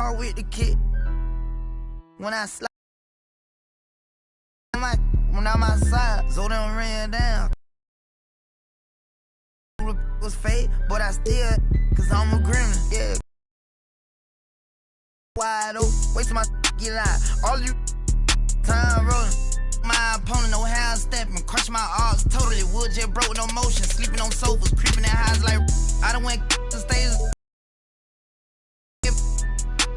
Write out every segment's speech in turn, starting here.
hard with the kid. When I slide, when I'm outside, so them ran down. Was fake, but I still, cause I'm a gremlin, yeah. Wide open, wait till my get out. All you time rolling. My opponent know how I'm stepping, crush my arms totally. Wood jet broke, no motion, sleeping on sofas, creeping in highs like I done went to stages.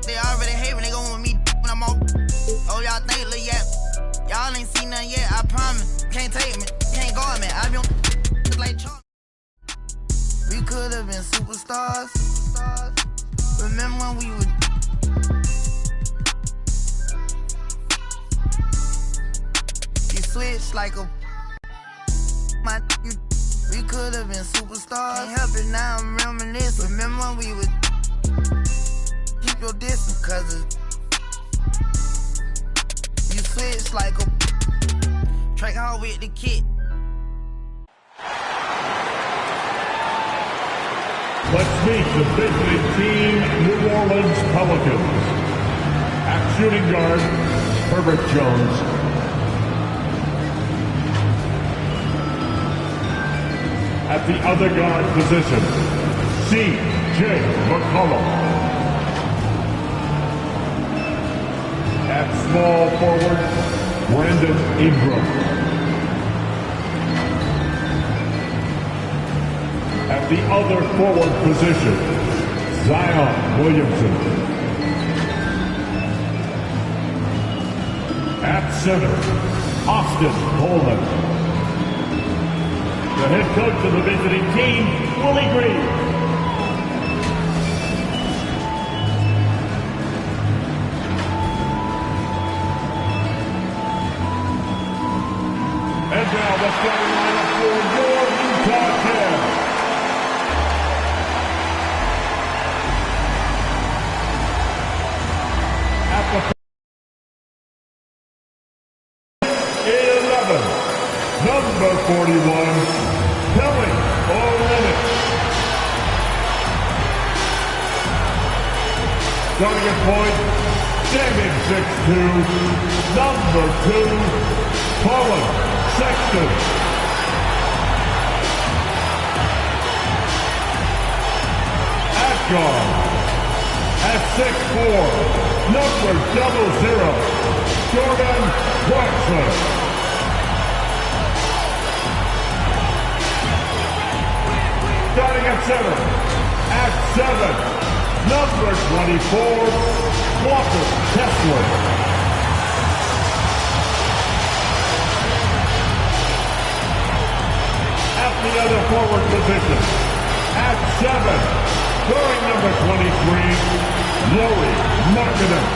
They already hate when they go with me when I'm on. Oh, y'all think, look, yeah. Y'all ain't seen nothing yet, I promise. Can't take me, can't guard me. I been like Charlie. We could have been superstars. Remember when we would. You switched like a. We could have been superstars. Can't help it now, I'm reminiscing. Remember when we would. Keep your distance, cause you switched like a. Track hard with the kid. Let's meet the visiting team, New Orleans Pelicans. At shooting guard, Herbert Jones. At the other guard position, C.J. McCollum. At small forward, Brandon Ingram. At the other forward position, Zion Williamson. At center, Austin Coleman. The head coach of the visiting team, Willie Green. And now the starting lineup for your Utah Jazz. At the 11, number 41, Kelly Olynyk. Starting at point, standing 6'2", number 2, Colin Sexton. At guard, at 6'4", number 00, Jordan Clarkson. Starting at center, at 7, number 24, Walker Kessler. At the other forward position, at 7, wearing number 23, Lauri Markkanen.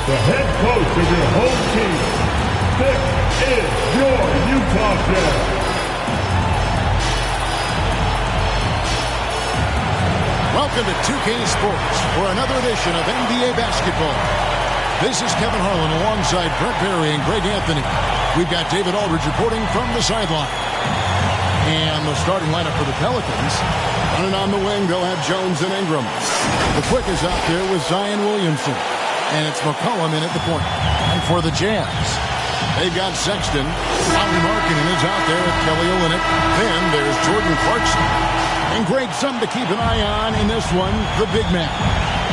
The head coach of your home team, this is your Utah Jazz. Welcome to 2K Sports for another edition of NBA basketball. This is Kevin Harlan alongside Brett Berry and Greg Anthony. We've got David Aldridge reporting from the sideline. And the starting lineup for the Pelicans. Running on the wing, they'll have Jones and Ingram. The quick is out there with Zion Williamson. And it's McCollum in at the point. And for the Jazz, they've got Sexton. Lauri Markkanen is out there with Kelly Olynyk. Then there's Jordan Clarkson. And Greg, something to keep an eye on in this one, the big man.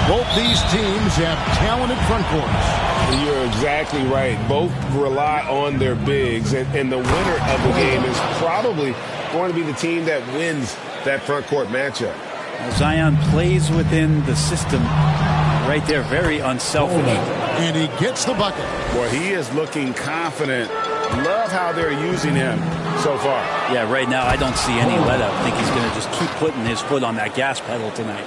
Both these teams have talented front courts. You're exactly right. Both rely on their bigs, and the winner of the game is probably going to be the team that wins that front court matchup. Zion plays within the system right there, very unselfish. And he gets the bucket. Boy, he is looking confident. Love how they're using him so far. Yeah, right now I don't see any let up. I think he's going to just keep putting his foot on that gas pedal tonight.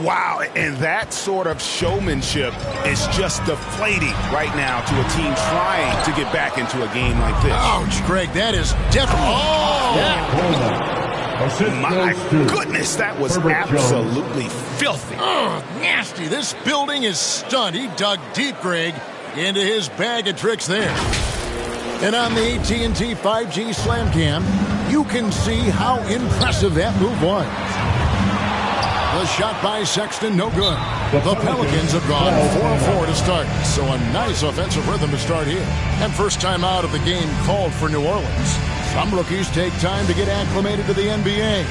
Wow, and that sort of showmanship is just deflating right now to a team trying to get back into a game like this. Ouch, Greg, that is definitely... Oh! Yeah. My goodness, that was absolutely filthy. Oh, nasty. This building is stunned. He dug deep, Greg, into his bag of tricks there. And on the AT&T 5G Slam Cam, you can see how impressive that move was. The shot by Sexton, no good. The Pelicans have gone 4-4 to start, so a nice offensive rhythm to start here. And first time out of the game called for New Orleans. Some rookies take time to get acclimated to the NBA,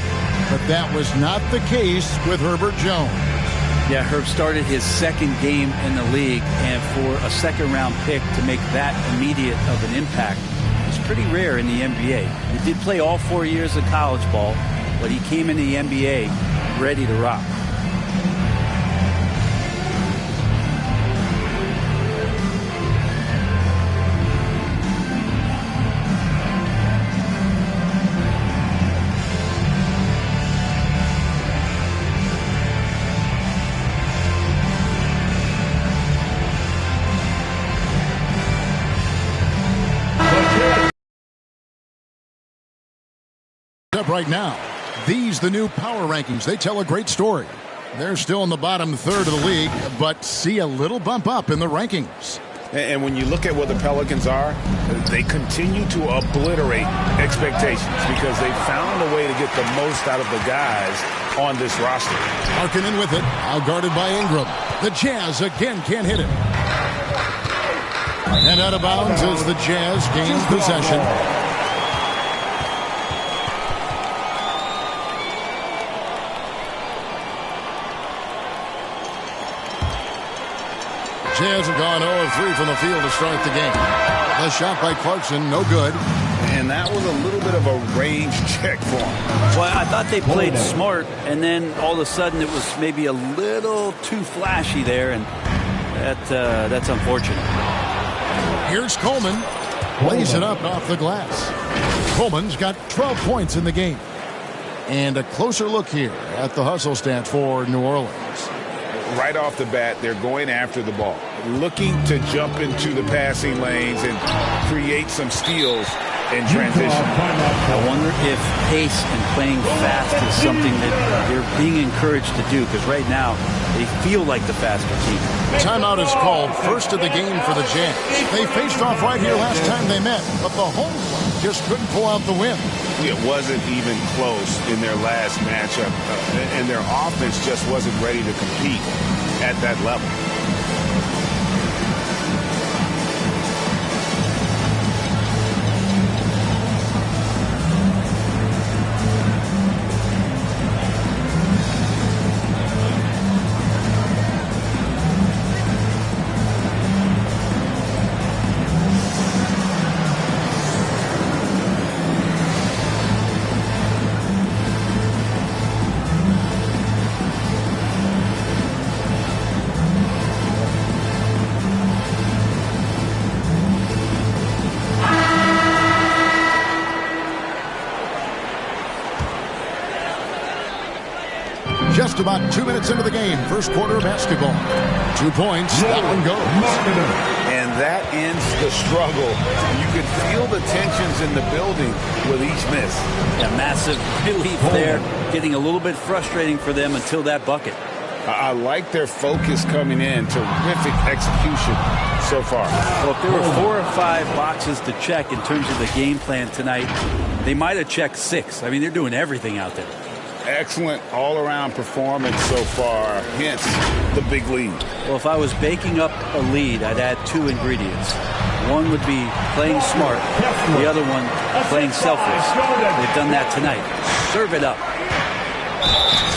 but that was not the case with Herbert Jones. Yeah, Herb started his second game in the league, and for a second-round pick to make that immediate of an impact is pretty rare in the NBA. He did play all 4 years of college ball, but he came in the NBA ready to rock. Up right now. These, the new power rankings, they tell a great story. They're still in the bottom third of the league, but see a little bump up in the rankings. And when you look at where the Pelicans are, they continue to obliterate expectations because they found a way to get the most out of the guys on this roster. Harkinen with it, out guarded by Ingram. The Jazz again can't hit it. And out of bounds as the Jazz gains possession. Jazz have gone 0 of 3 from the field to start the game. The shot by Clarkson, no good. And that was a little bit of a range check for him. Well, I thought they played smart, and then all of a sudden it was maybe a little too flashy there, and that's unfortunate. Here's Coleman. Lays it up off the glass. Coleman's got 12 points in the game. And a closer look here at the hustle stats for New Orleans. Right off the bat, they're going after the ball, looking to jump into the passing lanes and create some steals in transition. I wonder if pace and playing fast is something that they're being encouraged to do, because right now they feel like the faster team. Timeout is called, first of the game for the Jazz. They faced off right here last time they met, but the home club just couldn't pull out the win. It wasn't even close in their last matchup, and their offense just wasn't ready to compete at that level. Just about 2 minutes into the game, first quarter of basketball. 2 points, that one goes. And that ends the struggle. You could feel the tensions in the building with each miss. A massive relief there, getting a little bit frustrating for them until that bucket. I like their focus coming in. Terrific execution so far. Well, if there were 4 or 5 boxes to check in terms of the game plan tonight, they might have checked 6. I mean, they're doing everything out there. Excellent all-around performance so far, hence the big lead. Well, if I was baking up a lead, I'd add 2 ingredients. One would be playing smart, the other one playing selfless. They've done that tonight. Serve it up.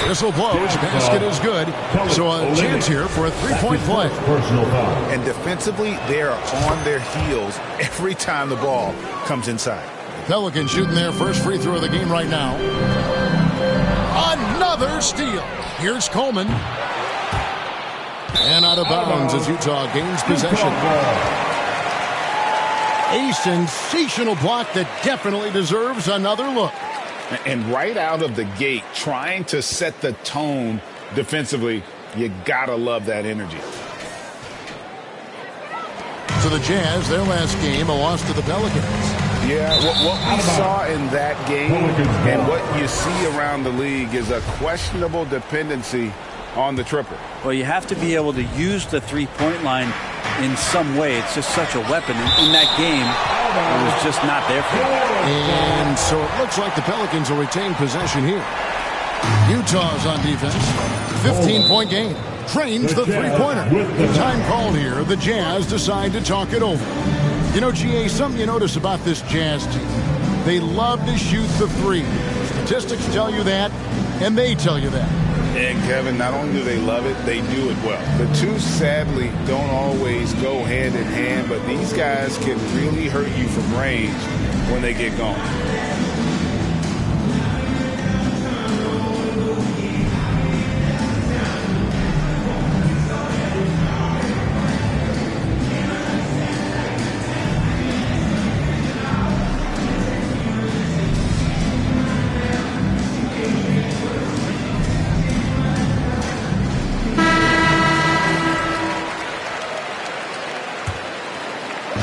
Whistle blows, basket is good. So a chance here for a 3-point play. And defensively, they are on their heels every time the ball comes inside. Pelicans shooting their first free throw of the game right now. Another steal. Here's Coleman. And out of bounds as Utah gains possession. A sensational block that definitely deserves another look. And right out of the gate, trying to set the tone defensively, you gotta love that energy. So the Jazz, their last game, a loss to the Pelicans. Yeah, what we saw in that game and what you see around the league is a questionable dependency on the triple. Well, you have to be able to use the three-point line in some way. It's just such a weapon. In that game, it was just not there for them. And so it looks like the Pelicans will retain possession here. Utah's on defense. 15-point game. Trains the three-pointer. Time called here. The Jazz decide to talk it over. You know, GA, something you notice about this Jazz team. They love to shoot the three. Statistics tell you that, and they tell you that. And, Kevin, not only do they love it, they do it well. The two, sadly, don't always go hand in hand, but these guys can really hurt you from range when they get going.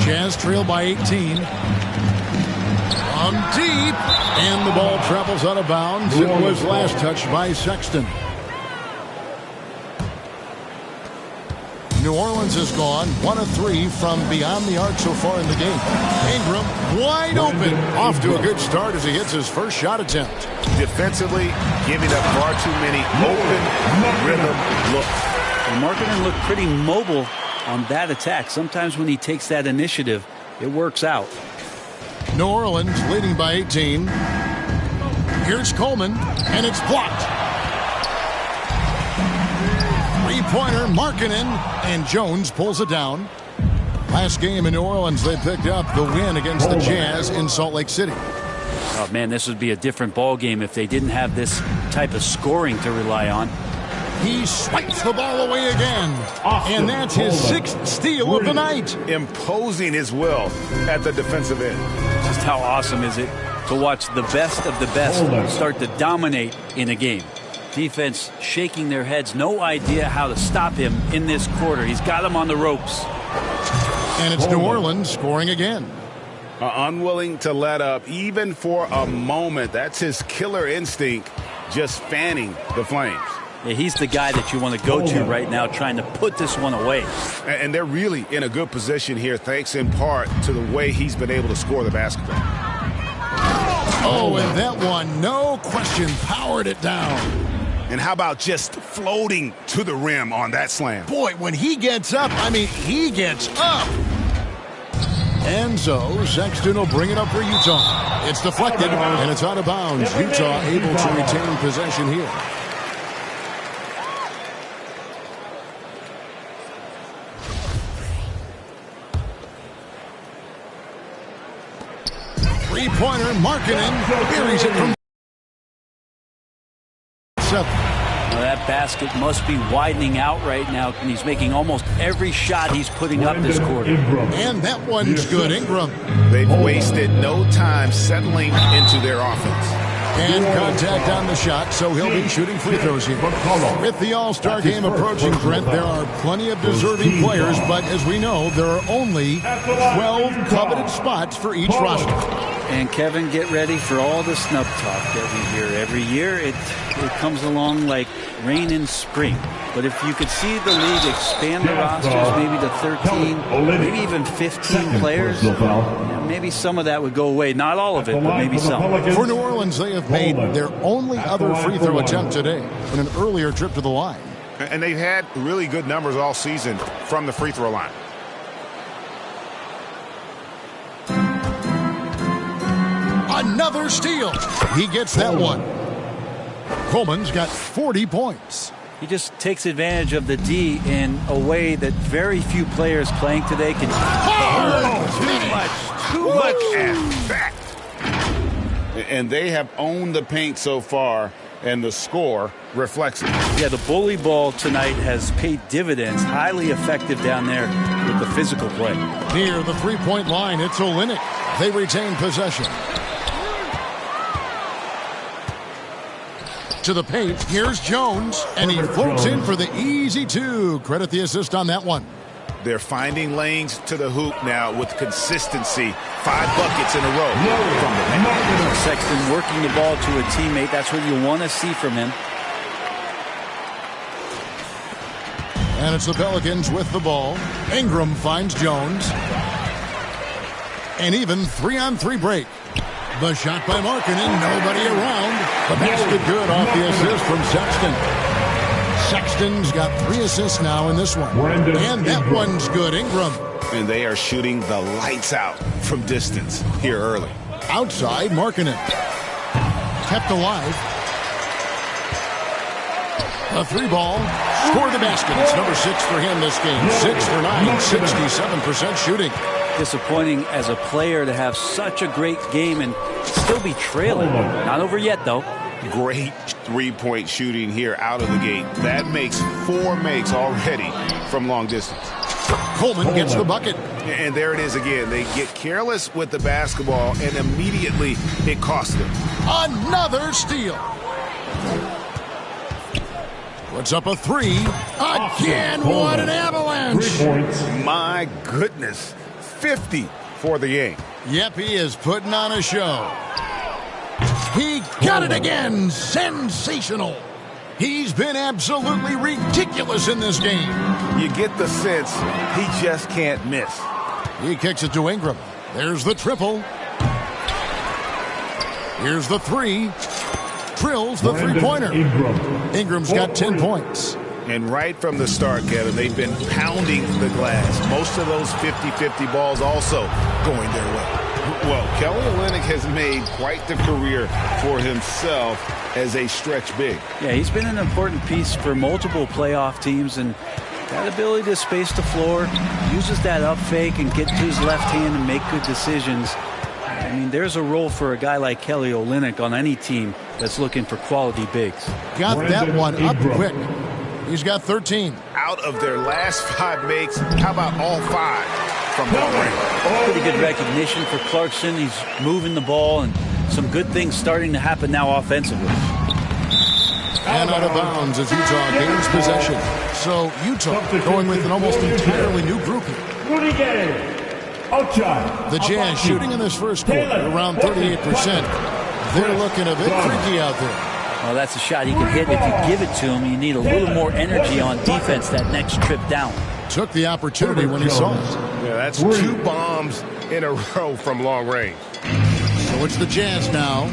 Jazz trail by 18. From deep. And the ball travels out of bounds. It was last touched by Sexton. New Orleans has gone 1 of 3 from beyond the arc so far in the game. Ingram wide open. Off to a good start as he hits his first shot attempt. Defensively, giving up far too many open rhythm looks. And Markkanen looked pretty mobile on that attack. Sometimes when he takes that initiative, it works out. New Orleans leading by 18. Here's Coleman, and it's blocked. Three-pointer, Markkanen, and Jones pulls it down. Last game in New Orleans, they picked up the win against the Jazz in Salt Lake City. Oh, man, this would be a different ball game if they didn't have this type of scoring to rely on. He swipes the ball away again. And that's his 6th steal of the night. Imposing his will at the defensive end. Just how awesome is it to watch the best of the best start to dominate in a game. Defense shaking their heads, no idea how to stop him in this quarter. He's got him on the ropes. And it's New Orleans scoring again. Unwilling to let up even for a moment. That's his killer instinct, just fanning the flames. Yeah, he's the guy that you want to go to right now, trying to put this one away. And they're really in a good position here, thanks in part to the way he's been able to score the basketball. Oh, and that one, no question, powered it down. And how about just floating to the rim on that slam? Boy, when he gets up, I mean, he gets up. And so Sexton will bring it up for Utah. It's deflected, and it's out of bounds. Utah able to retain possession here. Three-pointer, Markkanen buries it from 7. Now that basket must be widening out right now, and he's making almost every shot he's putting up this quarter. And that one's good, Ingram. They've wasted no time settling into their offense. And contact on the shot, so he'll be shooting free throws here. With the All-Star game approaching, Brent, there are plenty of deserving players, but as we know, there are only 12 coveted spots for each roster. And Kevin, get ready for all the snub talk that we hear every year. It comes along like rain in spring. But if you could see the league expand the rosters maybe to 13, maybe even 15 players, maybe some of that would go away. Not all of it, but maybe some. For New Orleans, they have made their only other free throw attempt today in an earlier trip to the line. And they've had really good numbers all season from the free throw line. Another steal. He gets that one. Coleman's got 40 points. He just takes advantage of the D in a way that very few players playing today can. Too much at that. And they have owned the paint so far, and the score reflects it. Yeah, the bully ball tonight has paid dividends. Highly effective down there with the physical play. Near the three-point line, it's Olynyk. They retain possession. To the paint, here's Jones, and he floats in for the easy 2. Credit the assist on that one. They're finding lanes to the hoop now with consistency. 5 buckets in a row from the paint. Sexton working the ball to a teammate. That's what you want to see from him. And it's the Pelicans with the ball. Ingram finds Jones. An even 3-on-3 break. The shot by Markkanen, nobody around. The basket good off the assist from Sexton. Sexton's got 3 assists now in this one. And that one's good. Ingram. And they are shooting the lights out from distance here early. Outside, Markkanen. Kept alive. A 3-ball. Scored the basket. It's number 6 for him this game. 6 for 9. 67% shooting. Disappointing as a player to have such a great game and still be trailing. Not over yet, though. Great three-point shooting here out of the gate. That makes 4 makes already from long distance. Coleman gets the bucket. And there it is again. They get careless with the basketball, and immediately it costs them. Another steal. Puts up a 3. Again, what an avalanche. 3 points. My goodness. 50 for the game. Yep, he is putting on a show. He got it again. Sensational. He's been absolutely ridiculous in this game. You get the sense he just can't miss. He kicks it to Ingram. There's the triple. Here's the 3. Drills the three-pointer. Ingram's got 10 points. And right from the start, Kevin, they've been pounding the glass. Most of those 50-50 balls also going their way. Well, Kelly Olynyk has made quite the career for himself as a stretch big. Yeah, he's been an important piece for multiple playoff teams, and that ability to space the floor, uses that up fake and get to his left hand and make good decisions. I mean, there's a role for a guy like Kelly Olynyk on any team that's looking for quality bigs. Got that one up quick. He's got 13. Out of their last 5 makes, how about all 5 from long range? Pretty good recognition for Clarkson. He's moving the ball, and some good things starting to happen now offensively. And out of bounds as Utah gains possession. So Utah going with an almost entirely new group here. The Jazz shooting in this first quarter around 38%. They're looking a bit freaky out there. Well, that's a shot he can hit. If you give it to him, you need a little more energy on defense that next trip down. Took the opportunity when he saw it. Yeah, that's 2 bombs in a row from long range. So it's the Jazz now.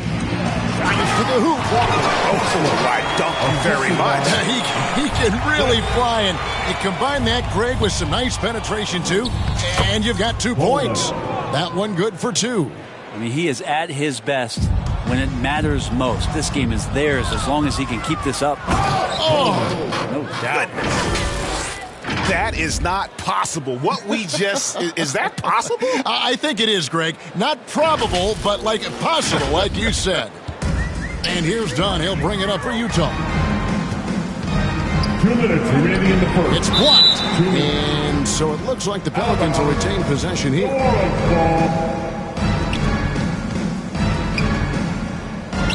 Drives to the hoop. Oh, right. Thank you very much. He can really fly, and you combine that, Greg, with some nice penetration, too, and you've got 2 points. That one good for 2. I mean, he is at his best when it matters most. This game is theirs as long as he can keep this up. Oh! No doubt. That is not possible. What we just... is that possible? I think it is, Greg. Not probable, but like possible, like you said. And here's Dunn. He'll bring it up for Utah. 2 minutes remaining in the first. It's blocked. And so it looks like the Pelicans will retain possession here.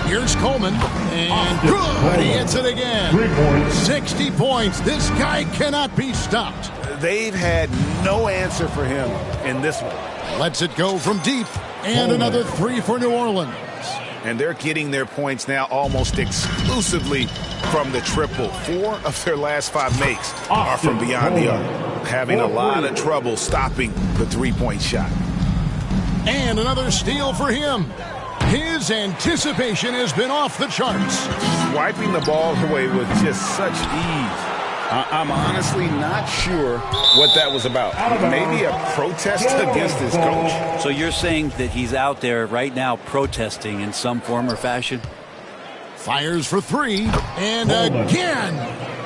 Here's Coleman. And good. He hits it again. 3 points. 60 points. This guy cannot be stopped. They've had no answer for him in this one. Lets it go from deep. And another 3 for New Orleans. And they're getting their points now almost exclusively from the triple. 4 of their last 5 makes are from beyond the arc. Having a lot of trouble stopping the three-point shot. And another steal for him. His anticipation has been off the charts. Wiping the ball away with just such ease. I'm honestly not sure what that was about. Maybe a protest against his coach. So you're saying that he's out there right now protesting in some form or fashion? Fires for 3. And again.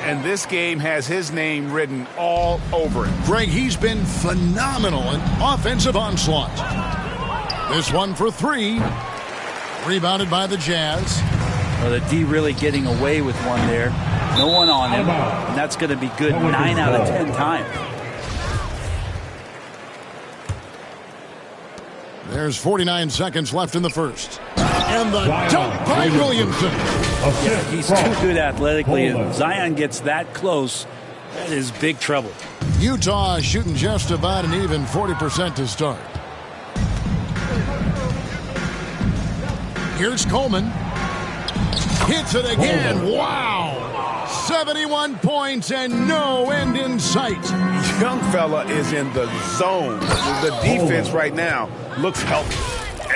And this game has his name written all over it. Greg, he's been phenomenal in offensive onslaught. This one for 3. Rebounded by the Jazz. Well, the D really getting away with one there. No one on him. And that's going to be good 9 out of 10 times. There's 49 seconds left in the first. And the dunk by Williamson. Yeah, he's too good athletically. If Zion gets that close, that is big trouble. Utah shooting just about an even 40% to start. Here's Coleman. Hits it again. Wow. 71 points and no end in sight. Young fella is in the zone. The defense right now looks healthy.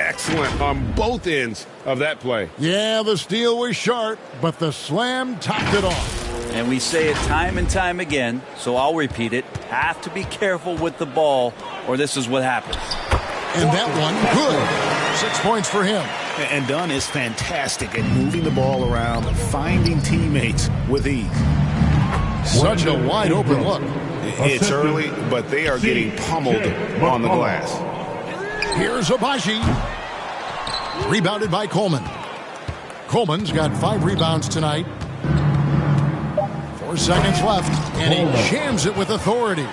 excellent on both ends of that play. Yeah, the steal was sharp, but the slam topped it off. And we say it time and time again, so I'll repeat it. Have to be careful with the ball, or this is what happens. And that one, good. 6 points for him. And Dunn is fantastic at moving the ball around, finding teammates with ease. Such a wide open look. It's early, but they are getting pummeled on the glass. Here's Abaji. Rebounded by Coleman. Coleman's got 5 rebounds tonight. 4 seconds left, and he jams it with authority.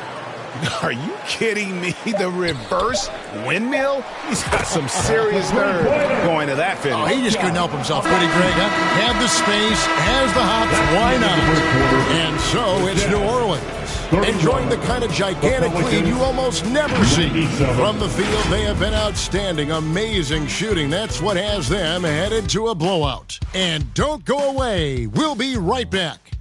Are you kidding me? The reverse windmill? He's got some serious nerve going to that finish. Oh, he just couldn't help himself, could he, Greg? Huh? Had the space, has the hops, why not? And so it's New Orleans, enjoying the kind of gigantic lead you almost never see. From the field, they have been outstanding, amazing shooting. That's what has them headed to a blowout. And don't go away. We'll be right back.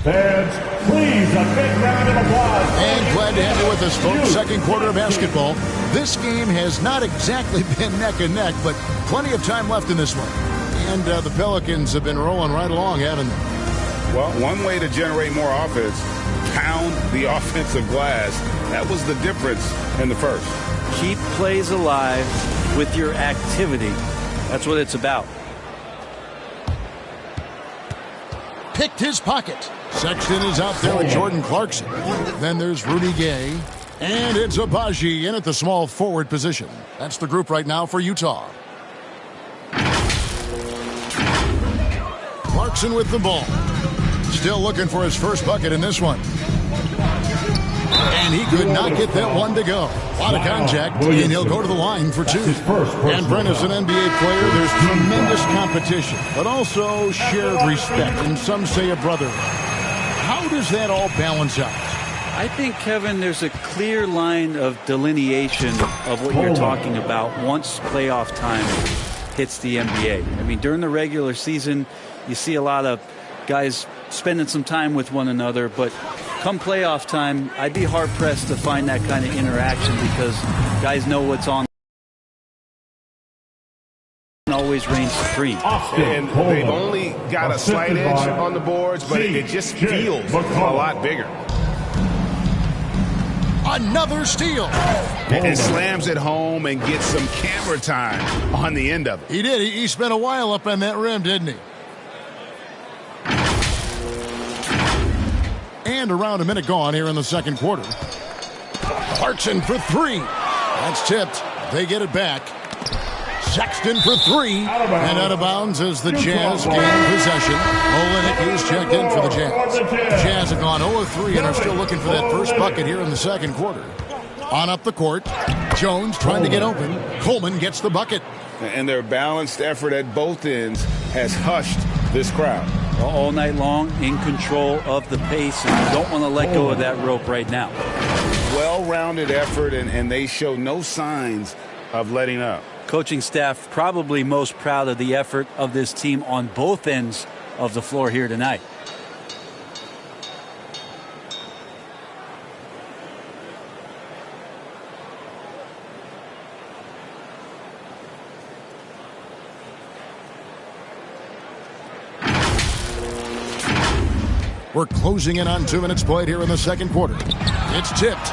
Fans, please, a big round of applause. And glad to have you with us, folks. Second quarter of basketball. This game has not exactly been neck and neck, but plenty of time left in this one. And the Pelicans have been rolling right along, haven't they? Well, one way to generate more offense, pound the offensive glass. That was the difference in the first. Keep plays alive with your activity. That's what it's about. Picked his pocket. Sexton is out there with Jordan Clarkson. Then there's Rudy Gay. And it's Abaji in at the small forward position. That's the group right now for Utah. Clarkson with the ball. Still looking for his first bucket in this one. And he could not get that one to go. A lot of contact, and he'll go to the line for 2. And Brent, as an NBA player, there's tremendous competition, but also shared respect, and some say a brotherhood. How does that all balance out? I think, Kevin, there's a clear line of delineation of what you're talking about once playoff time hits the NBA. I mean, during the regular season, you see a lot of guys spending some time with one another, but come playoff time, I'd be hard-pressed to find that kind of interaction because guys know what's on. Always reigns supreme. And they've only got a slight edge on the boards, but it just feels a lot bigger. Another steal. And slams it home and gets some camera time on the end of it. He did. He spent a while up on that rim, didn't he? And around a minute gone here in the second quarter. Clarkson for 3. That's tipped. They get it back. Sexton for 3. And out of bounds as the Jazz gain possession. Olenek is checked in for the Jazz. Jazz have gone 0-3 and are still looking for that first bucket here in the second quarter. On up the court. Jones trying to get open. Coleman gets the bucket. And their balanced effort at both ends has hushed this crowd. All night long, in control of the pace, and you don't want to let go of that rope right now. Well-rounded effort, and they show no signs of letting up. Coaching staff probably most proud of the effort of this team on both ends of the floor here tonight. We're closing in on 2 minutes played here in the second quarter. It's tipped.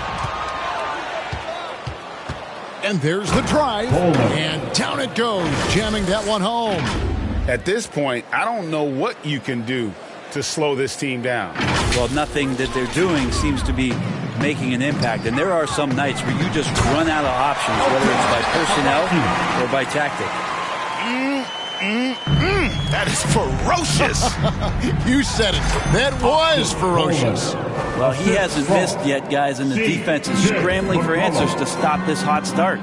And there's the drive. And down it goes, jamming that one home. At this point, I don't know what you can do to slow this team down. Well, nothing that they're doing seems to be making an impact. And there are some nights where you just run out of options, whether it's by personnel or by tactic. That is ferocious. You said it. That was ferocious. Well, he hasn't missed yet, guys, and the defense is scrambling for answers to stop this hot start.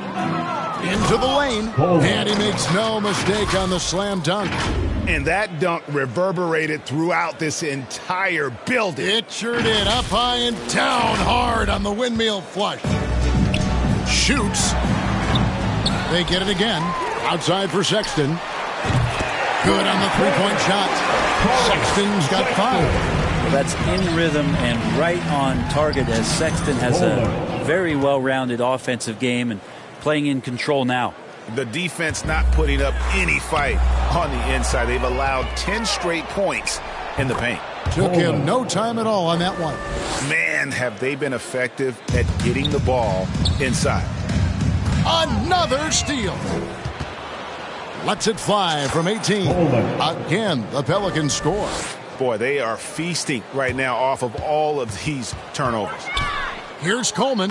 Into the lane, and he makes no mistake on the slam dunk. And that dunk reverberated throughout this entire building. It sure did. Up high and down hard on the windmill flush. Shoots. They get it again. Outside for Sexton. Good on the three-point shot. Sexton's got 5. That's in rhythm and right on target, as Sexton has a very well-rounded offensive game and playing in control now. The defense not putting up any fight on the inside. They've allowed 10 straight points in the paint. Took him no time at all on that one. Man, have they been effective at getting the ball inside. Another steal. Lets it fly from 18. Again, the Pelicans score. Boy, they are feasting right now off of all of these turnovers. Here's Coleman.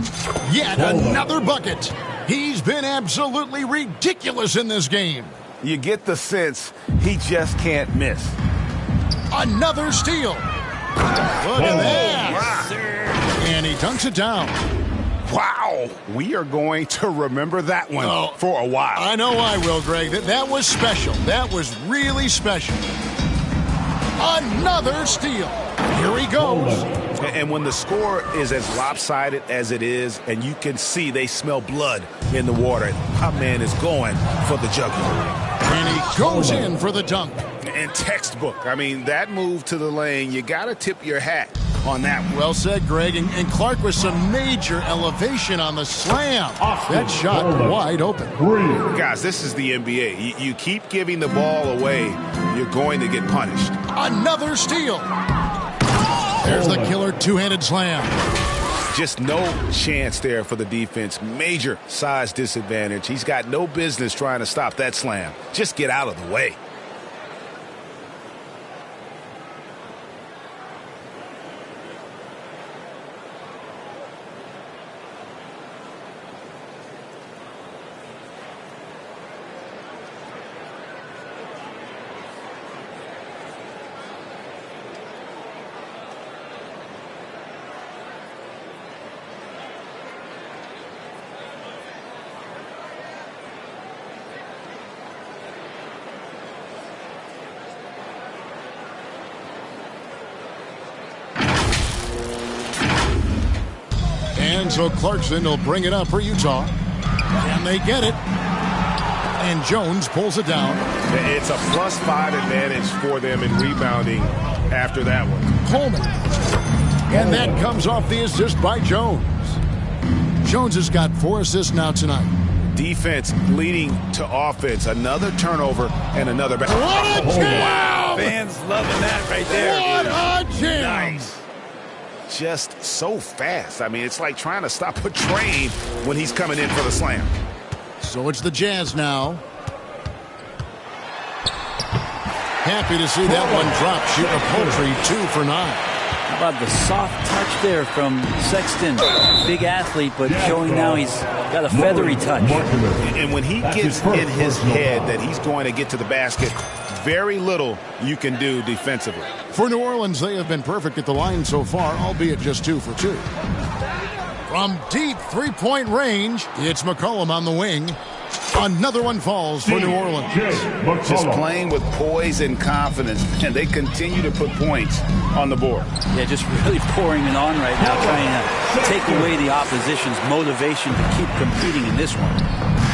Yet another bucket. He's been absolutely ridiculous in this game. You get the sense he just can't miss. Another steal. Look at that. And he dunks it down. Wow. We are going to remember that one for a while. I know I will, Greg. That was special. That was really special. Another steal. Here he goes. And when the score is as lopsided as it is, and you can see they smell blood in the water, my man is going for the jugular. And he goes in for the dunk. And textbook. I mean, that move to the lane, you got to tip your hat on that one. Well said, Greg. And Clark with some major elevation on the slam. That shot wide open. Guys, this is the NBA. You keep giving the ball away, you're going to get punished. Another steal. There's the killer two-handed slam. Just no chance there for the defense. Major size disadvantage. He's got no business trying to stop that slam. Just get out of the way. And so Clarkson will bring it up for Utah. And they get it. And Jones pulls it down. It's a +5 advantage for them in rebounding after that one. Coleman. And that comes off the assist by Jones. Jones has got 4 assists now tonight. Defense leading to offense. Another turnover and another back. What a jam! Wow. Fans loving that right there. What a jam! Nice. Just so fast. I mean, it's like trying to stop a train when he's coming in for the slam. So it's the Jazz now. Happy to see that one drop, shooting a paltry 2 for 9. How about the soft touch there from Sexton? Big athlete, but showing now he's got a feathery touch. And when he gets in his head that he's going to get to the basket, very little you can do defensively. For New Orleans, they have been perfect at the line so far, albeit just 2 for 2. From deep three-point range, it's McCollum on the wing. Another one falls for New Orleans. Just playing with poise and confidence, and they continue to put points on the board. Yeah, just really pouring it on right now, trying to take away the opposition's motivation to keep competing in this one.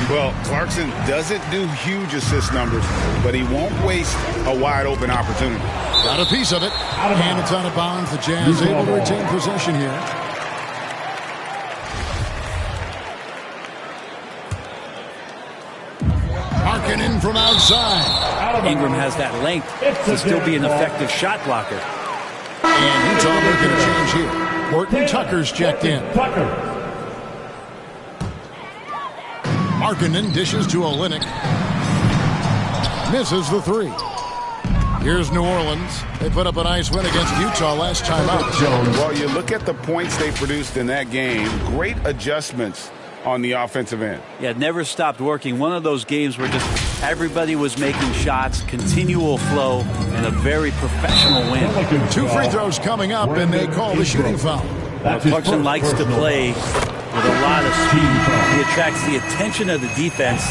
Well, Clarkson doesn't do huge assist numbers, but he won't waste a wide-open opportunity. Got a piece of it, and it's out of bounds. The Jazz able to retain possession here. In from outside. Ingram has that length to still be an effective shot blocker. And Utah making a change here. Horton Tucker's checked in. Markkanen dishes to Olynyk. Misses the 3. Here's New Orleans. They put up a nice win against Utah last time out. Well, you look at the points they produced in that game. Great adjustments on the offensive end. Yeah, it never stopped working. One of those games where just everybody was making shots, continual flow, and a very professional win. 2 free throws coming up, and they call the shooting foul. Clarkson likes to play with a lot of speed. He attracts the attention of the defense,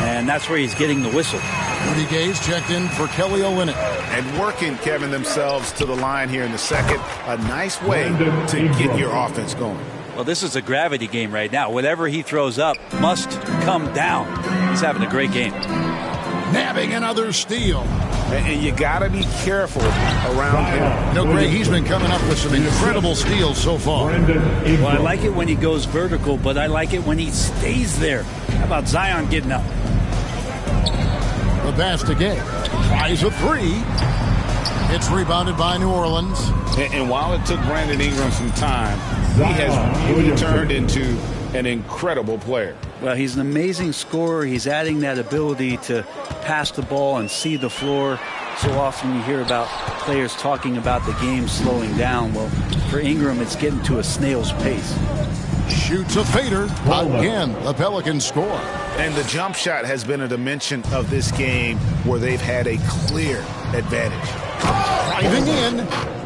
and that's where he's getting the whistle. Rudy Gay's checked in for Kelly Olynyk. And working, Kevin, themselves to the line here in the second. A nice way to get your offense going. Well, this is a gravity game right now. Whatever he throws up must come down. He's having a great game. Nabbing another steal. And you got to be careful around him. No, Greg, he's been coming up with some incredible steals so far. Well, I like it when he goes vertical, but I like it when he stays there. How about Zion getting up? The pass to Gay. Tries a three. It's rebounded by New Orleans. And while it took Brandon Ingram some time, he has really turned into an incredible player. Well, he's an amazing scorer. He's adding that ability to pass the ball and see the floor. So often you hear about players talking about the game slowing down. Well, for Ingram, it's getting to a snail's pace. Shoots a fader. Again, the Pelicans score. And the jump shot has been a dimension of this game where they've had a clear advantage. Driving in.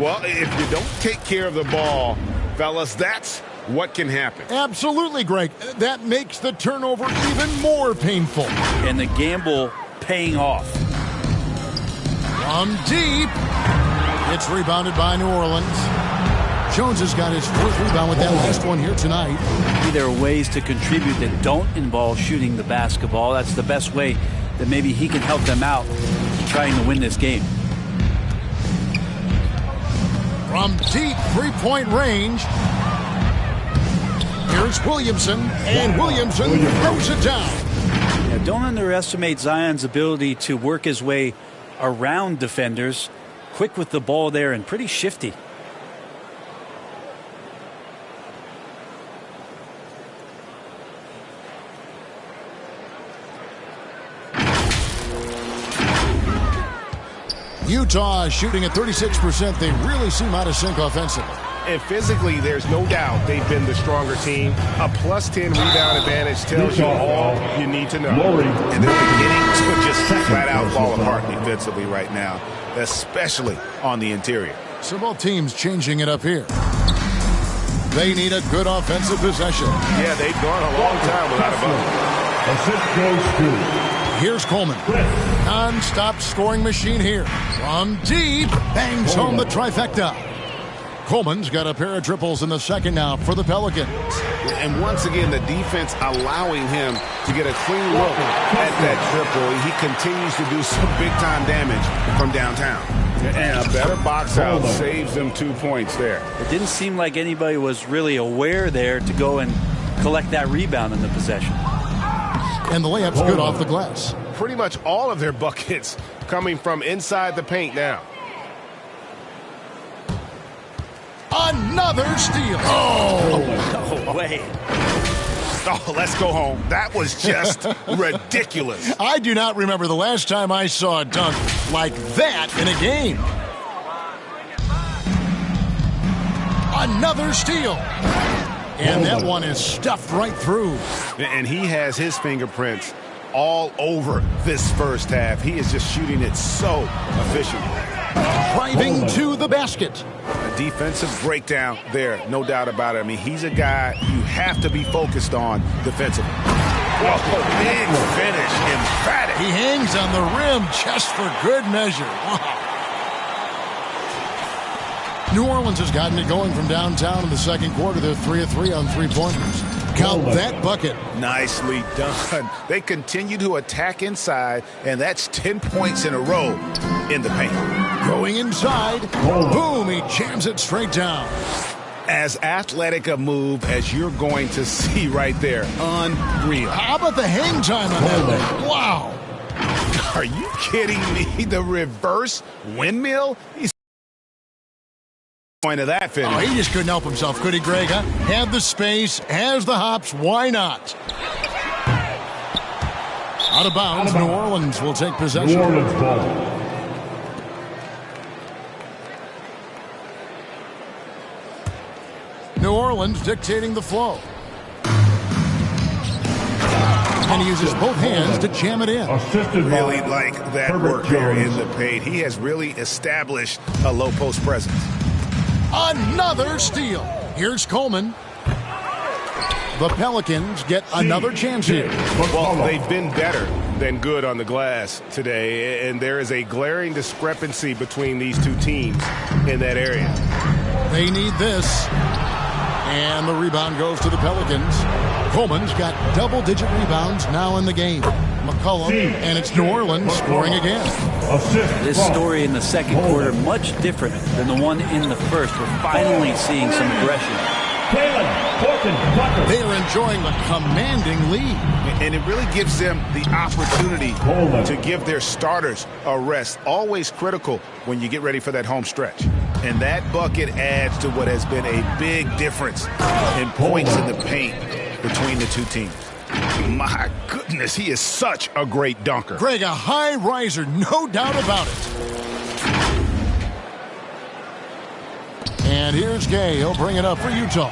Well, if you don't take care of the ball, fellas, that's what can happen. Absolutely, Greg. That makes the turnover even more painful. And the gamble paying off. From deep. It's rebounded by New Orleans. Jones has got his fourth rebound with that last one here tonight. There are ways to contribute that don't involve shooting the basketball. That's the best way that maybe he can help them out trying to win this game. From deep three-point range. Here's Williamson, and Williamson throws it down. Yeah, don't underestimate Zion's ability to work his way around defenders. Quick with the ball there and pretty shifty. Utah shooting at 36%. They really seem out of sync offensively. And physically, there's no doubt they've been the stronger team. A +10 rebound advantage tells you all you need to know. And they're beginning to just flat out fall apart defensively right now, especially on the interior. So both teams changing it up here. They need a good offensive possession. Yeah, they've gone a long time without a bucket. Assist goes to Here's Coleman. Non-stop scoring machine here. From deep, bangs home the trifecta. Coleman's got a pair of triples in the second now for the Pelicans. And once again, the defense allowing him to get a clean look at that triple. He continues to do some big-time damage from downtown. And a better box out saves them 2 points there. It didn't seem like anybody was really aware there to go and collect that rebound in the possession. And the layup's good off the glass. Pretty much all of their buckets coming from inside the paint now. Another steal. Oh, no way. Oh, let's go home. That was just ridiculous. I do not remember the last time I saw a dunk like that in a game. Another steal. And that one is stuffed right through. And he has his fingerprints all over this first half. He is just shooting it so efficiently. Driving to the basket. A defensive breakdown there, no doubt about it. I mean, he's a guy you have to be focused on defensively. Oh, big finish, emphatic. He hangs on the rim just for good measure. Wow. New Orleans has gotten it going from downtown in the second quarter. They're 3 of 3 on three-pointers. Count that bucket. Nicely done. They continue to attack inside, and that's 10 points in a row in the paint. Going inside. Boom, he jams it straight down. As athletic a move as you're going to see right there. Unreal. How about the hang time on that thing? Wow. Are you kidding me? The reverse windmill? He's point of that finish. Oh, he just couldn't help himself, could he, Greg? Huh? Had the space, has the hops, why not? Out of bounds, New Orleans will take possession. New Orleans ball. New Orleans dictating the flow. And he uses both hands to jam it in. Really like that work there in the paint. He has really established a low post presence. Another steal. Here's Coleman. The Pelicans get another chance here. Well, they've been better than good on the glass today, and there is a glaring discrepancy between these two teams in that area. They need this. And the rebound goes to the Pelicans. Coleman's got double-digit rebounds now in the game. McCollum, and it's New Orleans scoring again. This story in the second quarter, much different than the one in the first. We're finally seeing some aggression. They are enjoying the commanding lead. And it really gives them the opportunity to give their starters a rest. Always critical when you get ready for that home stretch. And that bucket adds to what has been a big difference in points in the paint between the two teams. My goodness, he is such a great dunker. Greg, a high riser, no doubt about it. And here's Gay. He'll bring it up for Utah.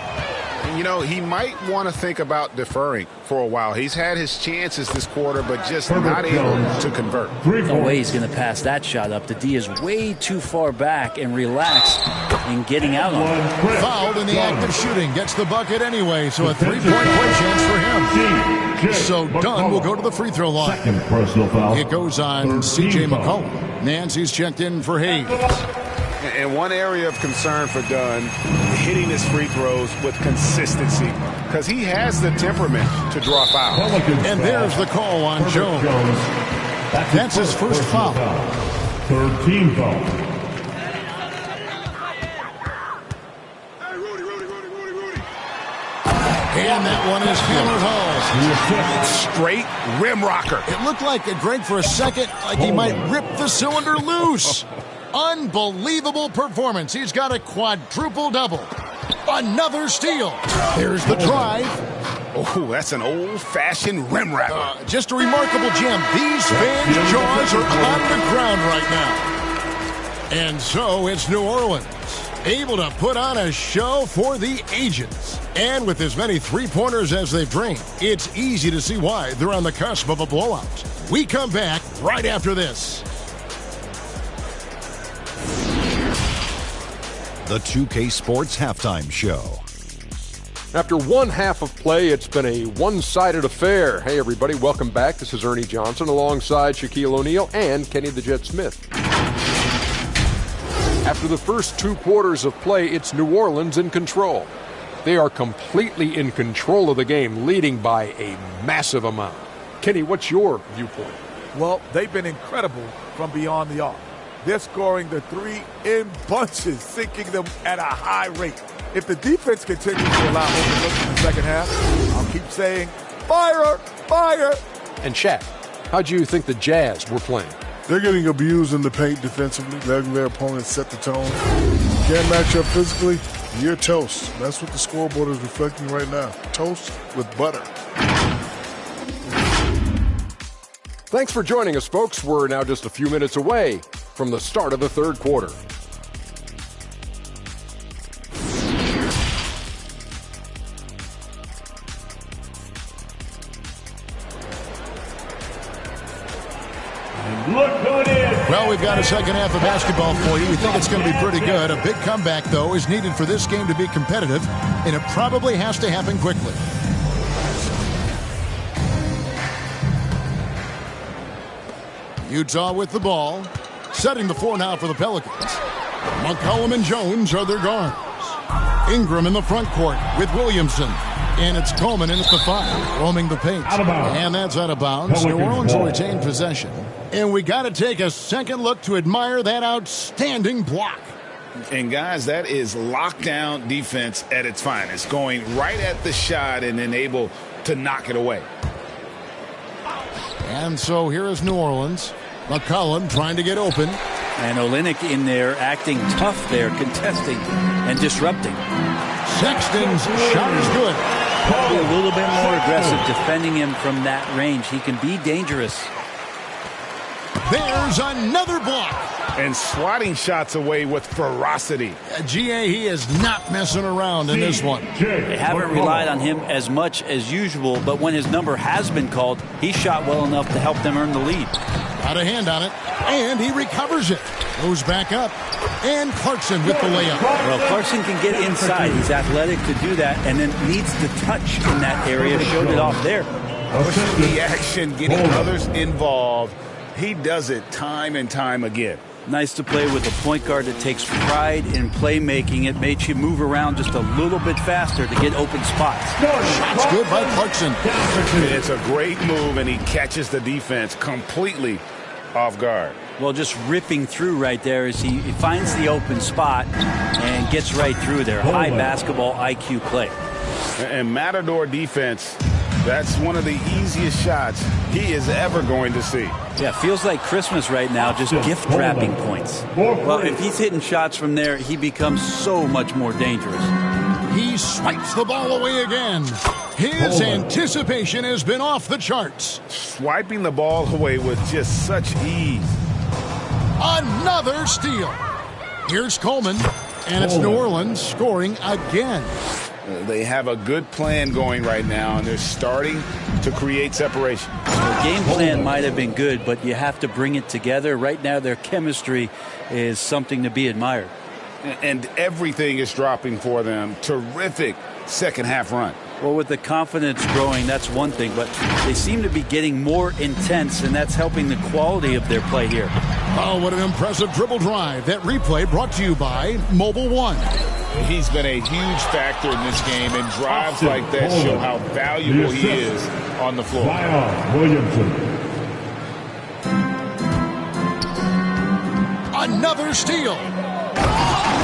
And, you know, he might want to think about deferring for a while. He's had his chances this quarter, but just not able to convert. No way he's going to pass that shot up. The D is way too far back and relaxed in getting out on it. Fouled in the act of shooting. Gets the bucket anyway, so a three-point play chance for him. So Dunn will go to the free throw line. It goes on C.J. McCollum. Nancy's checked in for Hayes. And one area of concern for Dunn, hitting his free throws with consistency, because he has the temperament to draw fouls. And there's the call on Jones. That's his first foul. Third team foul. And that one is hammered home. Straight rim rocker. It looked like, Greg, for a second, like he might rip the cylinder loose. Unbelievable performance. He's got a quadruple-double. Another steal. Here's the drive. Oh, that's an old-fashioned rim wrapper. Just a remarkable gem. These fans' jaws are on the ground right now. And so it's New Orleans, able to put on a show for the ages. And with as many three-pointers as they've drained, it's easy to see why they're on the cusp of a blowout. We come back right after this. The 2K Sports Halftime Show. After one half of play, it's been a one-sided affair. Hey, everybody, welcome back. This is Ernie Johnson alongside Shaquille O'Neal and Kenny the Jet Smith. After the first two quarters of play, it's New Orleans in control. They are completely in control of the game, leading by a massive amount. Kenny, what's your viewpoint? Well, they've been incredible from beyond the arc. They're scoring the three in bunches, sinking them at a high rate. If the defense continues to allow overlooks in the second half, I'll keep saying, fire, fire. And Shaq, how do you think the Jazz were playing? They're getting abused in the paint defensively, letting their opponents set the tone. Can't match up physically, you're toast. That's what the scoreboard is reflecting right now. Toast with butter. Thanks for joining us, folks. We're now just a few minutes away from the start of the third quarter. Look who it is. Well, we've got a second half of basketball for you. We think it's going to be pretty good. A big comeback, though, is needed for this game to be competitive, and it probably has to happen quickly. Utah with the ball. Setting the floor now for the Pelicans. McCollum and Jones are their guards. Ingram in the front court with Williamson. And it's Coleman in at the 5, roaming the paint. Out of bounds. And that's out of bounds. New Orleans will retain possession. And we got to take a second look to admire that outstanding block. And, guys, that is lockdown defense at its finest, going right at the shot and then able to knock it away. And so here is New Orleans. McCollum trying to get open. And Olynyk in there acting tough there, contesting and disrupting. Sexton's shot is good. Probably a little bit more aggressive defending him from that range. He can be dangerous. There's another block. And swatting shots away with ferocity. GA, he is not messing around in this one. They haven't relied on him as much as usual, but when his number has been called, he shot well enough to help them earn the lead. Got a hand on it, and he recovers it. Goes back up, and Clarkson with the layup. Well, Clarkson can get inside. He's athletic to do that, and then needs to touch in that area. Showed it off there. pushing the action, getting others involved. He does it time and time again. Nice to play with a point guard that takes pride in playmaking. It makes you move around just a little bit faster to get open spots. Shots good by Clarkson. It's a great move, and he catches the defense completely off guard. Well, just ripping through right there as he finds the open spot and gets right through there. High basketball IQ play. And Matador defense, that's one of the easiest shots he is ever going to see. Yeah, feels like Christmas right now, just gift wrapping points. Well, if he's hitting shots from there, he becomes so much more dangerous. He swipes the ball away again. His anticipation has been off the charts. Swiping the ball away with just such ease. Another steal. Here's Coleman, and it's New Orleans scoring again. They have a good plan going right now, and they're starting to create separation. The game plan might have been good, but you have to bring it together. Right now, their chemistry is something to be admired. And everything is dropping for them. Terrific second half run. Well, with the confidence growing, that's one thing, but they seem to be getting more intense, and that's helping the quality of their play here. Oh, what an impressive dribble drive. That replay brought to you by Mobile One. He's been a huge factor in this game, and drives like that show how valuable he is on the floor. Another steal.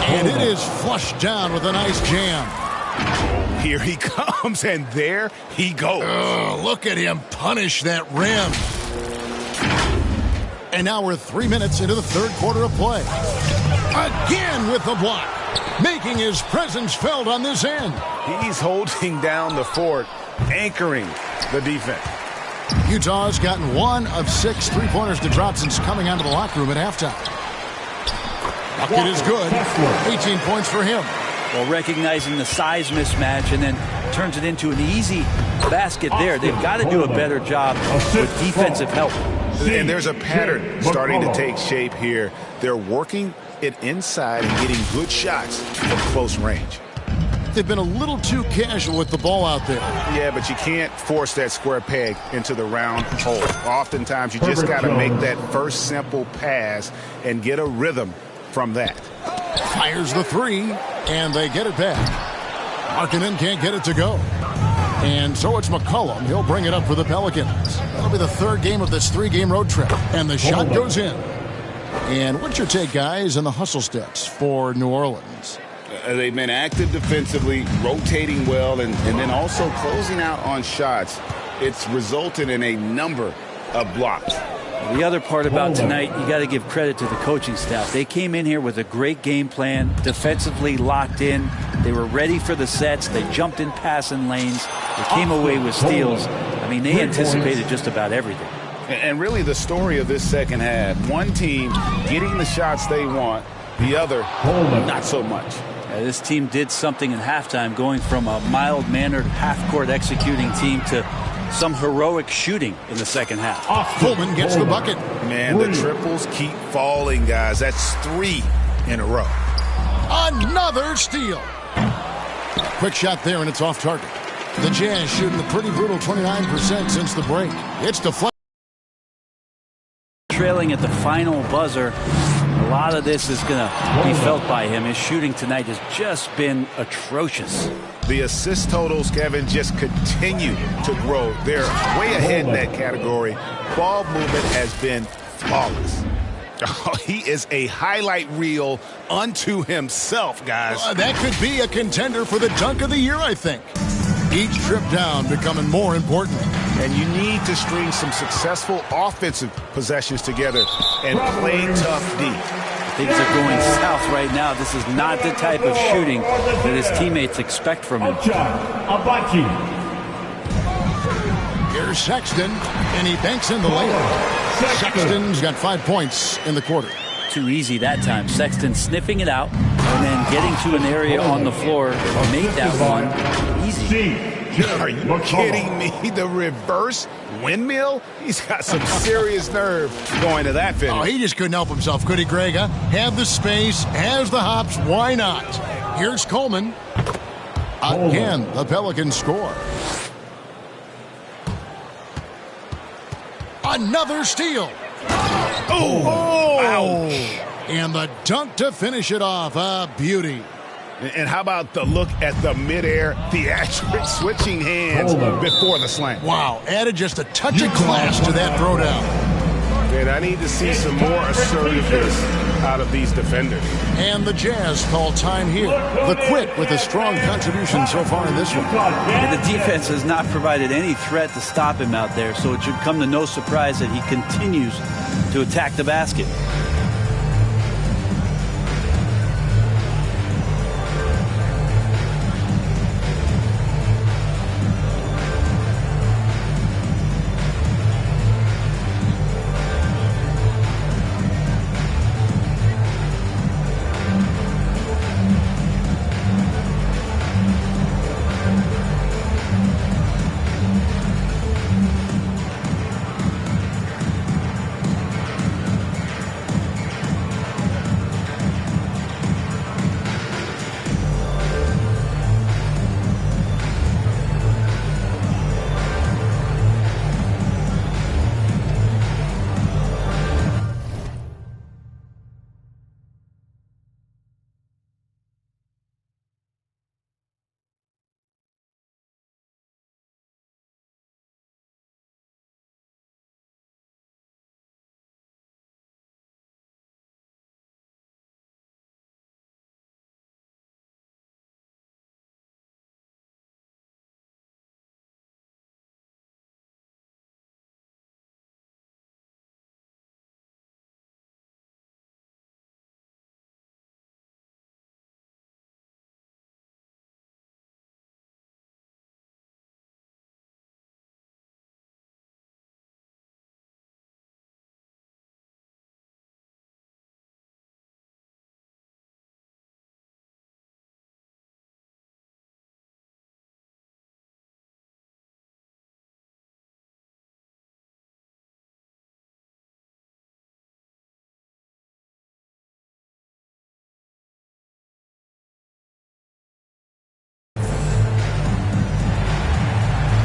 And it is flushed down with a nice jam. Here he comes, and there he goes. Look at him punish that rim. And now we're 3 minutes into the third quarter of play. Again with the block, making his presence felt on this end. He's holding down the fort, anchoring the defense. Utah's gotten 1 of 6 3-pointers to drop since coming out of the locker room at halftime. Bucket is good. 18 points for him. Well, recognizing the size mismatch and then turns it into an easy basket there. They've got to do a better job with defensive help. And there's a pattern starting to take shape here. They're working it inside and getting good shots from close range. They've been a little too casual with the ball out there. Yeah, but you can't force that square peg into the round hole. Oftentimes, you just got to make that first simple pass and get a rhythm from that. Fires the three, and they get it back. Markkanen can't get it to go. And so it's McCollum. He'll bring it up for the Pelicans. That'll be the third game of this 3-game road trip. And the shot goes in. And what's your take, guys, on the hustle steps for New Orleans? They've been active defensively, rotating well, and then also closing out on shots. It's resulted in a number of blocks. The other part about tonight, you got to give credit to the coaching staff. They came in here with a great game plan, defensively locked in. They were ready for the sets. They jumped in passing lanes. They came away with steals. I mean, they anticipated just about everything. And really the story of this second half, one team getting the shots they want, the other not so much. This team did something in halftime, going from a mild-mannered half-court executing team to some heroic shooting in the second half. Coleman gets the bucket. Man, the triples keep falling, guys. That's 3 in a row. Another steal. Quick shot there, and it's off target. The Jazz shooting a pretty brutal 29% since the break. It's deflected. Trailing at the final buzzer. A lot of this is going to be felt by him. His shooting tonight has just been atrocious. The assist totals, Kevin, just continue to grow. They're way ahead in that category. Ball movement has been flawless. Oh, he is a highlight reel unto himself, guys. That could be a contender for the dunk of the year, I think. Each trip down becoming more important. And you need to string some successful offensive possessions together and play tough D. Things are going south right now. This is not the type of shooting that his teammates expect from him. Here's Sexton, and he banks in the layup. Sexton's got 5 points in the quarter. Too easy that time. Sexton sniffing it out and then getting to an area on the floor made that one easy. Are you kidding me? The reverse windmill? He's got some serious nerve going to that finish. Oh, he just couldn't help himself, could he, Greg? Huh? Had the space, has the hops, why not? Here's Coleman. Again, the Pelicans score. Another steal. Oh! Ouch! And the dunk to finish it off. A beauty. And how about the look at the midair theatric switching hands before the slam? Wow, added just a touch of class to that throwdown. And I need to see some more assertiveness out of these defenders. And the Jazz call time here. The Quit with a strong contribution so far in this one. And the defense has not provided any threat to stop him out there, so it should come to no surprise that he continues to attack the basket.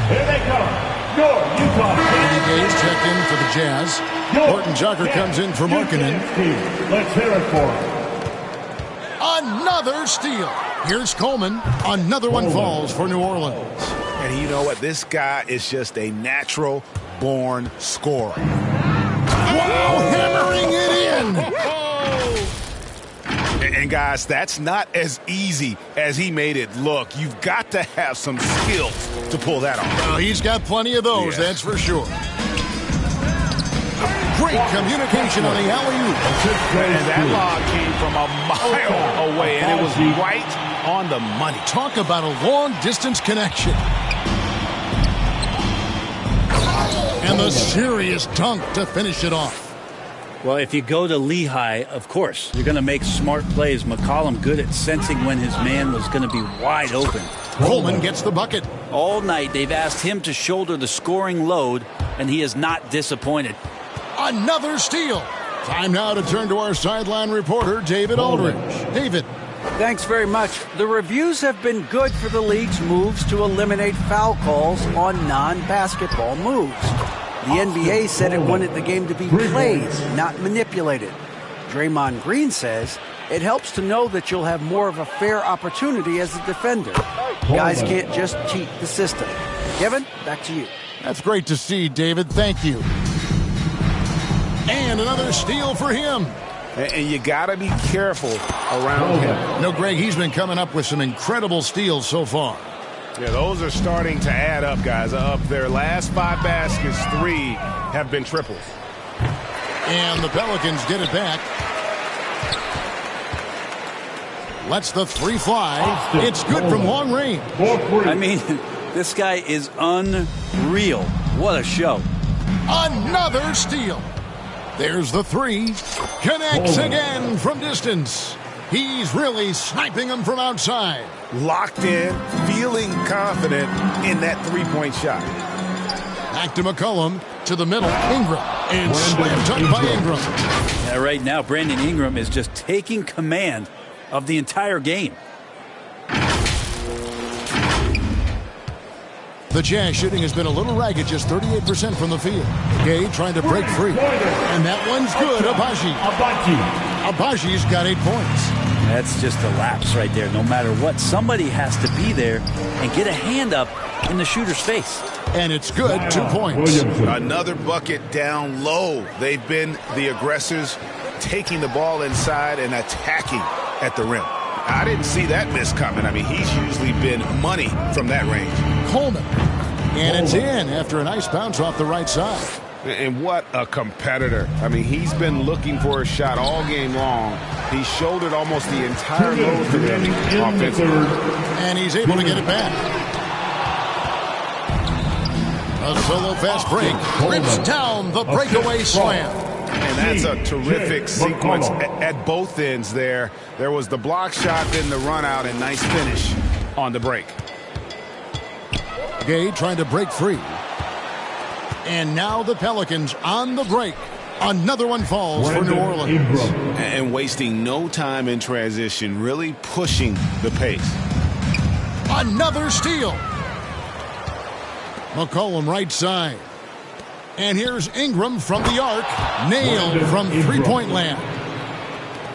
Here they come. Your Utah. Andy Gay's checked in for the Jazz. Horton Tucker comes in for Markkanen. Let's hear it for him. Another steal. Here's Coleman. Another one falls for New Orleans. And you know what? This guy is just a natural-born scorer. Wow, hammering it in. And guys, that's not as easy as he made it look. You've got to have some skills to pull that off. Well, he's got plenty of those, that's for sure. Great communication on the alley-oop. And that lob came from a mile away, and it was right on the money. Talk about a long-distance connection. And the serious dunk to finish it off. Well, if you go to Lehigh, of course, you're going to make smart plays. McCollum good at sensing when his man was going to be wide open. Coleman gets the bucket. All night, they've asked him to shoulder the scoring load, and he is not disappointed. Another steal. Time now to turn to our sideline reporter, David Aldridge. David. Thanks very much. The reviews have been good for the league's moves to eliminate foul calls on non-basketball moves. The NBA said it wanted the game to be played, not manipulated. Draymond Green says it helps to know that you'll have more of a fair opportunity as a defender. Guys can't just cheat the system. Kevin, back to you. That's great to see, David. Thank you. And another steal for him. And you got to be careful around him. You know, Greg, he's been coming up with some incredible steals so far. Yeah, those are starting to add up, guys. Of their last 5 baskets, 3 have been triples. And the Pelicans get it back. Lets the 3 fly. It's good from long range. I mean, this guy is unreal. What a show. Another steal. There's the 3. Connects again from distance. He's really sniping them from outside. Locked in, feeling confident in that three-point shot. Back to McCollum, to the middle, Ingram. And slam dunk by Ingram. Yeah, right now, Brandon Ingram is just taking command of the entire game. The Jazz shooting has been a little ragged, just 38% from the field. Gay trying to break free. And that one's good. Abaji's got 8 points. That's just a lapse right there. No matter what, somebody has to be there and get a hand up in the shooter's face. And it's good. 2 points. Another bucket down low. They've been the aggressors, taking the ball inside and attacking at the rim. I didn't see that miss coming. I mean, he's usually been money from that range. Coleman. And it's in after a nice bounce off the right side. And what a competitor. I mean, he's been looking for a shot all game long. He shouldered almost the entire load for them offensively. And he's able to get it back. A solo fast break. Rips down the breakaway slam. And that's a terrific sequence at both ends there. There was the block shot, then the run out, and nice finish on the break. Gay trying to break free. And now the Pelicans on the break. Another one falls for New Orleans. And wasting no time in transition, really pushing the pace. Another steal. McCollum right side. And here's Ingram from the arc. Nailed from three-point land.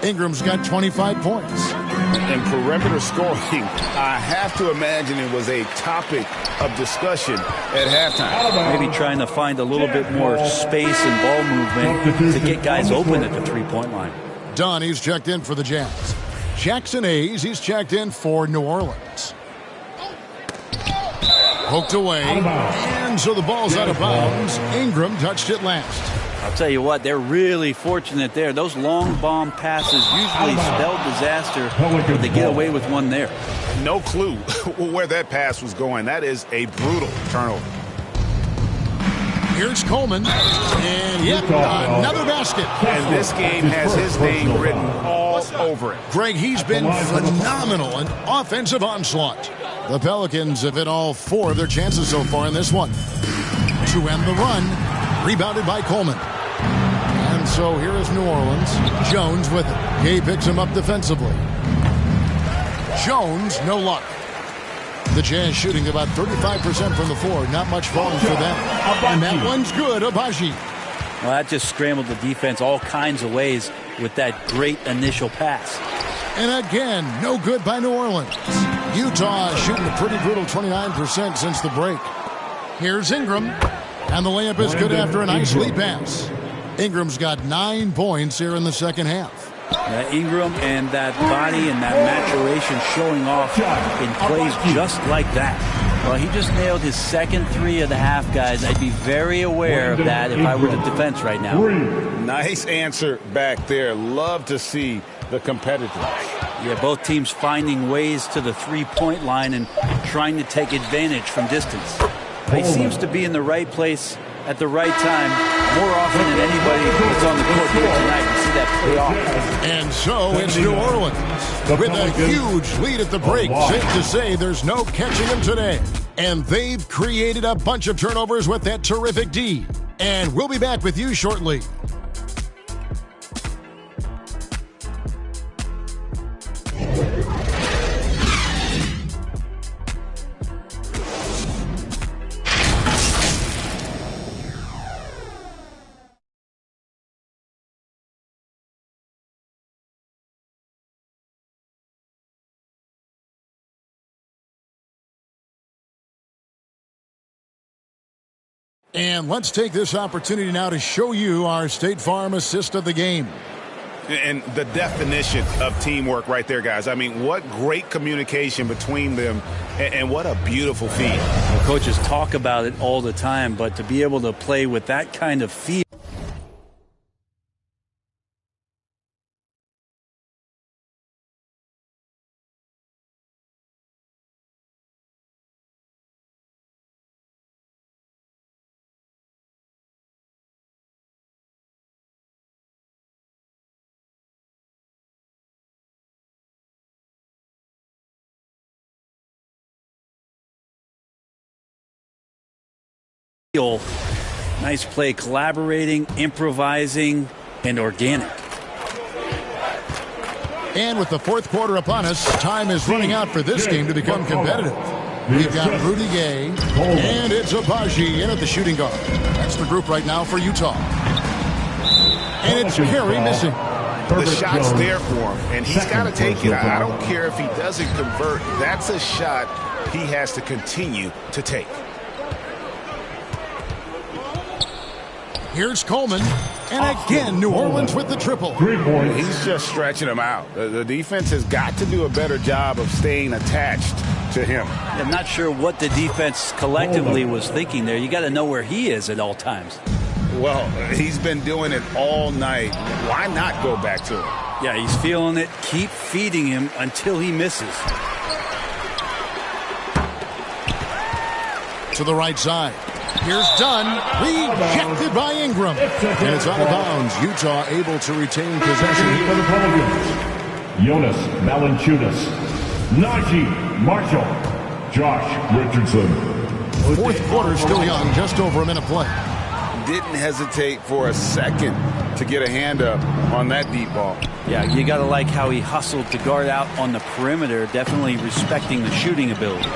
Ingram's got 25 points. And perimeter scoring, I have to imagine it was a topic of discussion at halftime. Maybe trying to find a little bit more space and ball movement to get guys open at the three-point line. Donnie's checked in for the Jazz. Jackson Hayes, he's checked in for New Orleans. Poked away, and so the ball's out of bounds. Ingram touched it last. I'll tell you what, they're really fortunate there. Those long bomb passes usually spell disaster, but they get away with one there. No clue where that pass was going. That is a brutal turnover. Here's Coleman, and yep, another basket. And this game has his name written all over it. Greg, he's been phenomenal in offensive onslaught. The Pelicans have hit all 4 of their chances so far in this one. To end the run, rebounded by Coleman. And so here is New Orleans. Jones with it. Gay picks him up defensively. Jones, no luck. The Jazz shooting about 35% from the floor. Not much falling for them. And that one's good, Abaji. Well, that just scrambled the defense all kinds of ways with that great initial pass. And again, no good by New Orleans. Utah shooting a pretty brutal 29% since the break. Here's Ingram. And the layup is good after a nice lead pass. Ingram's got 9 points here in the second half. Ingram and that body and that maturation showing off in plays just like that. Well, he just nailed his second 3 of the half, guys. I'd be very aware of that if I were the defense right now. Nice answer back there. Love to see the competitors. Yeah, both teams finding ways to the three-point line and trying to take advantage from distance. He seems to be in the right place at the right time more often than anybody that's on the court here tonight. You see that play off. And so it's New Orleans with a huge lead at the break. Safe to say there's no catching them today. And they've created a bunch of turnovers with that terrific D. And we'll be back with you shortly. And let's take this opportunity now to show you our State Farm assist of the game. And the definition of teamwork right there, guys. I mean, what great communication between them, and what a beautiful feed. Well, coaches talk about it all the time, but to be able to play with that kind of feel. Nice play, collaborating, improvising, and organic. And with the fourth quarter upon us, time is running out for this game to become competitive. We've got Rudy Gay, and it's Abaji in at the shooting guard. That's the group right now for Utah. And it's Carey missing. The shot's there for him, and he's got to take it. I don't care if he doesn't convert. That's a shot he has to continue to take. Here's Coleman, and again, New Orleans with the triple. 3 points. He's just stretching him out. The defense has got to do a better job of staying attached to him. I'm not sure what the defense collectively was thinking there. You got to know where he is at all times. Well, he's been doing it all night. Why not go back to it? Yeah, he's feeling it. Keep feeding him until he misses. To the right side. Here's Dunn, rejected by Ingram. And it's out of bounds. Utah able to retain possession For the Pelicans, Jonas Valanciunas, Najee Marshall, Josh Richardson. Fourth quarter still young, just over a minute play. Didn't hesitate for a second to get a hand up on that deep ball. Yeah, you got to like how he hustled to guard out on the perimeter, definitely respecting the shooting ability.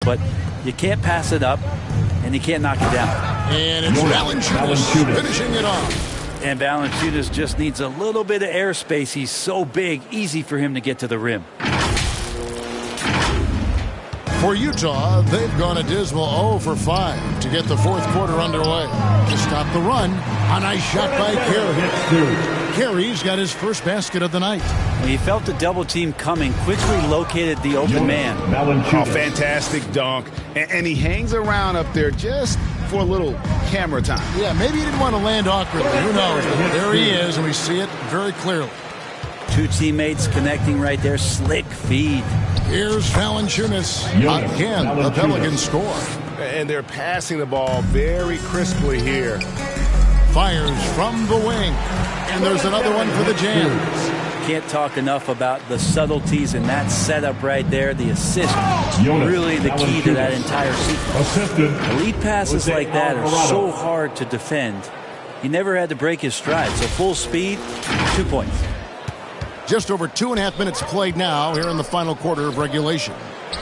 But you can't pass it up, and you can't knock it down. And it's Valanciunas finishing it off. And Valanciunas just needs a little bit of airspace. He's so big, easy for him to get to the rim. For Utah, they've gone a dismal 0 for 5 to get the fourth quarter underway. To stop the run, a nice shot by Carey. Carey's got his first basket of the night. When he felt the double team coming, quickly located the open man. Oh, fantastic dunk. And he hangs around up there just for a little camera time. Yeah, maybe he didn't want to land awkwardly. Who knows? But there he is, and we see it very clearly. Two teammates connecting right there. Slick feed. Here's Valanciunas. Again, the Pelicans score. And they're passing the ball very crisply here. Fires from the wing. And there's another one for the Jams. Can't talk enough about the subtleties in that setup right there. The assist, really the key to that entire sequence. Elite passes like that are so hard to defend. He never had to break his stride. So full speed, 2 points. Just over 2.5 minutes played now here in the final quarter of regulation.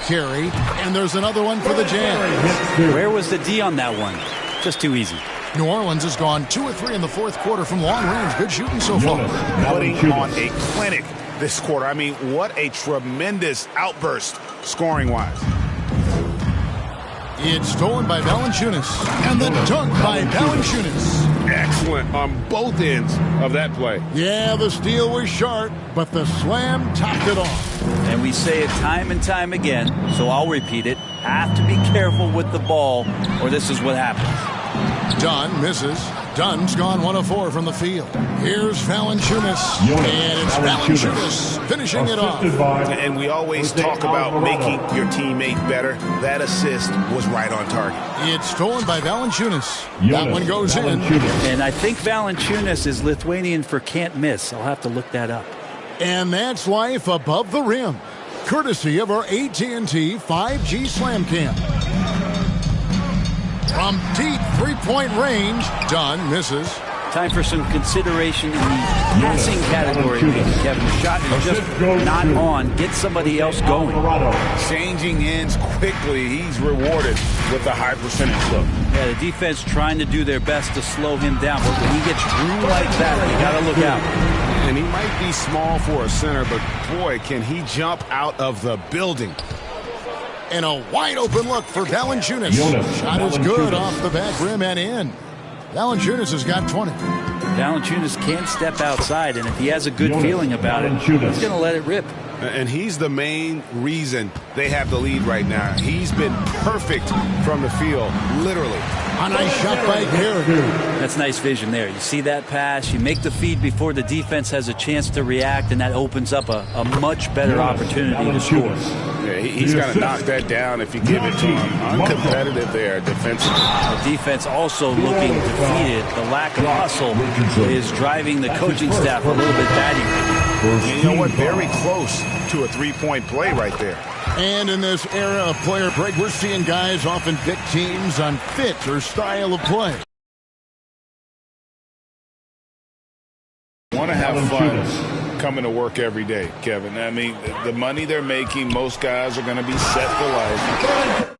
Carey, and there's another one for the Jams. Where was the D on that one? Just too easy. New Orleans has gone 2 of 3 in the fourth quarter from long range. Good shooting so far. Putting on a clinic this quarter. I mean, what a tremendous outburst scoring-wise. It's stolen by Valanciunas. And the dunk by Valanciunas. Excellent on both ends of that play. Yeah, the steal was sharp, but the slam topped it off. And we say it time and time again, so I'll repeat it. Have to be careful with the ball, or this is what happens. Dunn misses. Dunn's gone 1 of 4 from the field. Here's Valanciunas. And it's Valanciunas finishing it off. And we always talk about making your teammate better. That assist was right on target. It's stolen by Valanciunas. That one goes in. And I think Valanciunas is Lithuanian for can't miss. I'll have to look that up. And that's life above the rim, courtesy of our AT&T 5G Slam Cam. From deep three-point range, Dunn misses. Time for some consideration in the passing category, Kevin. The shot is just not on. Get somebody else going. Changing ends quickly. He's rewarded with a high percentage look. Yeah, the defense trying to do their best to slow him down. But when he gets room like that, you got to look out. And he might be small for a center, but boy, can he jump out of the building. And a wide-open look for Valanciunas. Shot is good off the back rim and in. Valanciunas has got 20. Valanciunas can't step outside, and if he has a good feeling about it, he's going to let it rip. And he's the main reason they have the lead right now. He's been perfect from the field, literally. A nice shot by Carey. That's nice vision there. You see that pass, you make the feed before the defense has a chance to react, and that opens up a much better opportunity to score. Yeah, he's got to knock that down if you give it to him. Uncompetitive there defensively. The defense also looking defeated. The lack of hustle is driving the coaching staff a little bit batty. You know what? Very close to a three-point play right there. And in this era of player break, we're seeing guys often pick teams on fit or style of play. Want to have fun. coming to work every day, Kevin. I mean, the money they're making, most guys are going to be set for life.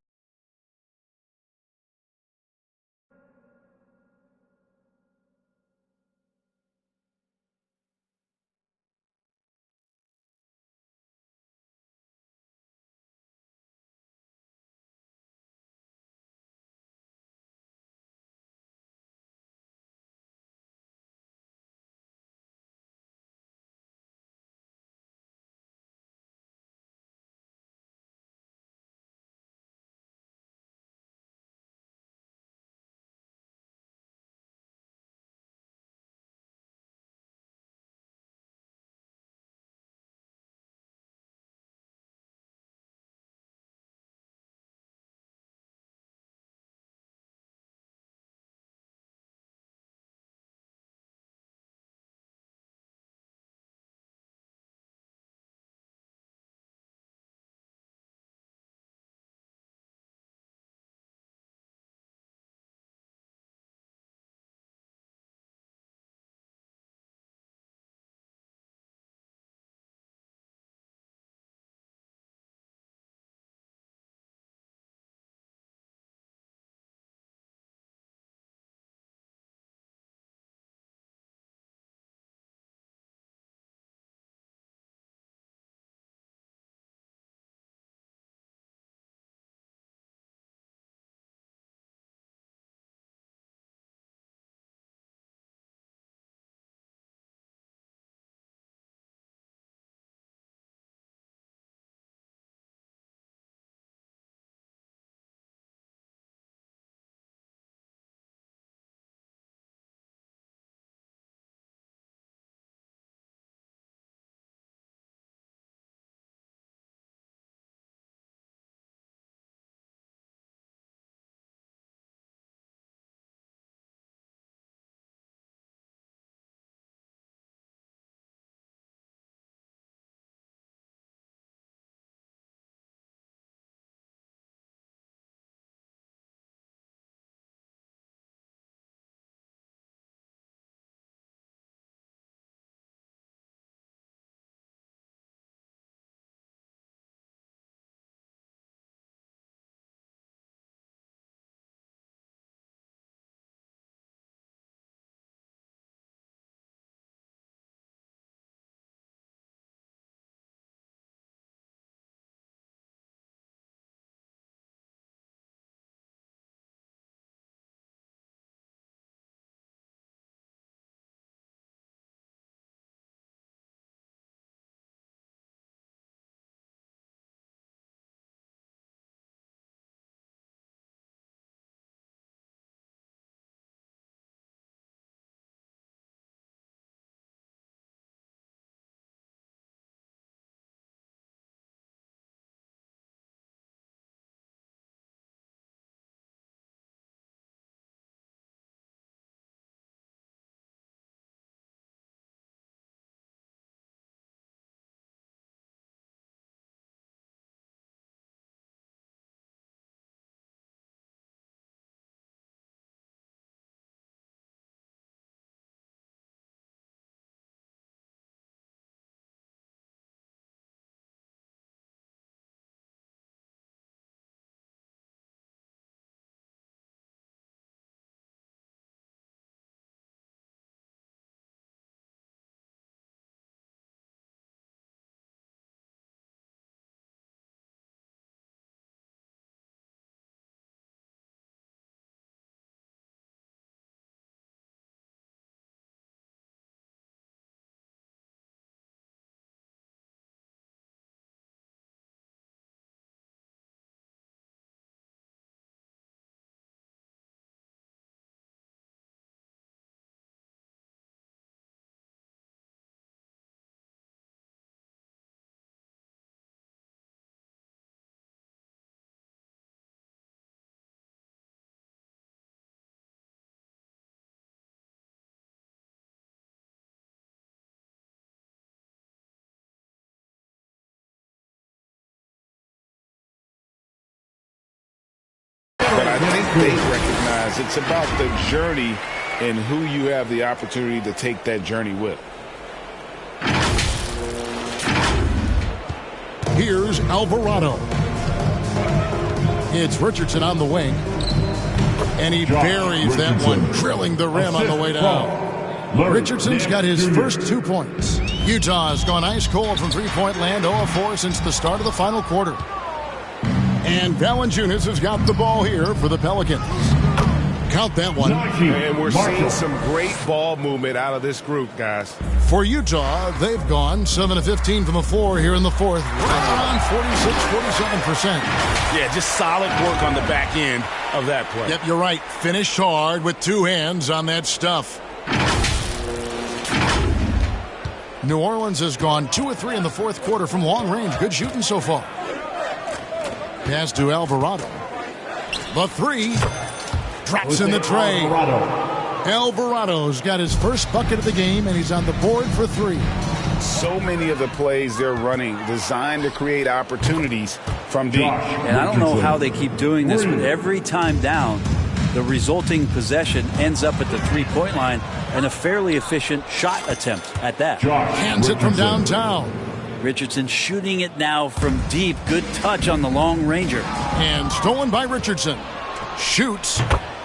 But I think they recognize it's about the journey and who you have the opportunity to take that journey with. Here's Alvarado. It's Richardson on the wing. And he buries that one, drilling the rim on the way down. Richardson's got his first 2 points. Utah has gone ice cold from three-point land, 0-4 since the start of the final quarter. And Valanciunas has got the ball here for the Pelicans. Count that one. And we're seeing some great ball movement out of this group, guys. For Utah, they've gone 7 of 15 from the floor here in the fourth. Right around 46-47%. Yeah, just solid work on the back end of that play. Yep, you're right. Finished hard with 2 hands on that stuff. New Orleans has gone 2 of 3 in the fourth quarter from long range. Good shooting so far. Pass to Alvarado. The 3. Drops in the tray. Alvarado's got his first bucket of the game, and he's on the board for 3. So many of the plays they're running designed to create opportunities from deep. And I don't know how they keep doing this, but every time down, the resulting possession ends up at the three-point line and a fairly efficient shot attempt at that. Hands it from downtown. Richardson shooting it now from deep. Good touch on the long ranger. And stolen by Richardson. Shoots.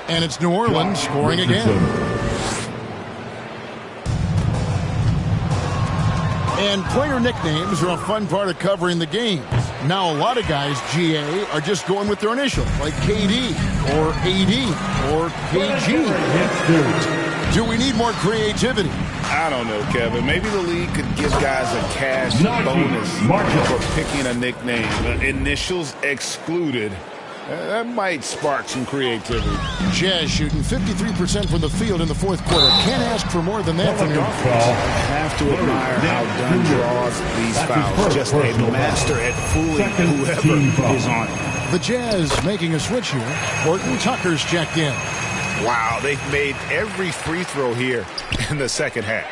And it's New Orleans scoring again. And player nicknames are a fun part of covering the games. Now a lot of guys, GA, are just going with their initials, like KD or AD or KG. Do we need more creativity? I don't know, Kevin. Maybe the league could give guys a cash bonus for picking a nickname. Initials excluded. That might spark some creativity. Jazz shooting 53% from the field in the fourth quarter. Can't ask for more than that from your offense. Have to admire how Dunn draws these fouls. Just a master at fooling whoever is on it. The Jazz making a switch here. Horton Tucker's checked in. Wow, they've made every free throw here in the second half.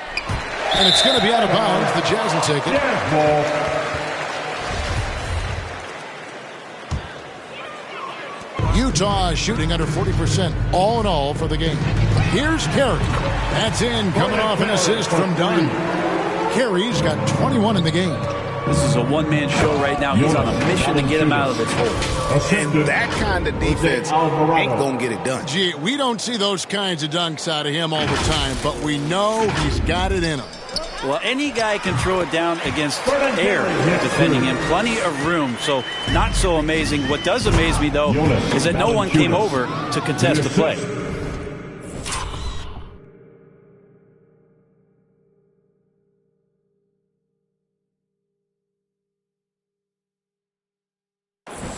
And it's going to be out of bounds. The Jazz will take it. Utah shooting under 40% all in all for the game. Here's Carey. That's in, coming off an assist from Dunn. Carey's got 21 in the game. This is a one-man show right now. He's on a mission to get him out of this hole. And that kind of defense ain't going to get it done. Gee, we don't see those kinds of dunks out of him all the time, but we know he's got it in him. Well, any guy can throw it down against air defending him. Plenty of room, so not so amazing. What does amaze me, though, is that no one came over to contest the play.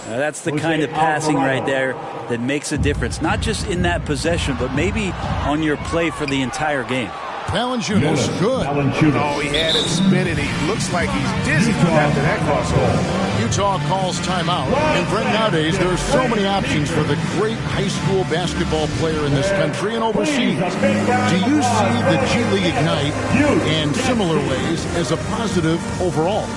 Now, that's the kind of passing right there that makes a difference, not just in that possession, but maybe on your play for the entire game. Valanciunas, good. Oh, he had it spinning. He looks like he's dizzy after that crossover. Utah calls timeout. And Brent, nowadays, there are so many options for the great high school basketball player in this country and overseas. Do you see the G League Ignite in similar ways as a positive overall?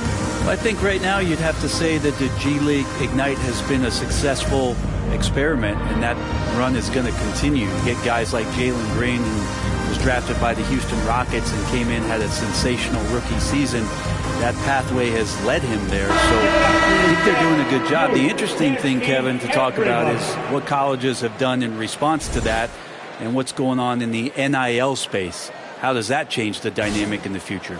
I think right now you'd have to say that the G League Ignite has been a successful experiment, and that run is going to continue. You get guys like Jalen Green, who was drafted by the Houston Rockets and came in, had a sensational rookie season. That pathway has led him there, so I think they're doing a good job. The interesting thing, Kevin, to talk about is what colleges have done in response to that and what's going on in the NIL space. How does that change the dynamic in the future?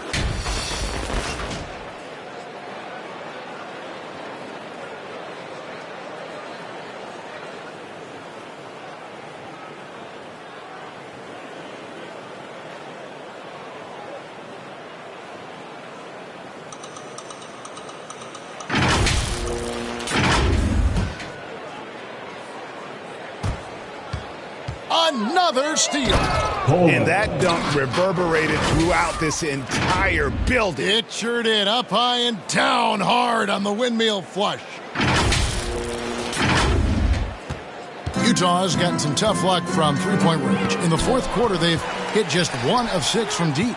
Another steal. And that dunk reverberated throughout this entire building. It sure did. Up high and down hard on the windmill flush. Utah has gotten some tough luck from three-point range. In the fourth quarter, they've hit just 1 of 6 from deep.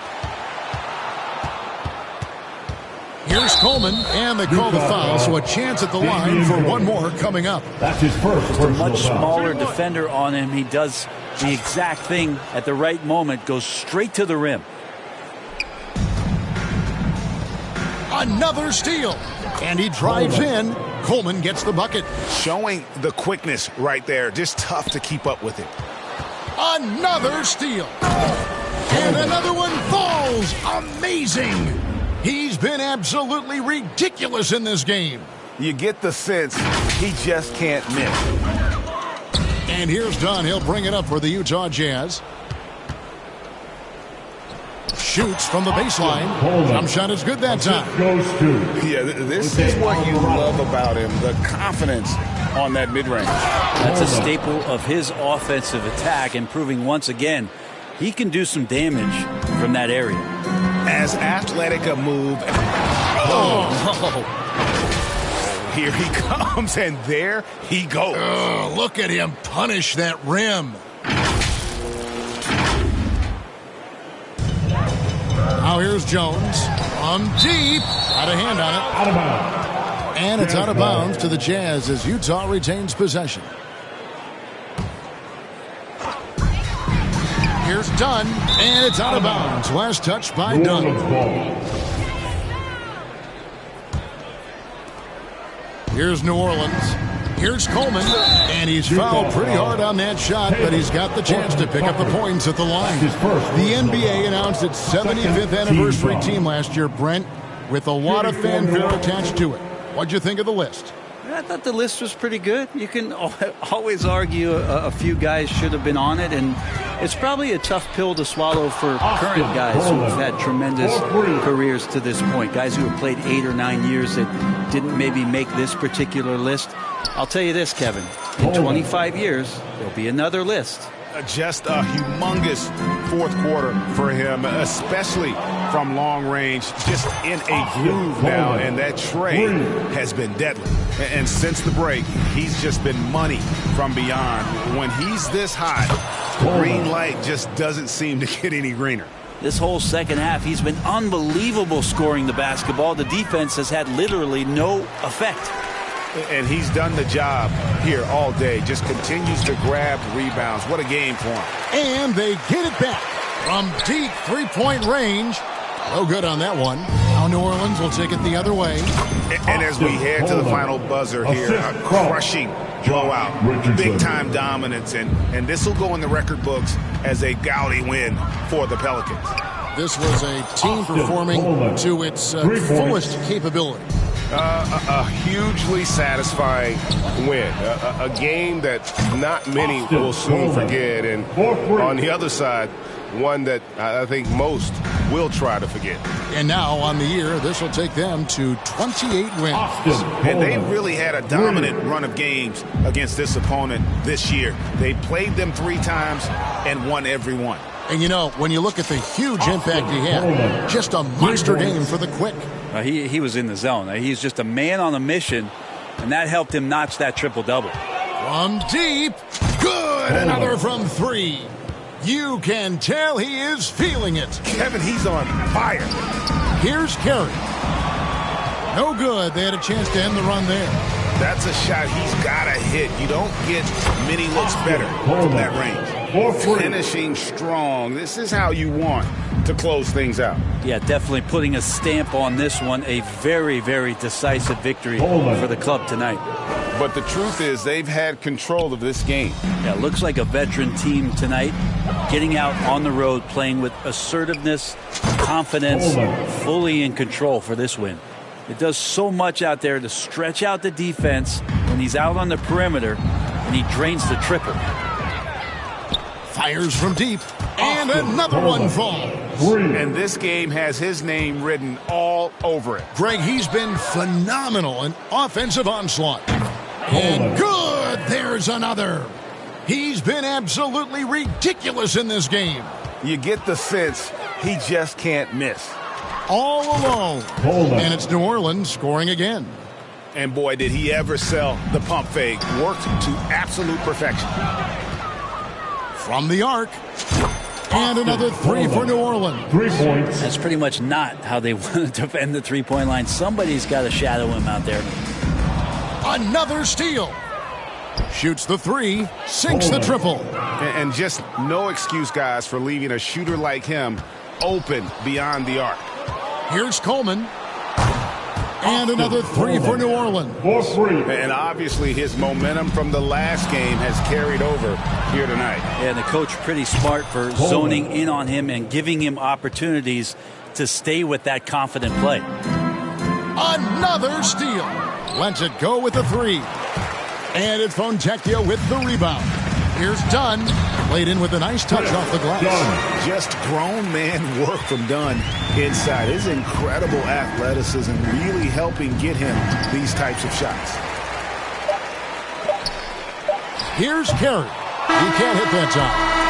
Here's Coleman, and they call the foul, so a chance at the line for one more coming up. That's his first. Just a much smaller defender on him. He does the exact thing at the right moment, goes straight to the rim. Another steal. And he drives in. Coleman gets the bucket. Showing the quickness right there. Just tough to keep up with it. Another steal. And another one falls. Amazing. He's been absolutely ridiculous in this game. You get the sense he just can't miss. And here's Dunn. He'll bring it up for the Utah Jazz. Shoots from the baseline. Jump shot is good that time. Yeah, this is what you love about him, the confidence on that mid-range. That's a staple of his offensive attack, and proving once again he can do some damage from that area. As athletic a move. Here he comes, and there he goes. Look at him punish that rim. Now here's Jones from deep. Got a hand on it. Out of bounds. And it's out of bounds to the Jazz as Utah retains possession. Here's Dunn, and it's out of bounds. Last touch by Dunn. Here's New Orleans. Here's Coleman, and he's fouled pretty hard on that shot, but he's got the chance to pick up the points at the line. The NBA announced its 75th anniversary team last year, Brent, with a lot of fanfare attached to it. What'd you think of the list? I thought the list was pretty good. You can always argue a few guys should have been on it, and it's probably a tough pill to swallow for current guys who have had tremendous careers to this point. Guys who have played 8 or 9 years that didn't maybe make this particular list. I'll tell you this, Kevin. In 25 years, there'll be another list. Just a humongous fourth quarter for him, especially from long range, just in a groove now, and that trade has been deadly. And since the break, he's just been money from beyond. When he's this hot, the green light just doesn't seem to get any greener. This whole second half, he's been unbelievable scoring the basketball. The defense has had literally no effect. And he's done the job here all day. Just continues to grab rebounds. What a game for him. And they get it back from deep three-point range. No good on that one. Now New Orleans will take it the other way. And as we head to the final buzzer here, a crushing blowout. Big-time dominance. And this will go in the record books as a gaudy win for the Pelicans. This was a team performing to its fullest capability. A hugely satisfying win. A game that not many will soon forget. And on the other side, one that I think most will try to forget. And now on the year, this will take them to 28 wins. And they really had a dominant run of games against this opponent this year. They played them 3 times and won every one. And you know, when you look at the huge impact he had, just a monster game for the Quick. He was in the zone. He's just a man on a mission, and that helped him notch that triple-double. From deep, good, another from 3. You can tell he is feeling it. Kevin, he's on fire. Here's Carey. No good. They had a chance to end the run there. That's a shot he's got to hit. You don't get many looks better from that range. Finishing strong. This is how you want to close things out. Yeah, definitely putting a stamp on this one. A very, very decisive victory for the club tonight. But the truth is they've had control of this game. Yeah, looks like a veteran team tonight. Getting out on the road, playing with assertiveness, confidence, fully in control for this win. It does so much out there to stretch out the defense when he's out on the perimeter, and he drains the triple. Fires from deep, and another one falls. And this game has his name written all over it. Greg, he's been phenomenal in offensive onslaught. And good, there's another. He's been absolutely ridiculous in this game. You get the sense he just can't miss. All alone. And it's New Orleans scoring again. And boy, did he ever sell the pump fake. Worked to absolute perfection. From the arc. And another 3 for New Orleans. 3 points. That's pretty much not how they want to defend the three-point line. Somebody's got to shadow him out there. Another steal. Shoots the 3, sinks the triple. And just no excuse, guys, for leaving a shooter like him open beyond the arc. Here's Coleman. And another three for New Orleans. And obviously his momentum from the last game has carried over here tonight. And the coach pretty smart for zoning in on him and giving him opportunities to stay with that confident play. Another steal. Lets it go with the three. And it's Fontecchio with the rebound. Here's Dunn. Played in with a nice touch off the glass. Just grown man work from Dunn inside. His incredible athleticism really helping get him these types of shots. Here's Carey. He can't hit that time.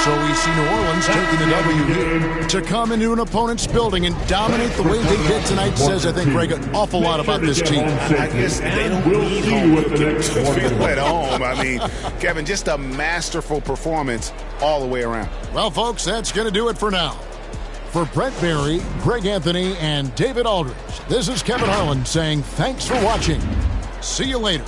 So we see New Orleans taking the W here. To come into an opponent's building and dominate the way they did tonight says, I think, Greg, an awful lot about this team. I guess they don't need home to feel at home. I mean, Kevin, just a masterful performance all the way around. Well, folks, that's going to do it for now. For Brett Barry, Greg Anthony, and David Aldridge, this is Kevin Harlan saying thanks for watching. See you later.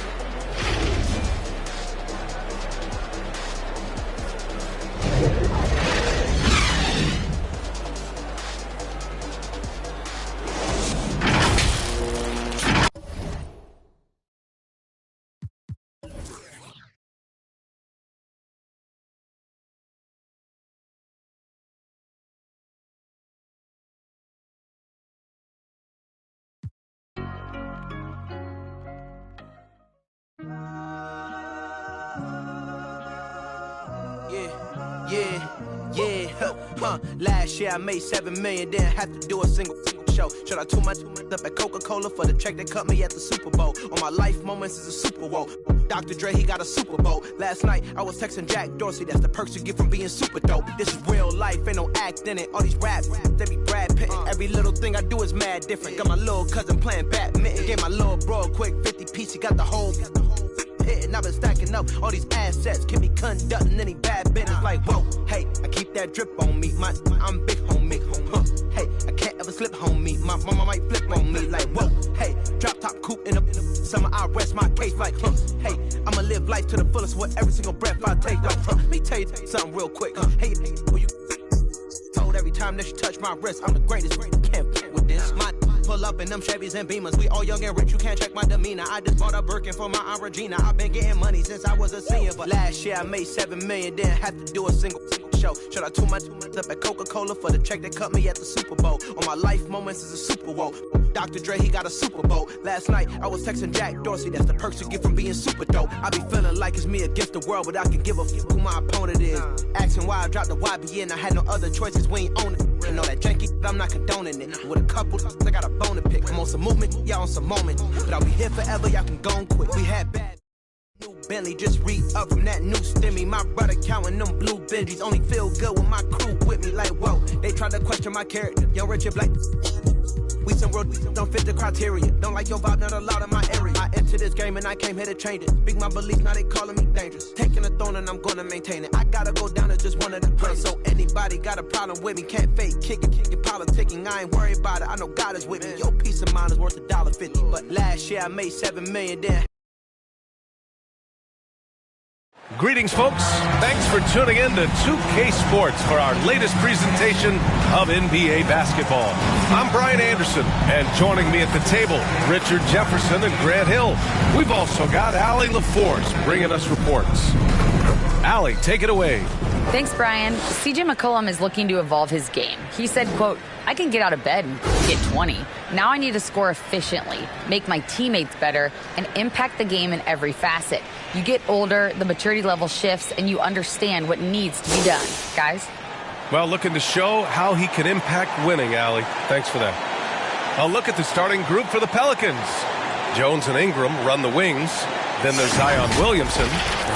Last year I made $7 million, didn't have to do a single show. Should I tune my up at Coca-Cola for the check that cut me at the Super Bowl? On my life moments is a Super Bowl. Dr. Dre, he got a Super Bowl. Last night I was texting Jack Dorsey, that's the perks you get from being super dope. This is real life, ain't no act in it. All these raps, they be Brad Pitt. Every little thing I do is mad different. Got my little cousin playing badminton. Gave my little bro a quick 50 piece, he got the whole and I've been stacking up all these assets, can be conducting any bad business. Like, whoa, hey, I keep that drip on me. I'm big homie. Hey, I can't ever slip homie. My mama might flip on me. Like, whoa, hey, drop top coupe in the summer. I rest my case. Like, hey, I'ma live life to the fullest with every single breath I take. Like, let me tell you something real quick. Hey, who you told every time that you touch my wrist, I'm the greatest. Can't play with this. My pull up in them Chevys and Beamers. We all young and rich, you can't check my demeanor. I just bought a Birkin for my Aunt Regina. I've been getting money since I was a senior, but last year I made $7 million, didn't have to do a single show. Should I tune my up at Coca-Cola for the check that cut me at the Super Bowl? On my life moments is a Super Bowl. Dr. Dre, he got a Super Bowl. Last night I was texting Jack Dorsey, that's the perks you get from being super dope. I be feeling like it's me against the world, but I can give a fuck who my opponent is. Asking why I dropped the YBN, I had no other choices, we ain't own it. You know that janky, I'm not condoning it. With a couple, I got a bone to pick. I'm on some movement, y'all on some moment. But I'll be here forever, y'all can go and quit. We had bad new Bentley, just re-up from that new stimmy. My brother counting them blue Benjis. Only feel good with my crew with me. Like, whoa, they tried to question my character. Yo, Richard Blake, we some road, don't fit the criteria. Don't like your vibe, not allowed in my area. I entered this game and I came here to change it. Speak my beliefs, now they calling me dangerous. Taking a throne and I'm gonna maintain it. I gotta go down as just one of the greatest. So anybody got a problem with me, can't fake, kick it, politicking. I ain't worried about it, I know God is with me. Your peace of mind is worth $1.50. But last year I made $7 million, then. Greetings, folks. Thanks for tuning in to 2K Sports for our latest presentation of NBA basketball. I'm Brian Anderson, and joining me at the table, Richard Jefferson and Grant Hill. We've also got Allie LaForce bringing us reports. Allie, take it away. Thanks, Brian. CJ McCollum is looking to evolve his game. He said, quote, I can get out of bed and get 20. Now I need to score efficiently, make my teammates better, and impact the game in every facet. You get older, the maturity level shifts, and you understand what needs to be done. Guys? Well, looking to show how he can impact winning, Allie. Thanks for that. A look at the starting group for the Pelicans. Jones and Ingram run the wings. Then there's Zion Williamson.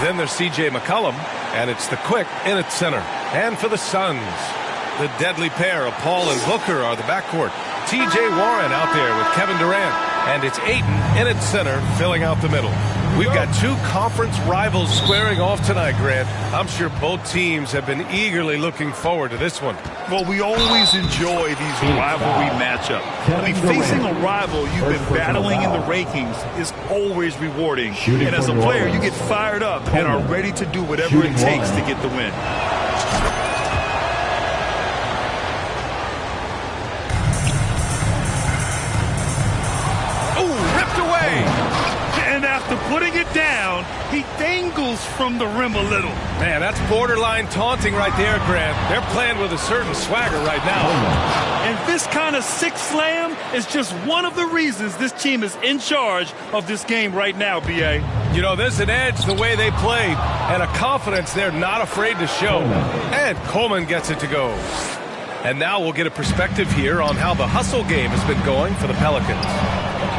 Then there's C.J. McCollum. And it's the Quick in at center. And for the Suns, the deadly pair of Paul and Booker are the backcourt. T.J. Warren out there with Kevin Durant. And it's Ayton in at center, filling out the middle. We've got two conference rivals squaring off tonight, Grant. I'm sure both teams have been eagerly looking forward to this one. Well, we always enjoy these rivalry matchups. I mean, facing a rival you've been battling in the rankings is always rewarding. And as a player, you get fired up and are ready to do whatever it takes to get the win. putting it down. He dangles from the rim a little. Man, that's borderline taunting right there, Grant. They're playing with a certain swagger right now. And this kind of sick slam is just one of the reasons this team is in charge of this game right now, B.A. You know, there's an edge the way they played and a confidence they're not afraid to show. And Coleman gets it to go. And now we'll get a perspective here on how the hustle game has been going for the Pelicans.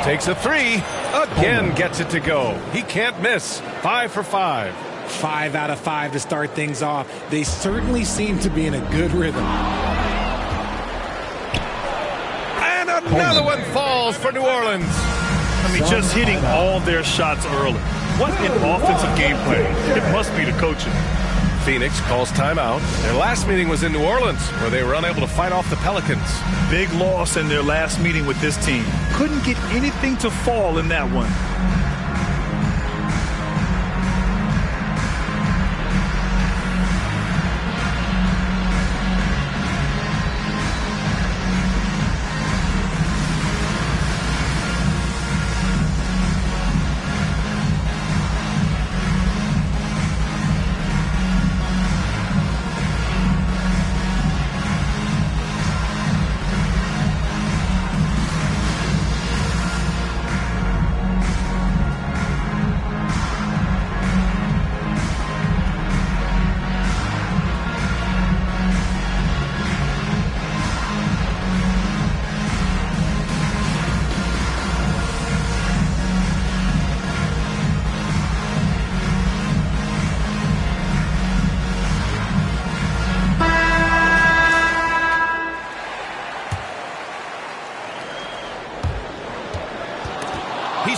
Takes a three, again gets it to go. He can't miss. 5 for 5. 5 out of 5 to start things off. They certainly seem to be in a good rhythm. And another one falls for New Orleans. I mean, just hitting all their shots early. What an offensive game plan. It must be the coaching. Phoenix calls timeout. Their last meeting was in New Orleans, where they were unable to fight off the Pelicans. Big loss in their last meeting with this team. Couldn't get anything to fall in that one.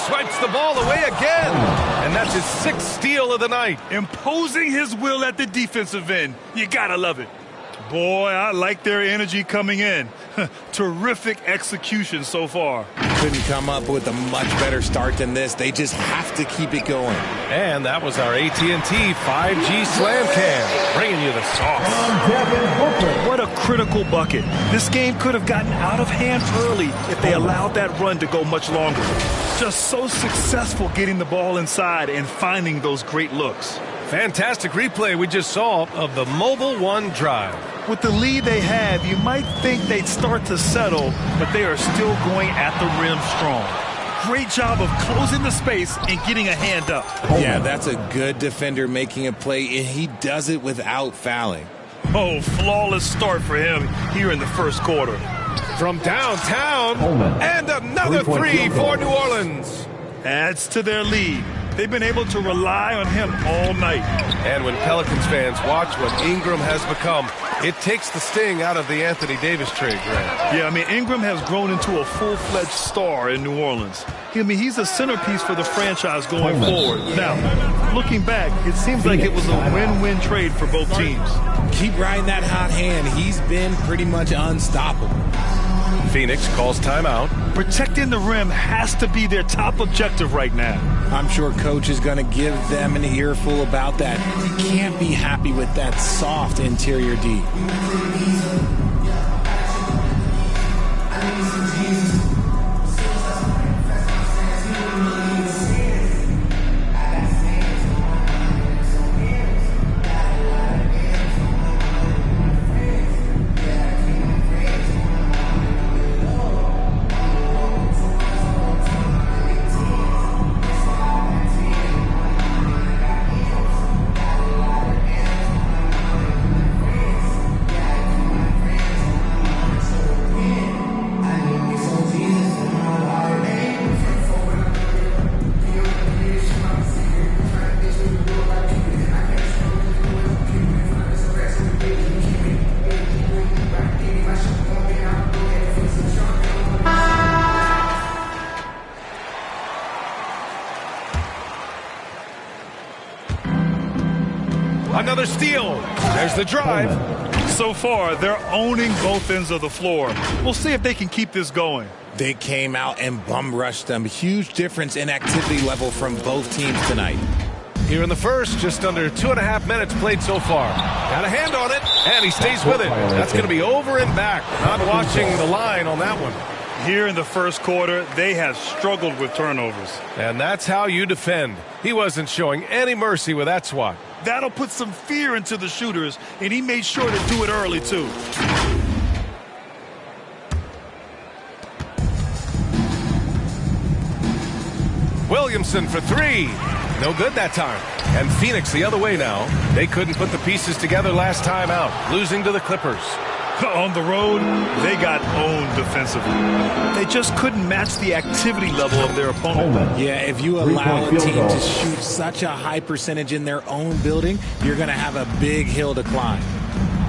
Swipes the ball away again, and that's his 6th steal of the night. Imposing his will at the defensive end. You gotta love it. Boy, I like their energy coming in. Terrific execution so far. Couldn't come up with a much better start than this. They just have to keep it going. And that was our AT&T 5G Slam Cam, bringing you the sauce. What a critical bucket. This game could have gotten out of hand early if they allowed that run to go much longer. Just so successful getting the ball inside and finding those great looks. Fantastic replay we just saw of the Mobile One drive. With the lead they have, you might think they'd start to settle, but they are still going at the rim strong. Great job of closing the space and getting a hand up. Yeah, that's a good defender making a play, and he does it without fouling. Oh, flawless start for him here in the first quarter. From downtown, and another three for New Orleans. Adds to their lead. They've been able to rely on him all night. And when Pelicans fans watch what Ingram has become, it takes the sting out of the Anthony Davis trade, Grant. Yeah, I mean, Ingram has grown into a full-fledged star in New Orleans. I mean, he's a centerpiece for the franchise going forward. Now, looking back, it seems like it was a win-win trade for both teams. Keep riding that hot hand. He's been pretty much unstoppable. Phoenix calls timeout. Protecting the rim has to be their top objective right now. I'm sure coach is going to give them an earful about that. You can't be happy with that soft interior D. Another steal. There's the drive. So far, they're owning both ends of the floor. We'll see if they can keep this going. They came out and bum rushed them. Huge difference in activity level from both teams tonight. Here in the first, just under 2.5 minutes played so far. Got a hand on it, and he stays with it. That's going to be over and back. Not watching the line on that one. Here in the first quarter, they have struggled with turnovers. And that's how you defend. He wasn't showing any mercy with that swat. That'll put some fear into the shooters, and he made sure to do it early, too. Williamson for three. No good that time. And Phoenix the other way now. They couldn't put the pieces together last time out, losing to the Clippers. On the road, they got owned defensively. They just couldn't match the activity level of their opponent. Yeah, if you allow a team to shoot such a high percentage in their own building, you're going to have a big hill to climb.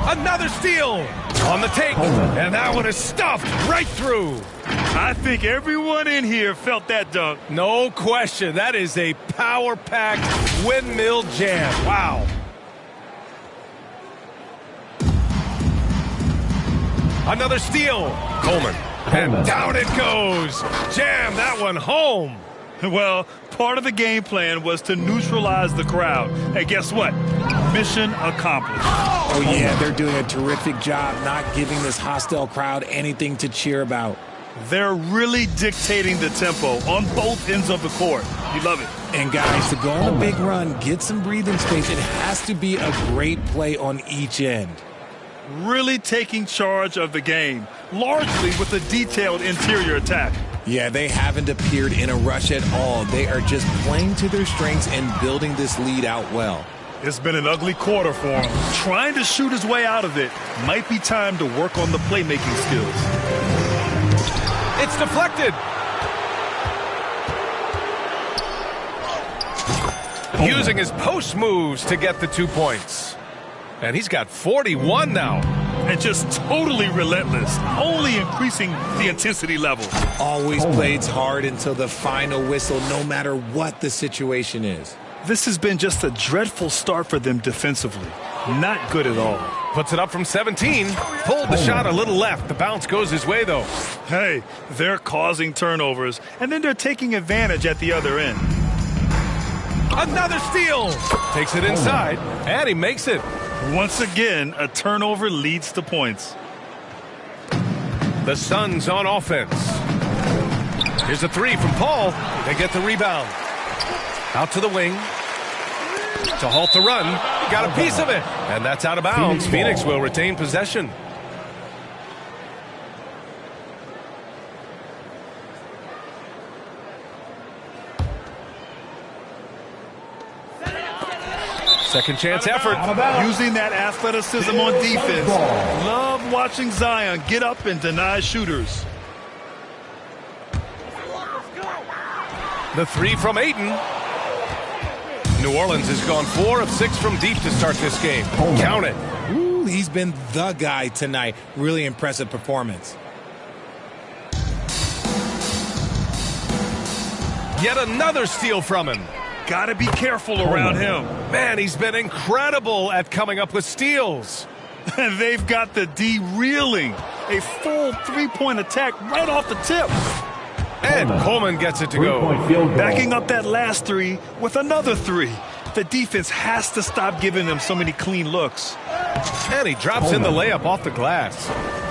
Another steal on the take, and that one is stuffed right through. I think everyone in here felt that dunk. No question. That is a power-packed windmill jam. Wow. Another steal. Coleman. And down it goes. Jam that one home. Well, part of the game plan was to neutralize the crowd. And guess what? Mission accomplished. Oh, yeah, they're doing a terrific job not giving this hostile crowd anything to cheer about. They're really dictating the tempo on both ends of the court. You love it. And guys, to go on a big run, get some breathing space, it has to be a great play on each end. Really taking charge of the game, largely with a detailed interior attack. Yeah, they haven't appeared in a rush at all. They are just playing to their strengths and building this lead out well. It's been an ugly quarter for him. Trying to shoot his way out of it. Might be time to work on the playmaking skills. It's deflected. Using his post moves to get the 2 points. And he's got 41 now. And just totally relentless, only increasing the intensity level. Always plays hard until the final whistle, no matter what the situation is. This has been just a dreadful start for them defensively. Not good at all. Puts it up from 17. Pulled the shot a little left. The bounce goes his way, though. Hey, they're causing turnovers, and then they're taking advantage at the other end. Another steal. Takes it inside, and he makes it. Once again, a turnover leads to points. The Suns on offense. Here's a three from Paul. They get the rebound. Out to the wing. To halt the run. Got a piece of it. And that's out of bounds. Phoenix will retain possession. Second chance effort. Using that athleticism on defense. Love watching Zion get up and deny shooters. The three from Ayton. New Orleans has gone 4 of 6 from deep to start this game. Count it. Ooh, he's been the guy tonight. Really impressive performance. Yet another steal from him. Got to be careful around him. Man, he's been incredible at coming up with steals. And they've got the D reeling. A full three-point attack right off the tip. And Coleman gets it to go. Backing up that last three with another three. The defense has to stop giving them so many clean looks. And he drops in the layup off the glass.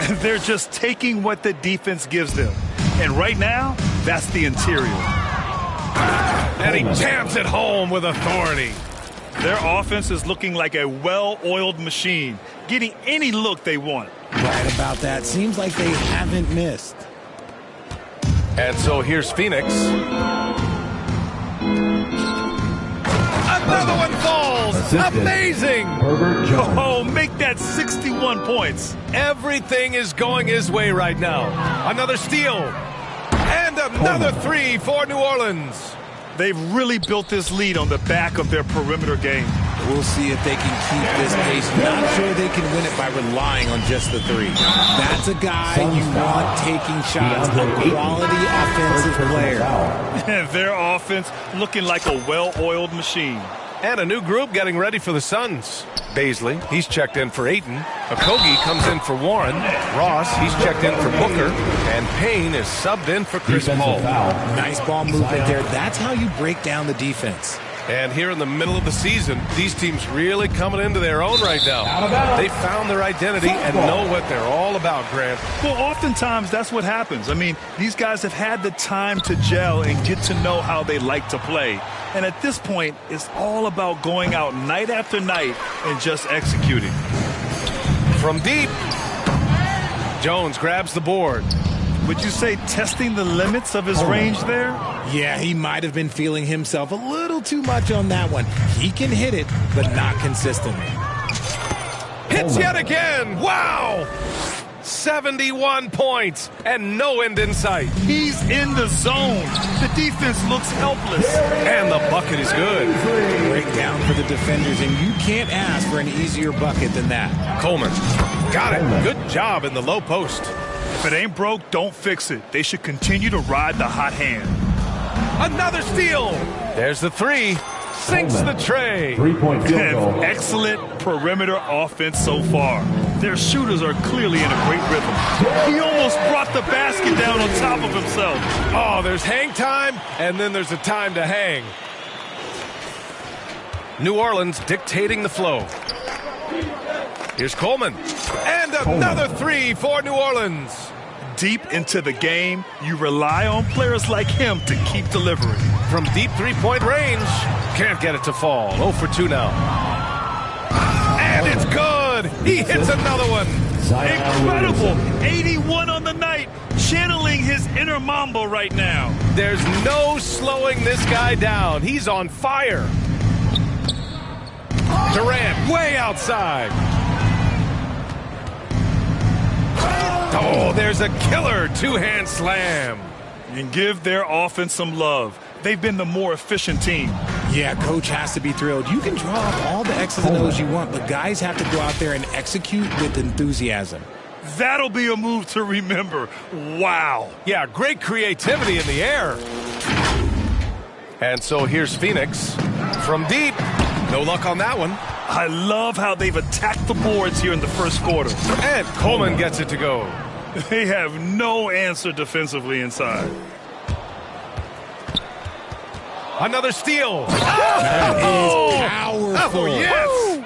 And they're just taking what the defense gives them. And right now, that's the interior. And he jams it home with authority. Their offense is looking like a well-oiled machine, getting any look they want. Right about that. Seems like they haven't missed. And so here's Phoenix. Another one falls. Amazing. Oh, make that 61 points. Everything is going his way right now. Another steal. And another three for New Orleans. They've really built this lead on the back of their perimeter game. We'll see if they can keep this pace. Not sure they can win it by relying on just the three. That's a guy you want taking shots. A quality offensive player. Their offense looking like a well-oiled machine. And a new group getting ready for the Suns. Baisley, he's checked in for Ayton. Okogie comes in for Warren. Ross, he's checked in for Booker. And Payne is subbed in for Chris Paul. Nice ball movement there. That's how you break down the defense. And here in the middle of the season, these teams really coming into their own right now. They found their identity and know what they're all about, Grant. Well, oftentimes that's what happens. I mean, these guys have had the time to gel and get to know how they like to play. And at this point, it's all about going out night after night and just executing. From deep, Jones grabs the board. Would you say testing the limits of his range there? Yeah, he might have been feeling himself a little too much on that one. He can hit it, but not consistently. Hits yet again. Wow! 71 points and no end in sight. He's in the zone. The defense looks helpless. And the bucket is good. Break down for the defenders, and you can't ask for an easier bucket than that. Coleman got it. Good job in the low post. If it ain't broke, don't fix it. They should continue to ride the hot hand. Another steal. There's the three. Sinks the tray. 3-point field goal. Excellent perimeter offense so far. Their shooters are clearly in a great rhythm. He almost brought the basket down on top of himself. Oh, there's hang time, and then there's a time to hang. New Orleans dictating the flow. Here's Coleman. And another three for New Orleans. Deep into the game, you rely on players like him to keep delivering. From deep three-point range, can't get it to fall. 0 for 2 now. And it's good. He hits another one. Incredible. 81 on the night. Channeling his inner Mamba right now. There's no slowing this guy down. He's on fire. Durant way outside. Oh, there's a killer two-hand slam. And give their offense some love. They've been the more efficient team. Yeah, coach has to be thrilled. You can draw up all the X's and O's you want, but guys have to go out there and execute with enthusiasm. That'll be a move to remember. Wow. Yeah, great creativity in the air. And so here's Phoenix from deep. No luck on that one. I love how they've attacked the boards here in the first quarter. And Coleman gets it to go. They have no answer defensively inside. Another steal. That is powerful. Oh, yes.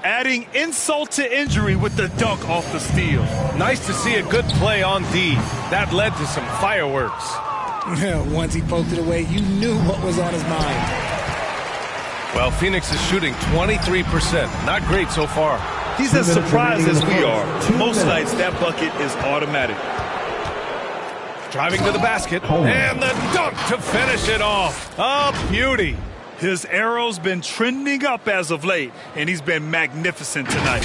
Adding insult to injury with the dunk off the steal. Nice to see a good play on D. That led to some fireworks. Once he poked it away, you knew what was on his mind. Well, Phoenix is shooting 23%. Not great so far. He's as surprised as we are. Most nights, that bucket is automatic. Driving to the basket. And the dunk to finish it off. A beauty. His arrow's been trending up as of late, and he's been magnificent tonight.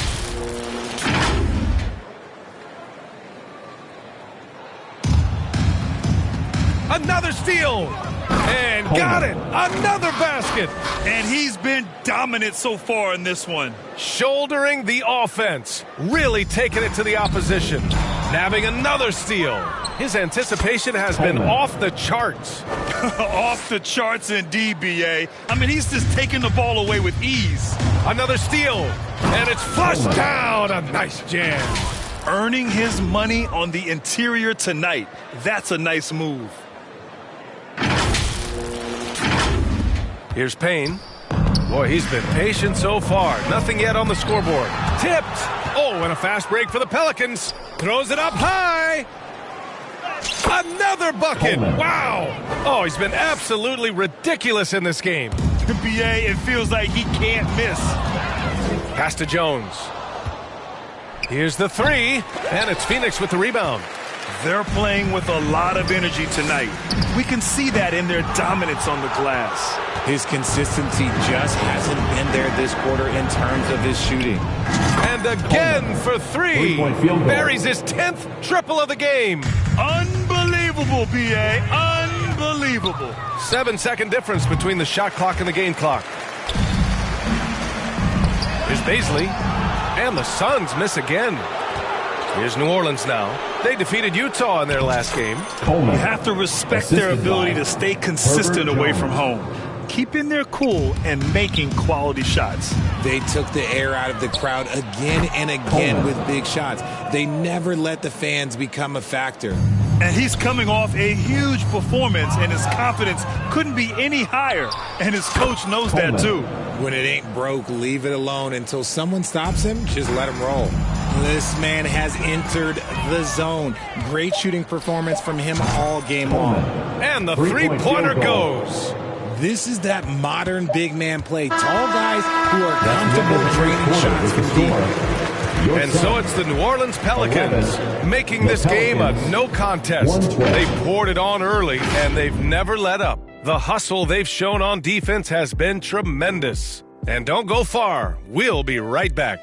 Another steal. And got it. Another basket. And he's been dominant so far in this one. Shouldering the offense. Really taking it to the opposition. Nabbing another steal. His anticipation has been off the charts. Off the charts indeed, B.A. I mean, he's just taking the ball away with ease. Another steal. And it's flushed down. A nice jam. Earning his money on the interior tonight. That's a nice move. Here's Payne. Boy, he's been patient so far. Nothing yet on the scoreboard. Tipped. Oh, and a fast break for the Pelicans. Throws it up high. Another bucket. Wow. Oh, he's been absolutely ridiculous in this game. B.A., it feels like he can't miss. Pass to Jones. Here's the three. And it's Phoenix with the rebound. They're playing with a lot of energy tonight. We can see that in their dominance on the glass. His consistency just hasn't been there this quarter in terms of his shooting. And again for three. Buries his 10th triple of the game. Unbelievable, B.A. Unbelievable. 7-second difference between the shot clock and the game clock. Here's Baisley. And the Suns miss again. Here's New Orleans now. They defeated Utah in their last game. You have to respect their ability to stay consistent away from home. Keeping their cool and making quality shots. They took the air out of the crowd again and again with big shots. They never let the fans become a factor. And he's coming off a huge performance, and his confidence couldn't be any higher. And his coach knows that, too. When it ain't broke, leave it alone. Until someone stops him, just let him roll. This man has entered the zone. Great shooting performance from him all game long. And the three-pointer goes. This is that modern big man play. Tall guys who are comfortable draining shots from deep. And so it's the New Orleans Pelicans making this game a no contest. They poured it on early, and they've never let up. The hustle they've shown on defense has been tremendous. And don't go far. We'll be right back.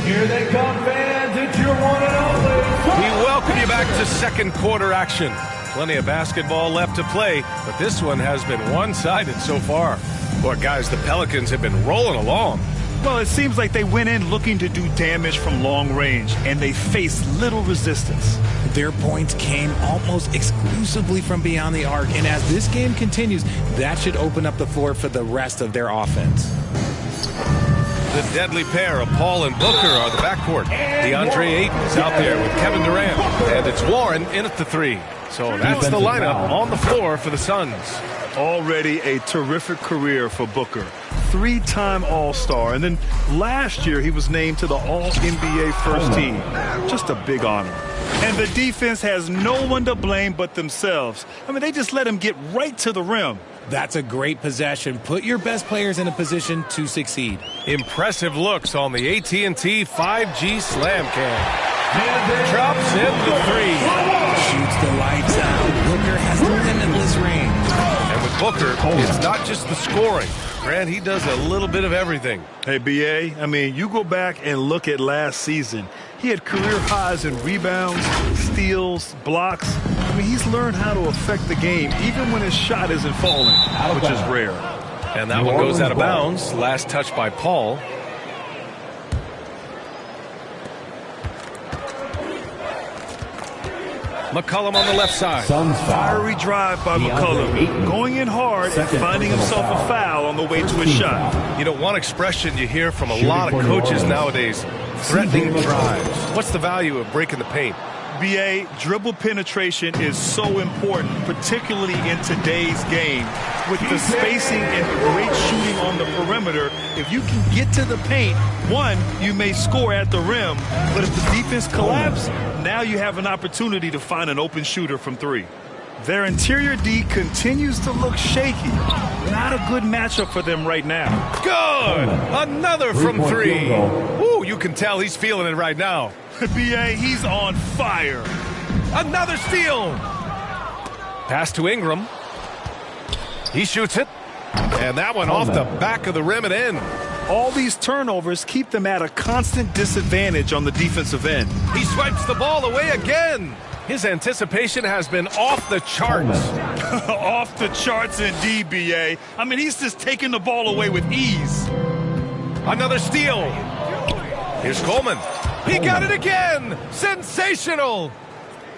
Here they come, fans. It's your one and only. We welcome you back to second quarter action. Plenty of basketball left to play, but this one has been one-sided so far. Boy, guys, the Pelicans have been rolling along. Well, it seems like they went in looking to do damage from long range, and they faced little resistance. Their points came almost exclusively from beyond the arc, and as this game continues, that should open up the floor for the rest of their offense. The deadly pair of Paul and Booker are the backcourt. DeAndre Ayton is out there with Kevin Durant, and it's Warren in at the three. So that's the lineup on the floor for the Suns. Already a terrific career for Booker. Three-time All-Star, and then last year he was named to the All-NBA first team. Just a big honor. And the defense has no one to blame but themselves. I mean, they just let him get right to the rim. That's a great possession. Put your best players in a position to succeed. Impressive looks on the AT&T 5G Slam Cam. Drops in the three. Shoots the lights out. Booker has limitless range. And with Booker, it's not just the scoring. Grant, he does a little bit of everything. Hey, B.A., I mean, you go back and look at last season. He had career highs in rebounds, steals, blocks. I mean, he's learned how to affect the game even when his shot isn't falling, which is rare. And that one goes out of bounds. Last touch by Paul. McCollum on the left side. Fiery drive by McCollum. Going in hard and finding himself a foul on the way to a shot. You know, one expression you hear from a lot of coaches nowadays, threatening drives. What's the value of breaking the paint? B.A., dribble penetration is so important, particularly in today's game. With the spacing and the great shooting on the perimeter, if you can get to the paint, one, you may score at the rim, but if the defense collapses, now you have an opportunity to find an open shooter from three. Their interior D continues to look shaky. Not a good matchup for them right now. Good! Another from three. Ooh, you can tell he's feeling it right now. B.A., he's on fire. Another steal. Pass to Ingram. He shoots it. And that one off the back of the rim and in. All these turnovers keep them at a constant disadvantage on the defensive end. He swipes the ball away again. His anticipation has been off the charts. Off the charts indeed, B.A. I mean, he's just taking the ball away with ease. Another steal. Here's Coleman. He got it again. Sensational.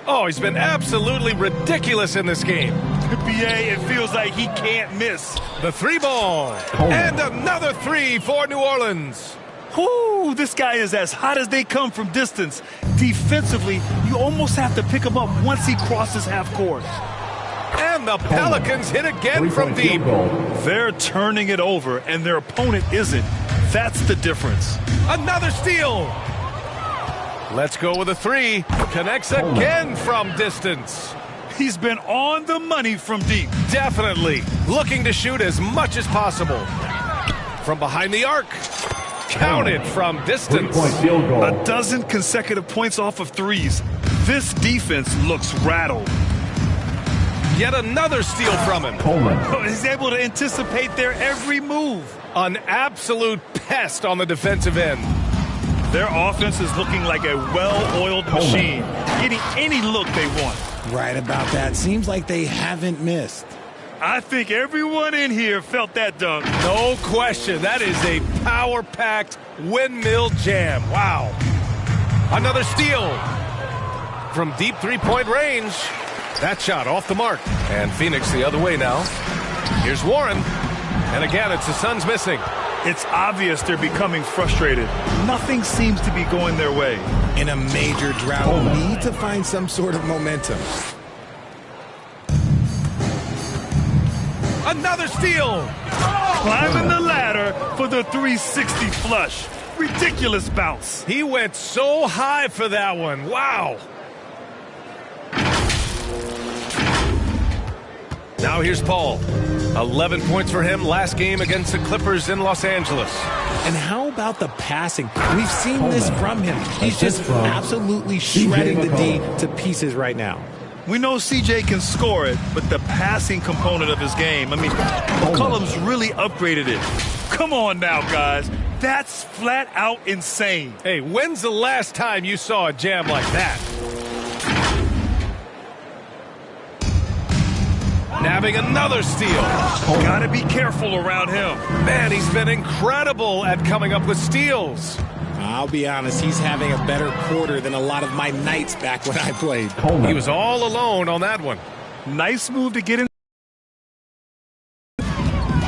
Oh, he's been absolutely ridiculous in this game. B.A., it feels like he can't miss. The three ball. And another three for New Orleans. Whoo, this guy is as hot as they come from distance. Defensively, you almost have to pick him up once he crosses half court. And the Pelicans hit again from deep. They're turning it over, and their opponent isn't. That's the difference. Another steal. Let's go with a three. Connects again from distance. He's been on the money from deep. Definitely. Looking to shoot as much as possible. From behind the arc. Counted from distance. A dozen consecutive points off of threes. This defense looks rattled. Yet another steal from him. He's able to anticipate their every move. An absolute pest on the defensive end. Their offense is looking like a well-oiled machine, getting any look they want. Right about that. Seems like they haven't missed. I think everyone in here felt that dunk. No question. That is a power-packed windmill jam. Wow. Another steal from deep three-point range. That shot off the mark. And Phoenix the other way now. Here's Warren. And again, it's the Suns missing. It's obvious they're becoming frustrated. Nothing seems to be going their way. In a major drought, need to find some sort of momentum. Another steal. Climbing the ladder for the 360 flush. Ridiculous bounce. He went so high for that one. Wow. Now here's Paul. 11 points for him last game against the Clippers in Los Angeles. And how about the passing? We've seen this from him. He's just absolutely shredding the D to pieces right now. We know CJ can score it, but the passing component of his game, I mean, McCollum's really upgraded it. Come on now, guys. That's flat out insane. Hey, when's the last time you saw a jam like that? Nabbing another steal. Gotta be careful around him. Man, he's been incredible at coming up with steals. I'll be honest, he's having a better quarter than a lot of my nights back when I played. He was all alone on that one. Nice move to get in.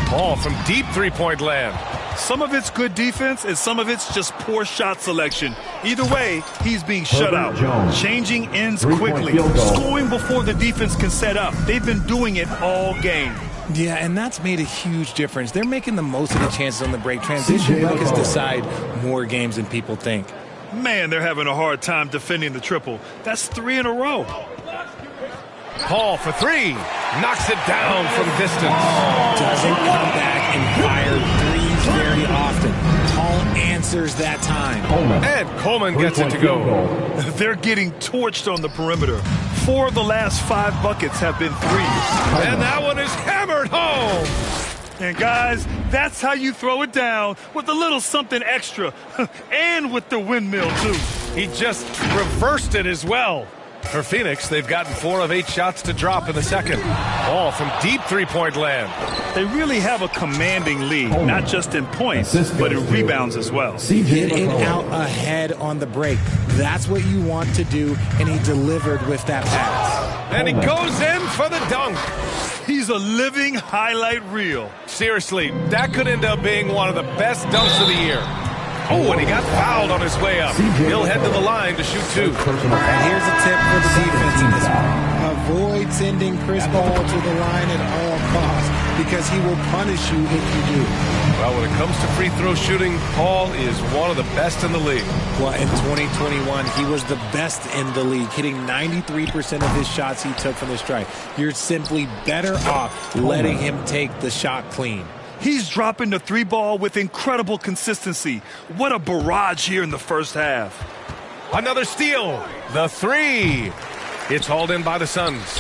Ball from deep three-point land. Some of it's good defense, and some of it's just poor shot selection. Either way, he's being shut out. Changing ends quickly. Scoring before the defense can set up. They've been doing it all game. Yeah, and that's made a huge difference. They're making the most of the chances on the break. Transition buckets decide more games than people think. Man, they're having a hard time defending the triple. That's 3 in a row. Paul for three. Knocks it down from distance. Doesn't come back and fire threes very often. Paul answers that time. And Coleman gets it to go. They're getting torched on the perimeter. 4 of the last 5 buckets have been threes. And that one is hammered home. And guys, that's how you throw it down, with a little something extra. And with the windmill, too. He just reversed it as well. For Phoenix, they've gotten 4 of 8 shots to drop in the second. All from deep three-point land. They really have a commanding lead, not just in points, but in rebounds as well. Get it out ahead on the break. That's what you want to do, and he delivered with that pass. And he goes in for the dunk. He's a living highlight reel. Seriously, that could end up being one of the best dunks of the year. Oh, and he got fouled on his way up. He'll head to the line to shoot 2. Here's a tip for the defense in this one. Avoid sending Chris Paul to the line at all costs, because he will punish you if you do. Well, when it comes to free throw shooting, Paul is one of the best in the league. Well, in 2021, he was the best in the league, hitting 93% of his shots he took from the strike. You're simply better off letting him take the shot clean. He's dropping the 3 ball with incredible consistency. What a barrage here in the first half. Another steal. The 3. It's hauled in by the Suns.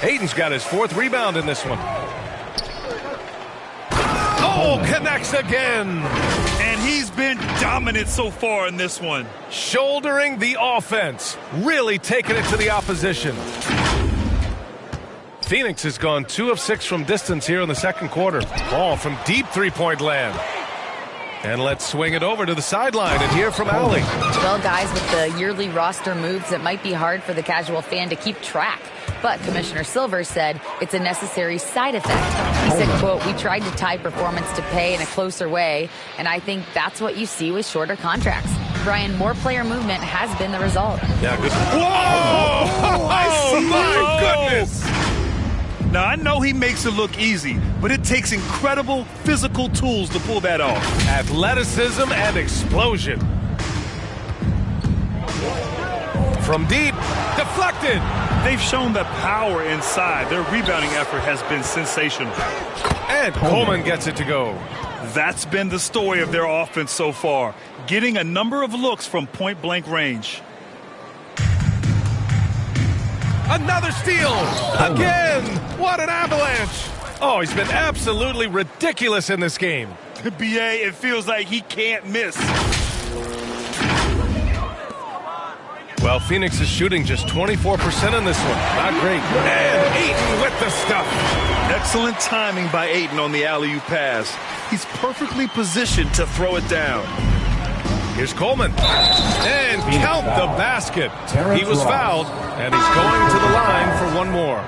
Hayden's got his 4th rebound in this one. Oh, connects again. And he's been dominant so far in this one. Shouldering the offense. Really taking it to the opposition. Phoenix has gone 2 of 6 from distance here in the second quarter. Ball from deep three-point land. And let's swing it over to the sideline and hear from Allie. Well, guys, with the yearly roster moves, it might be hard for the casual fan to keep track. But Commissioner Silver said it's a necessary side effect. He said, quote, "We tried to tie performance to pay in a closer way, and I think that's what you see with shorter contracts." Brian, more player movement has been the result. Yeah, good. Whoa! Oh, my goodness! Now, I know he makes it look easy, but it takes incredible physical tools to pull that off. Athleticism and explosion. From deep, deflected. They've shown the power inside. Their rebounding effort has been sensational. And Coleman gets it to go. That's been the story of their offense so far, getting a number of looks from point-blank range. Another steal. Again. What an avalanche. Oh, he's been absolutely ridiculous in this game. BA, it feels like he can't miss. Well, Well, Phoenix is shooting just 24% in this one. Not great. And Ayton with the stuff. Excellent timing by Ayton on the alley-oop pass. He's perfectly positioned to throw it down. Here's Coleman. And count the basket. He was fouled, and he's going to the line for one more.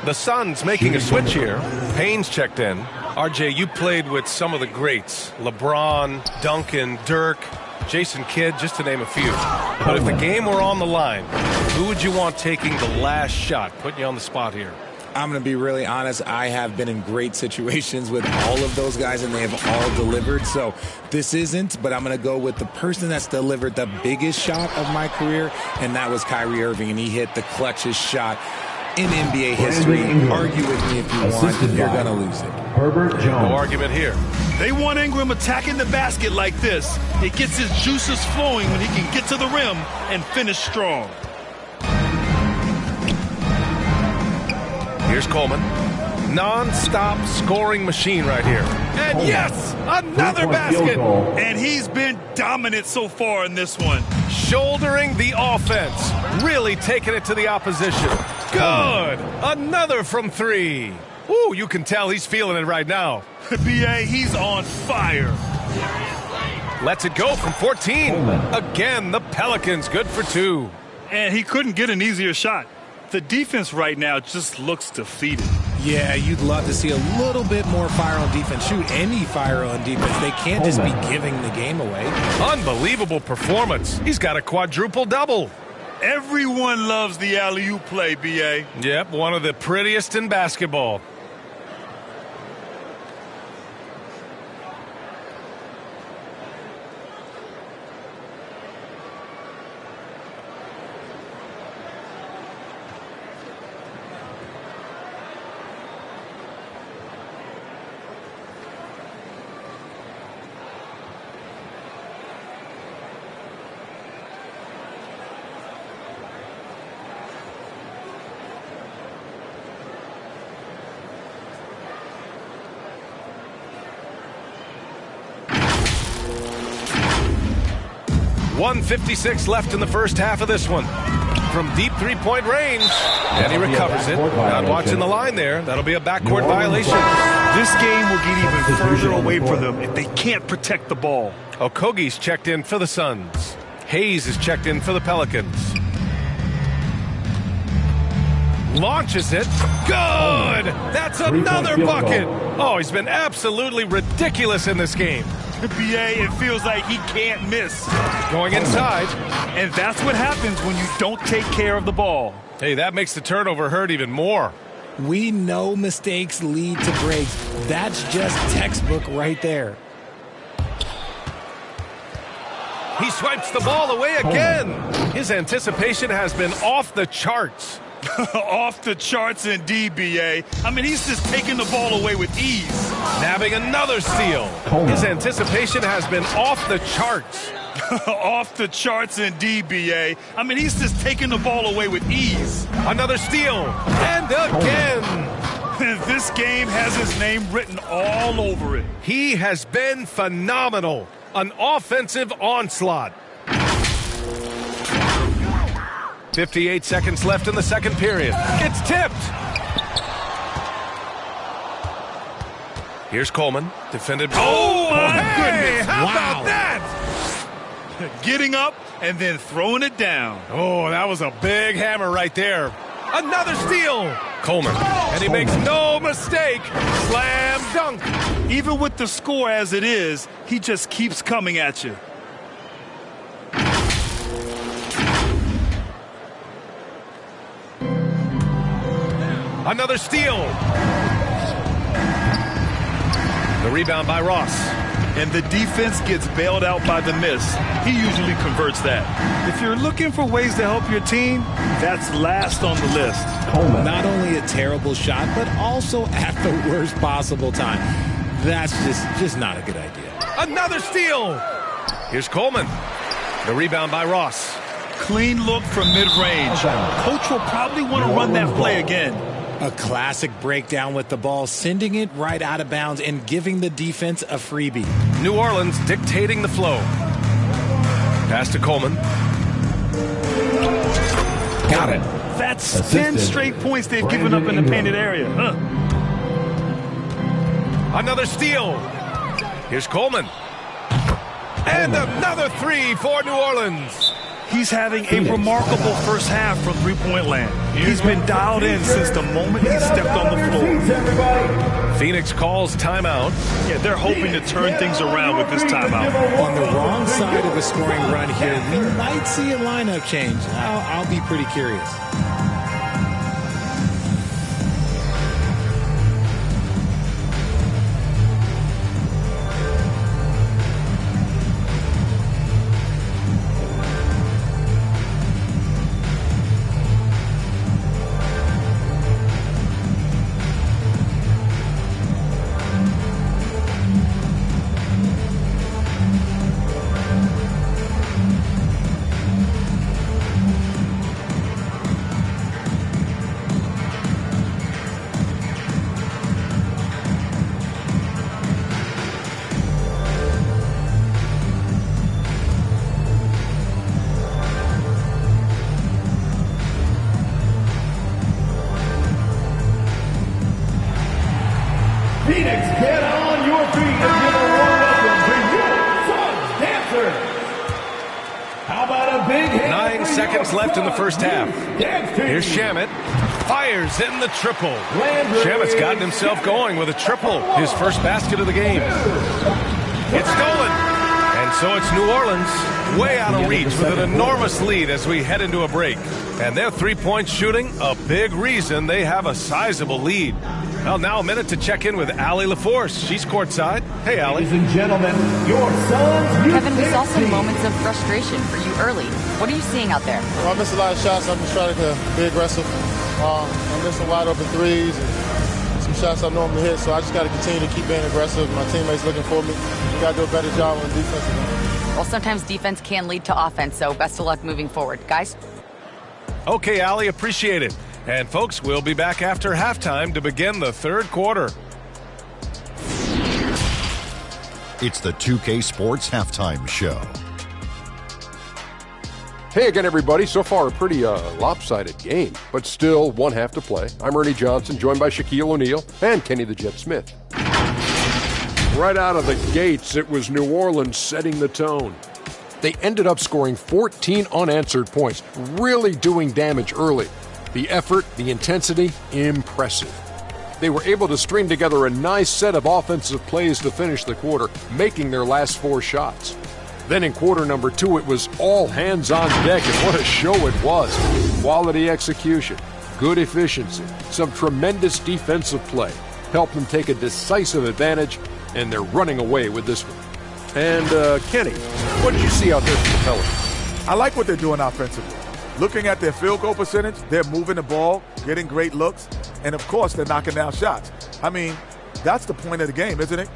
The Suns making a switch here. Payne's checked in. RJ, you played with some of the greats. LeBron, Duncan, Dirk, Jason Kidd, just to name a few. But if the game were on the line, who would you want taking the last shot? Putting you on the spot here. I'm going to be really honest. I have been in great situations with all of those guys, and they have all delivered. So this isn't, but I'm going to go with the person that's delivered the biggest shot of my career, and that was Kyrie Irving, and he hit the clutchest shot in NBA history. Argue with me if you want. You're going to lose it. Herbert Jones. No argument here. They want Ingram attacking the basket like this. It gets his juices flowing when he can get to the rim and finish strong. Here's Coleman. Non-stop scoring machine right here. And yes, another basket. And he's been dominant so far in this one. Shouldering the offense. Really taking it to the opposition. Good. Another from three. Ooh, you can tell he's feeling it right now. B.A., he's on fire. Lets it go from 14. Again, the Pelicans good for two. And he couldn't get an easier shot. The defense right now just looks defeated. Yeah, you'd love to see a little bit more fire on defense. Shoot, any fire on defense. They can't just be giving the game away. Unbelievable performance. He's got a quadruple-double. Everyone loves the alley-oop play, B.A. Yep, one of the prettiest in basketball. .156 left in the first half of this one. From deep three-point range. And he recovers it. Not watching the line there. That'll be a backcourt violation. This game will get even further away from them if they can't protect the ball. Okogie's checked in for the Suns. Hayes is checked in for the Pelicans. Launches it. Good! That's another bucket. Oh, he's been absolutely ridiculous in this game. B.A., it feels like he can't miss. Going inside. And that's what happens when you don't take care of the ball. Hey, that makes the turnover hurt even more. We know mistakes lead to breaks. That's just textbook right there. He swipes the ball away again. His anticipation has been off the charts. Off the charts indeed, B.A. I mean, he's just taking the ball away with ease. Nabbing another steal. His anticipation has been off the charts. Off the charts indeed, B.A. I mean, he's just taking the ball away with ease. Another steal. And again. This game has his name written all over it. He has been phenomenal. An offensive onslaught. 58 seconds left in the second period. It's tipped. Here's Coleman. Defended. Oh, my goodness. How about that? Getting up and then throwing it down. Oh, that was a big hammer right there. Another steal. Coleman. And he makes no mistake. Slam dunk. Even with the score as it is, he just keeps coming at you. Another steal. The rebound by Ross. And the defense gets bailed out by the miss. He usually converts that. If you're looking for ways to help your team, that's last on the list. Not only a terrible shot, but also at the worst possible time. That's just not a good idea. Another steal. Here's Coleman. The rebound by Ross. Clean look from mid-range. Coach will probably want to run that play again. A classic breakdown with the ball, sending it right out of bounds and giving the defense a freebie. New Orleans dictating the flow. Pass to Coleman. Got it. That's 10 straight points they've given up in the painted area. Another steal. Here's Coleman. And another three for New Orleans. He's having a remarkable first half from three-point land. He's been dialed in since the moment he stepped on the floor. Phoenix calls timeout. Yeah, they're hoping to turn things around with this timeout. On the wrong side of a scoring run here, we might see a lineup change. I'll be pretty curious. Phoenix, get on your feet and give a warm welcome to your Suns dancers. How about a big hand? 9 seconds left in the first half. Here's Shamet. Fires in the triple. Shamet's gotten himself going with a triple. His first basket of the game. It's stolen. And so it's New Orleans way out of reach with an enormous lead as we head into a break. And their three-point shooting, a big reason they have a sizable lead. Well, now a minute to check in with Allie LaForce. She's courtside. Hey, Allie. Ladies and gentlemen, your Suns. Kevin, we saw some moments of frustration for you early. What are you seeing out there? Well, I missed a lot of shots. I'm just trying to be aggressive. I'm missing wide open threes and some shots I normally hit, so I just got to continue to keep being aggressive. My teammates looking for me. We got to do a better job on the defensive end. Well, sometimes defense can lead to offense, so best of luck moving forward. Guys? Okay, Allie, appreciate it. And folks, we'll be back after halftime to begin the third quarter. It's the 2K Sports Halftime Show. Hey again, everybody. So far, a pretty lopsided game, but still one half to play. I'm Ernie Johnson, joined by Shaquille O'Neal and Kenny the Jet Smith. Right out of the gates, it was New Orleans setting the tone. They ended up scoring 14 unanswered points, really doing damage early. The effort, the intensity, impressive. They were able to string together a nice set of offensive plays to finish the quarter, making their last 4 shots. Then in quarter number 2, it was all hands on deck, and what a show it was. Quality execution, good efficiency, some tremendous defensive play helped them take a decisive advantage, and they're running away with this one. And Kenny, what did you see out there from the Pelicans? I like what they're doing offensively. Looking at their field goal percentage, they're moving the ball, getting great looks, and of course they're knocking down shots. I mean, that's the point of the game, isn't it?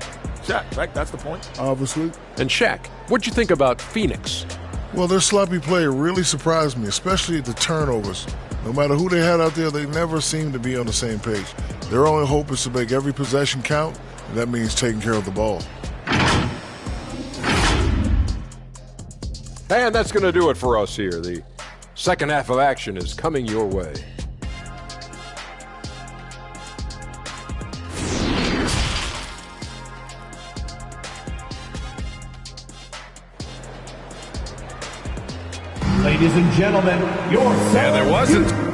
Shaq, right? That's the point. Obviously. And Shaq, what'd you think about Phoenix? Well, their sloppy play really surprised me, especially the turnovers. No matter who they had out there, they never seemed to be on the same page. Their only hope is to make every possession count, and that means taking care of the ball. And that's going to do it for us here. The second half of action is coming your way. Ladies and gentlemen, your Suns. And there wasn't.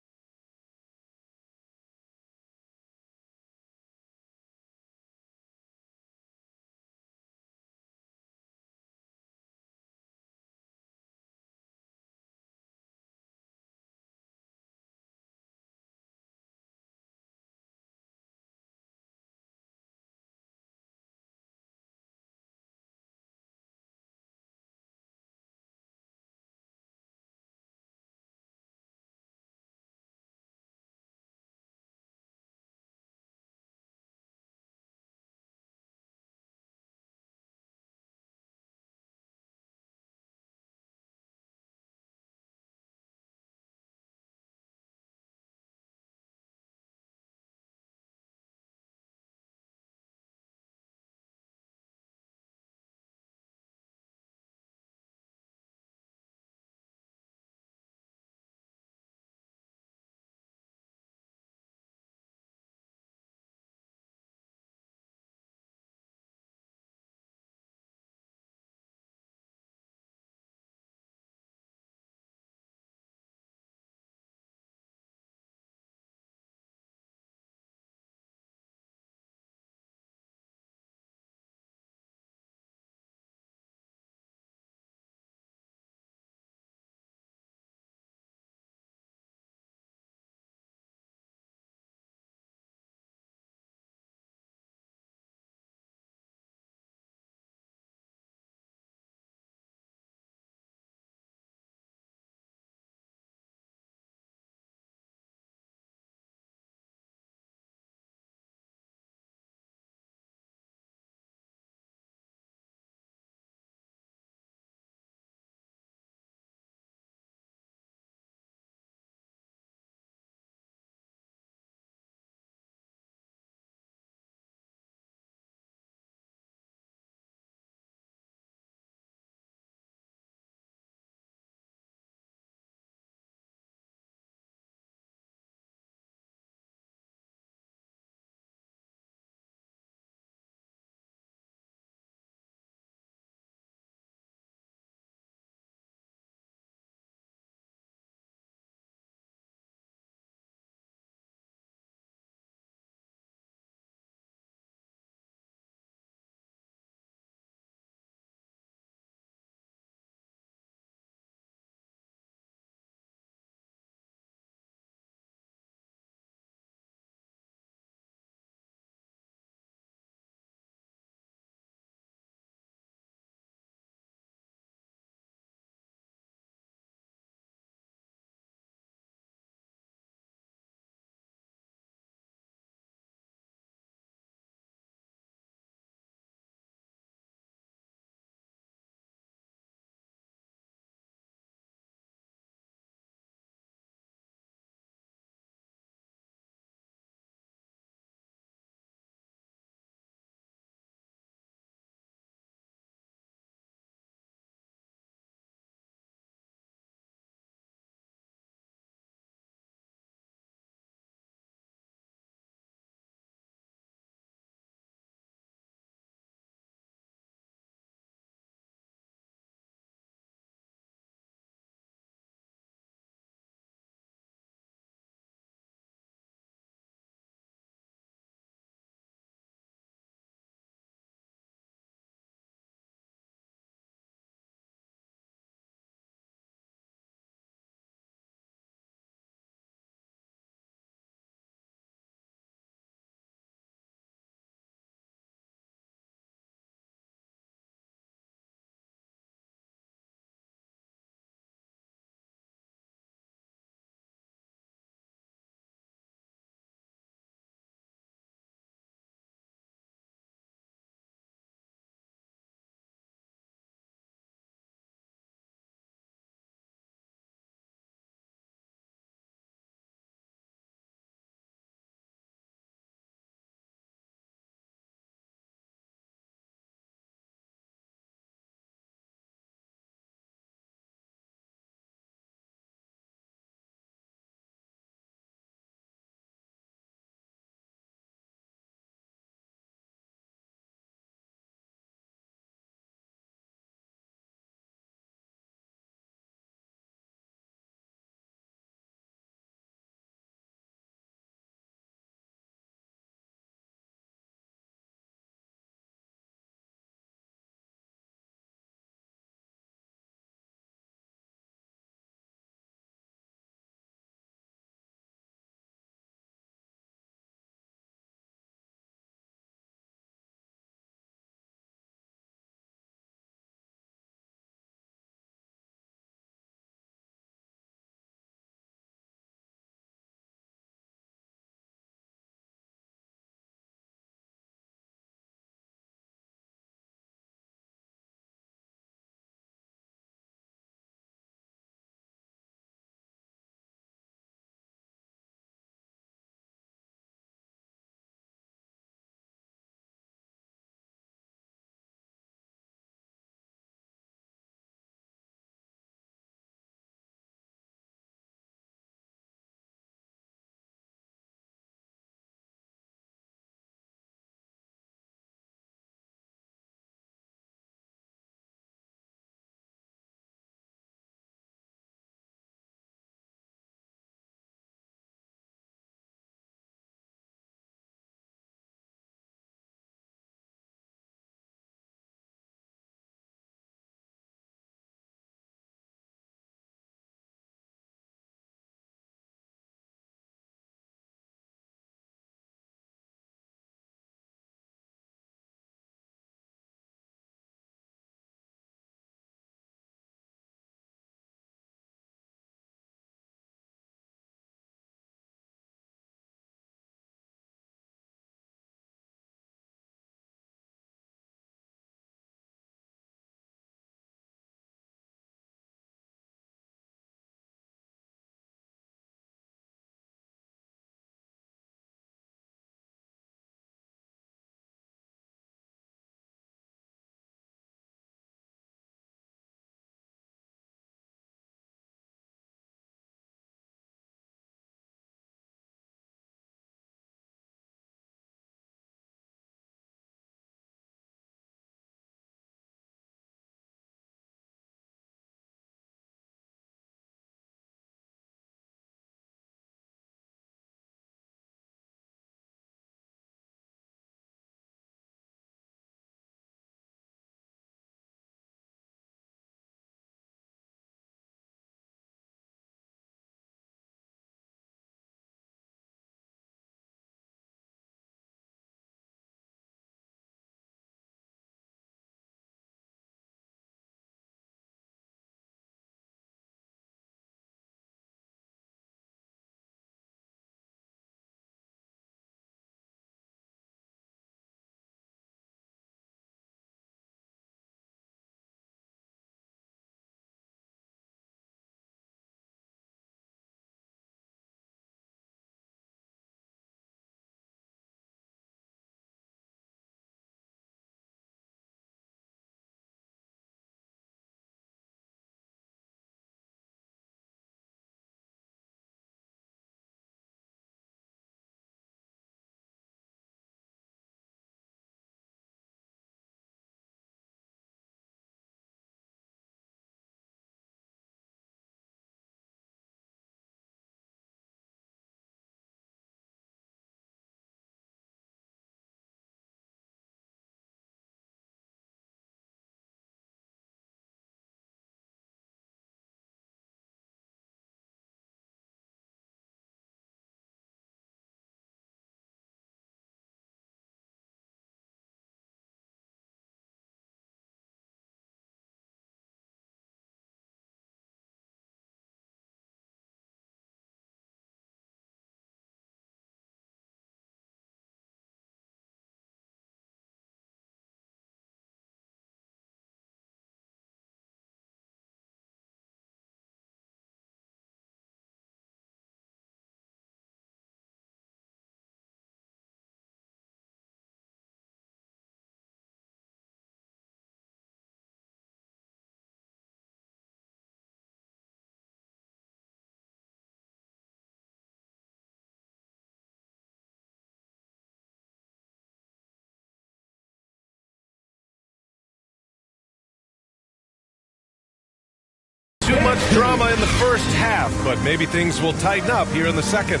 much drama in the first half, but maybe things will tighten up here in the second.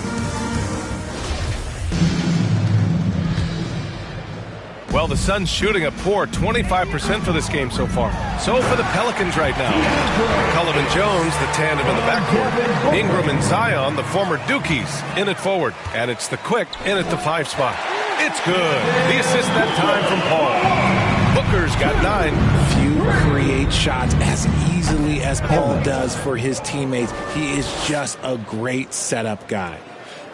Well, the Suns shooting a poor 25% for this game so far. So for the Pelicans right now. McCollum and Jones, the tandem in the backcourt. Ingram and Zion, the former Dukies, in it forward. And it's the quick in at the 5 spot. It's good. The assist that time from Paul. Booker's got 9. Few create shots as easily as Paul does for his teammates. He is just a great setup guy.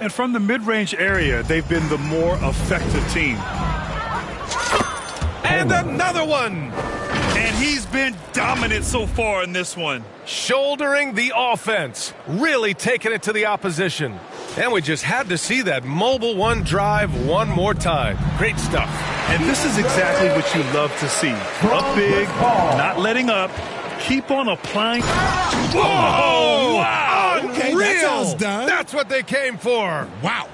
And from the mid-range area, they've been the more effective team. And another one. And he's been dominant so far in this one. Shouldering the offense. Really taking it to the opposition. And we just had to see that mobile one drive one more time. Great stuff. And this is exactly what you love to see. Up big, not letting up. Keep on applying. Whoa! Wow! Okay, that sounds done. That's what they came for. Wow.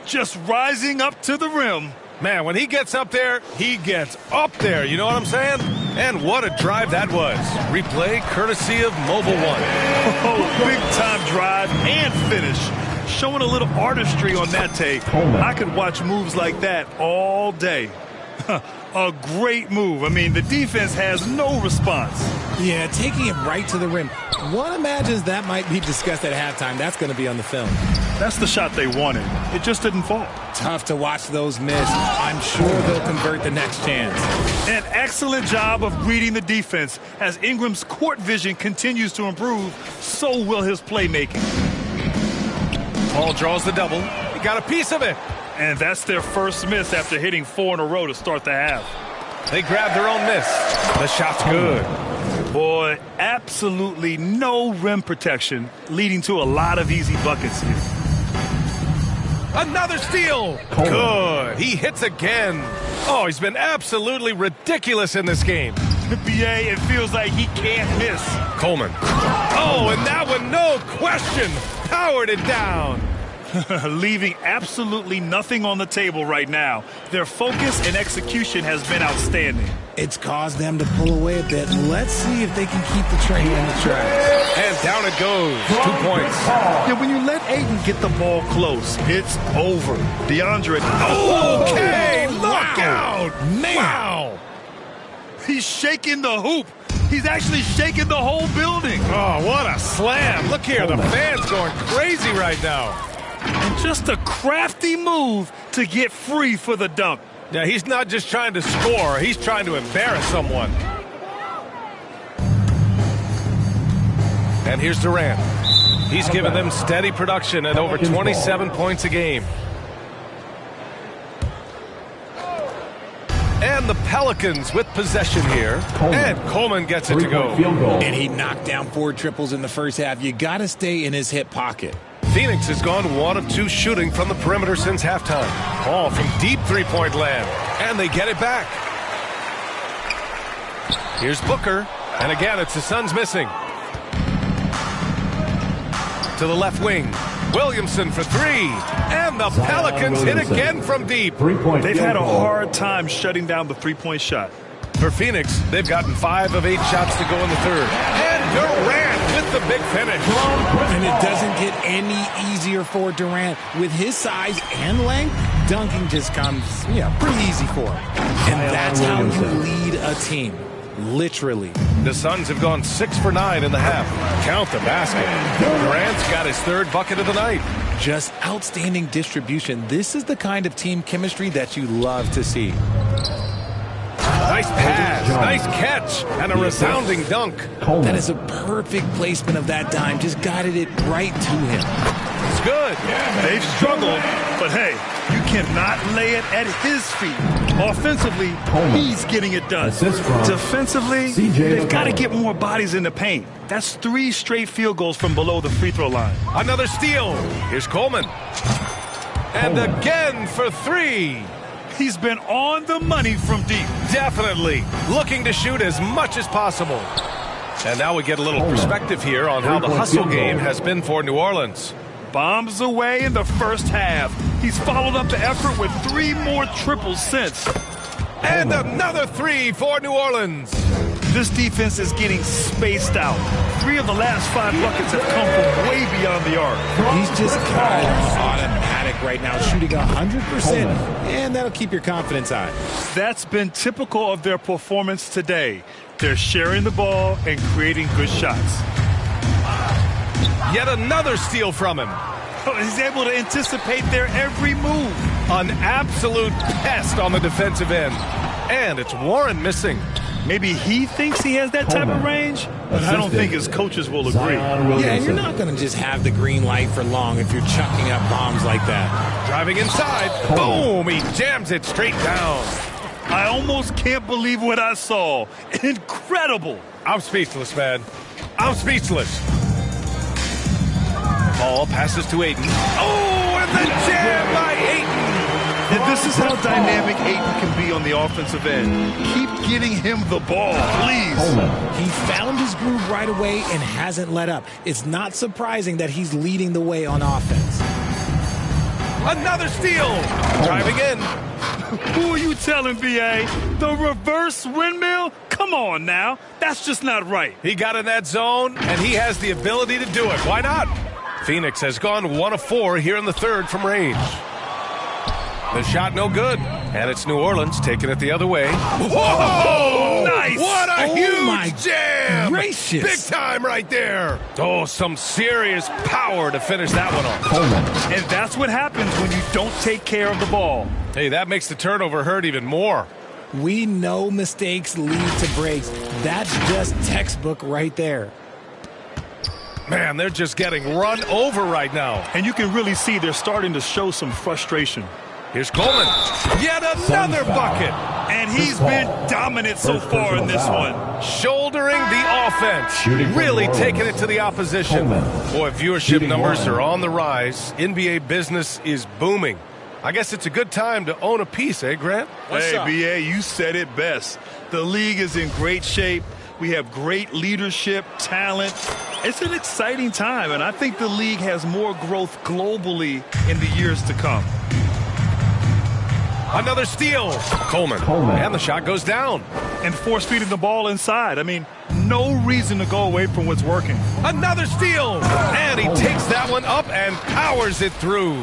Just rising up to the rim. Man, when he gets up there, he gets up there. You know what I'm saying? And what a drive that was. Replay courtesy of Mobile One. Oh, big-time drive and finish. Showing a little artistry on that tape. I could watch moves like that all day. A great move. I mean, the defense has no response. Yeah, taking it right to the rim. One imagines that might be discussed at halftime. That's going to be on the film. That's the shot they wanted. It just didn't fall. Tough to watch those miss. I'm sure they'll convert the next chance. An excellent job of reading the defense. As Ingram's court vision continues to improve, so will his playmaking. Paul draws the double. He got a piece of it. And that's their first miss after hitting 4 in a row to start the half. They grabbed their own miss. The shot's good. Boy, absolutely no rim protection, leading to a lot of easy buckets here. Another steal. Good. He hits again. Oh, he's been absolutely ridiculous in this game. BA, it feels like he can't miss. Coleman. Oh, and that one, no question, powered it down. Leaving absolutely nothing on the table right now. Their focus and execution has been outstanding. It's caused them to pull away a bit. Let's see if they can keep the train on the tracks. And down it goes. 2 points. Yeah, when you let Ayton get the ball close, it's over. DeAndre. Okay, look out. Man. Wow. He's shaking the hoop. He's actually shaking the whole building. Oh, what a slam. Look here, the fans going crazy right now. And just a crafty move to get free for the dunk. Yeah, he's not just trying to score. He's trying to embarrass someone. And here's Durant. He's given them steady production at over 27 points a game. And the Pelicans with possession here. And Coleman gets it to go. And he knocked down 4 triples in the first half. You got to stay in his hip pocket. Phoenix has gone 1 of 2 shooting from the perimeter since halftime. All from deep three-point land. And they get it back. Here's Booker. And again, it's the Suns missing. To the left wing. Williamson for 3. And the Pelicans hit again from deep. They've had a hard time shutting down the three-point shot. For Phoenix, they've gotten 5 of 8 shots to go in the third. And Durant with the big finish. And it doesn't get any easier for Durant. With his size and length, dunking just comes, pretty easy for him. And that's how you lead a team. Literally. The Suns have gone 6 for 9 in the half. Count the basket. Durant's got his 3rd bucket of the night. Just outstanding distribution. This is the kind of team chemistry that you love to see. Nice pass, nice catch, and a resounding dunk. That is a perfect placement of that dime. Just guided it right to him. It's good. They've struggled, but hey, you cannot lay it at his feet. Offensively, he's getting it done. Defensively, they've got to get more bodies in the paint. That's 3 straight field goals from below the free throw line. Another steal. Here's Coleman. And again for 3. He's been on the money from deep. Definitely. Looking to shoot as much as possible. And now we get a little perspective here on how the hustle game has been for New Orleans. Bombs away in the first half. He's followed up the effort with 3 more triples since. And another 3 for New Orleans. This defense is getting spaced out. 3 of the last 5 buckets have come from way beyond the arc. He's just kind of automatic right now, shooting 100%, and that'll keep your confidence high. That's been typical of their performance today. They're sharing the ball and creating good shots. Yet another steal from him. He's able to anticipate their every move. An absolute pest on the defensive end. And it's Warren missing. Maybe he thinks he has that type of range, but I don't think his coaches will agree. Yeah, and you're not going to just have the green light for long if you're chucking up bombs like that. Driving inside. Boom! He jams it straight down. I almost can't believe what I saw. Incredible. I'm speechless, man. I'm speechless. Ball passes to Ayton. Oh, and the jam by Ayton. And this is how dynamic Ayton can be on the offensive end. Keep getting him the ball, please. He found his groove right away and hasn't let up. It's not surprising that he's leading the way on offense. Another steal. Driving in. Who are you telling, B.A.? The reverse windmill? Come on now. That's just not right. He got in that zone, and he has the ability to do it. Why not? Phoenix has gone 1 of 4 here in the third from range. The shot no good, and it's New Orleans taking it the other way. Whoa! Nice! What a huge jam! Gracious. Big time right there. Oh, some serious power to finish that one off. And that's what happens when you don't take care of the ball. Hey, that makes the turnover hurt even more. We know mistakes lead to breaks. That's just textbook right there. Man, they're just getting run over right now. And you can really see they're starting to show some frustration. Here's Coleman. Yet another bucket. And he's been dominant so far in this one. Shouldering the offense. Really taking it to the opposition. Boy, viewership numbers are on the rise. NBA business is booming. I guess it's a good time to own a piece, eh, Grant? Hey, B.A., you said it best. The league is in great shape. We have great leadership, talent. It's an exciting time, and I think the league has more growth globally in the years to come. Another steal. Coleman. And the shot goes down. And force-feeding the ball inside. I mean, no reason to go away from what's working. Another steal. And he takes that one up and powers it through.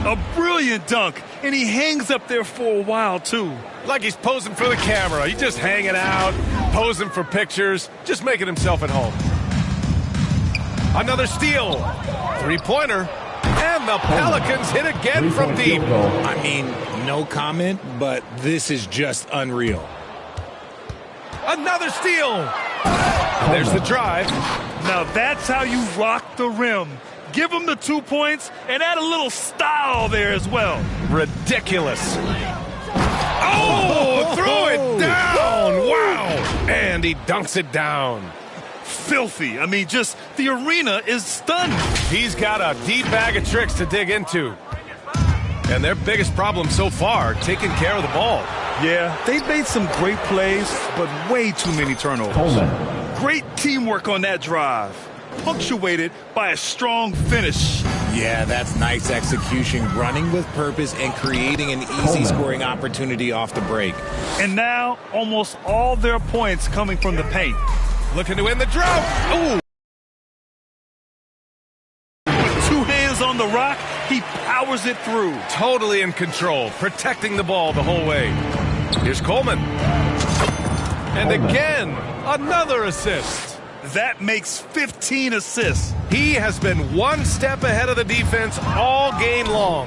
A brilliant dunk. And he hangs up there for a while, too. Like he's posing for the camera. He's just hanging out, posing for pictures, just making himself at home. Another steal. Three-pointer. And the Pelicans hit again from deep. I mean, no comment, but this is just unreal. Another steal. There's the drive. Now that's how you rock the rim. Give him the 2 points and add a little style there as well. Ridiculous. Oh, throw it down. Wow. And he dunks it down. Filthy. I mean, just the arena is stunned. He's got a deep bag of tricks to dig into. And their biggest problem so far, taking care of the ball. Yeah, they've made some great plays, but way too many turnovers. Great teamwork on that drive, punctuated by a strong finish. Yeah, that's nice execution, running with purpose and creating an easy scoring opportunity off the break. And now, almost all their points coming from the paint. Looking to win the drought. Ooh. With 2 hands on the rock, he powers it through. Totally in control, protecting the ball the whole way. Here's Coleman. And again, another assist. That makes 15 assists. He has been one step ahead of the defense all game long.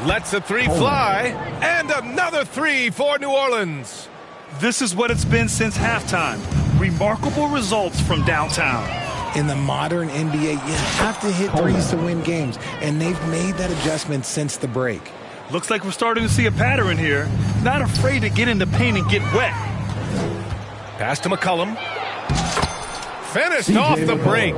Lets a 3 fly. And another 3 for New Orleans. This is what it's been since halftime. Remarkable results from downtown. In the modern NBA, you have to hit threes to win games, and they've made that adjustment since the break. Looks like we're starting to see a pattern here. Not afraid to get in the paint and get wet. Pass to McCollum. Finished off the break.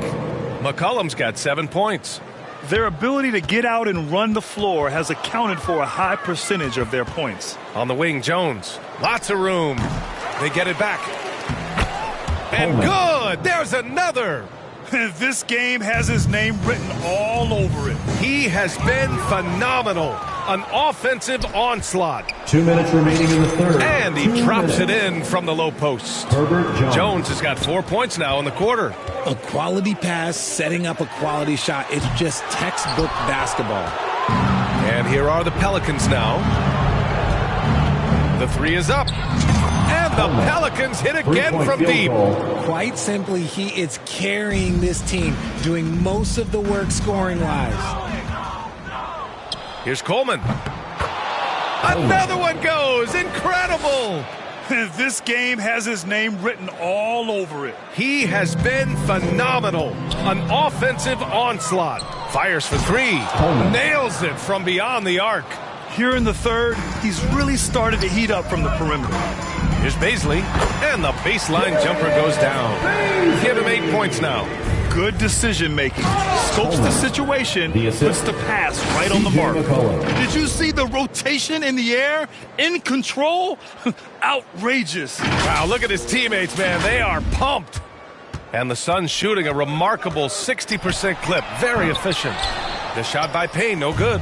McCollum's got 7 points. Their ability to get out and run the floor has accounted for a high percentage of their points. On the wing, Jones. Lots of room. They get it back. And good! There's another! This game has his name written all over it. He has been phenomenal. An offensive onslaught. 2 minutes remaining in the third. And he drops it in from the low post. Herbert Jones has got 4 points now in the quarter. A quality pass, setting up a quality shot. It's just textbook basketball. And here are the Pelicans now. The three is up. And the Pelicans hit again from deep. Quite simply, he is carrying this team, doing most of the work scoring-wise. Here's Coleman. Another one goes. Incredible. This game has his name written all over it. He has been phenomenal. An offensive onslaught. Fires for three. Nails it from beyond the arc. Here in the third, he's really started to heat up from the perimeter. Here's Baisley. And the baseline jumper goes down. Give him 8 points now. Good decision making. Scopes the situation, puts the pass right on the mark. Did you see the rotation in the air? In control? Outrageous. Wow, look at his teammates, man. They are pumped. And the Suns shooting a remarkable 60% clip. Very efficient. The shot by Payne, no good.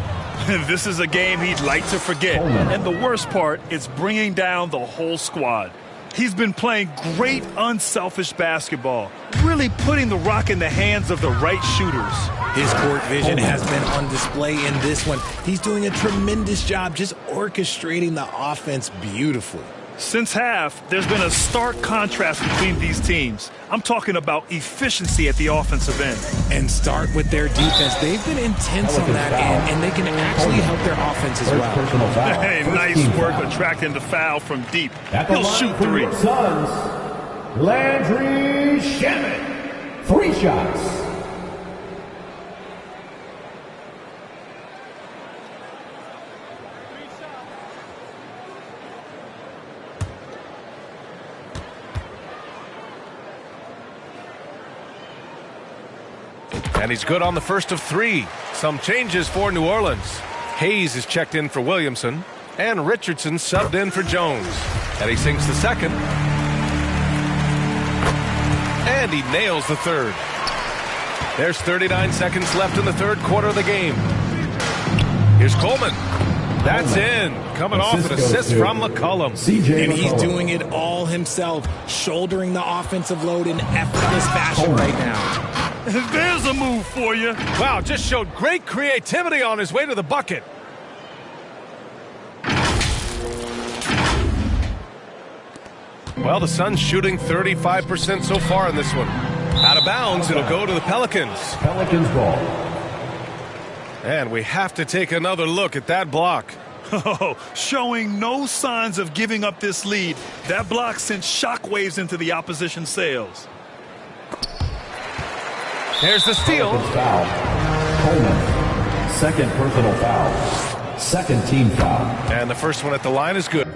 This is a game he'd like to forget. And the worst part is bringing down the whole squad. He's been playing great, unselfish basketball, really putting the rock in the hands of the right shooters. His court vision has been on display in this one. He's doing a tremendous job just orchestrating the offense beautifully. Since half, there's been a stark contrast between these teams. I'm talking about efficiency at the offensive end. And start with their defense. They've been intense on that end, and they can actually help their offense as well. Hey, nice work attracting the foul from deep. He'll shoot three. Suns, Landry Shamet. 3 shots. And he's good on the first of 3. Some changes for New Orleans. Hayes is checked in for Williamson. And Richardson subbed in for Jones. And he sinks the second. And he nails the third. There's 39 seconds left in the third quarter of the game. Here's Coleman. That's in. Coming off an assist from McCollum. And he's doing it all himself, shouldering the offensive load in effortless fashion right now. There's a move for you. Wow, just showed great creativity on his way to the bucket. Well, the Suns shooting 35% so far in this one. Out of bounds, it'll go to the Pelicans. Pelicans ball. And we have to take another look at that block. Oh, showing no signs of giving up this lead. That block sent shockwaves into the opposition sails. Here's the steal. Foul. Coleman. Second personal foul. Second team foul. And the first one at the line is good.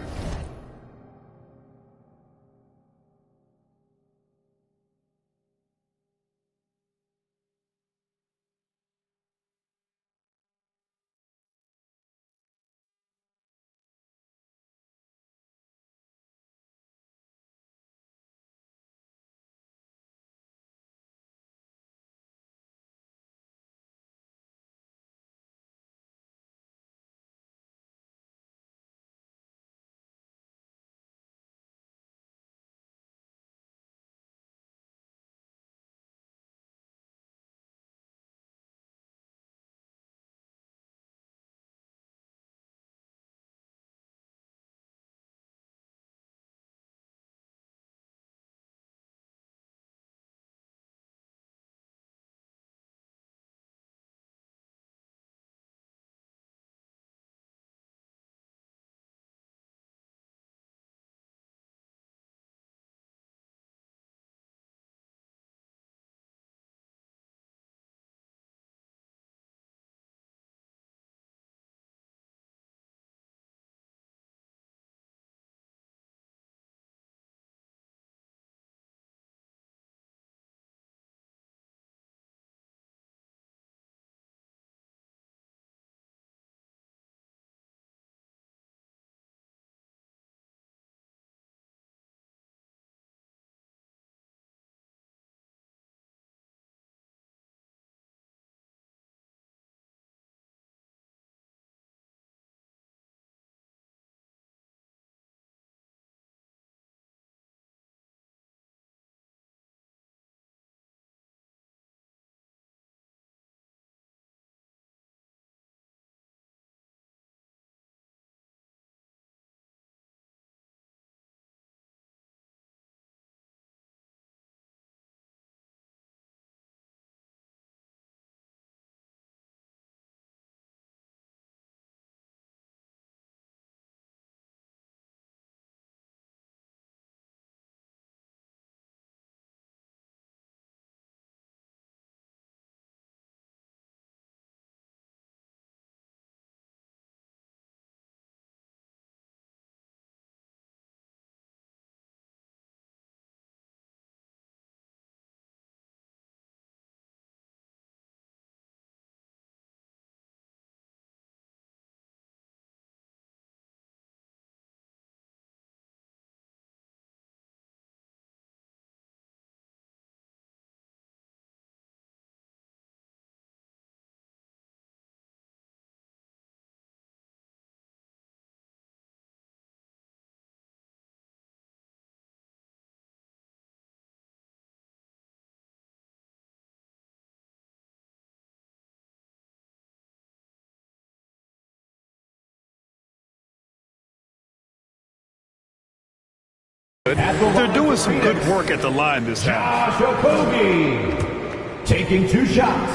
but they're doing some good work at the line this half. Josh Okogie taking 2 shots.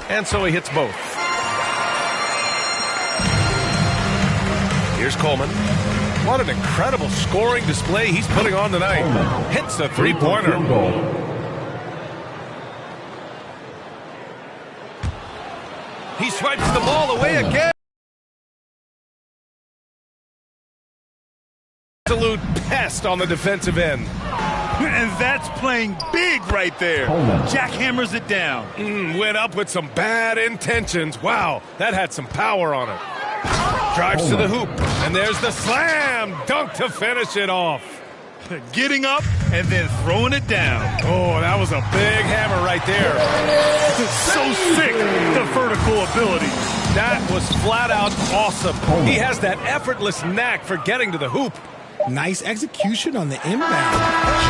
And so he hits both. Here's Coleman. What an incredible scoring display he's putting on tonight. Hits a three-pointer. He swipes the ball away again. Absolute pest on the defensive end. And that's playing big right there. Jackhammers it down. Went up with some bad intentions. Wow, that had some power on it. Drives to the hoop, and there's the slam dunk to finish it off. Getting up and then throwing it down. Oh, that was a big hammer right there. So sick, the vertical ability. That was flat out awesome. He has that effortless knack for getting to the hoop. Nice execution on the inbound.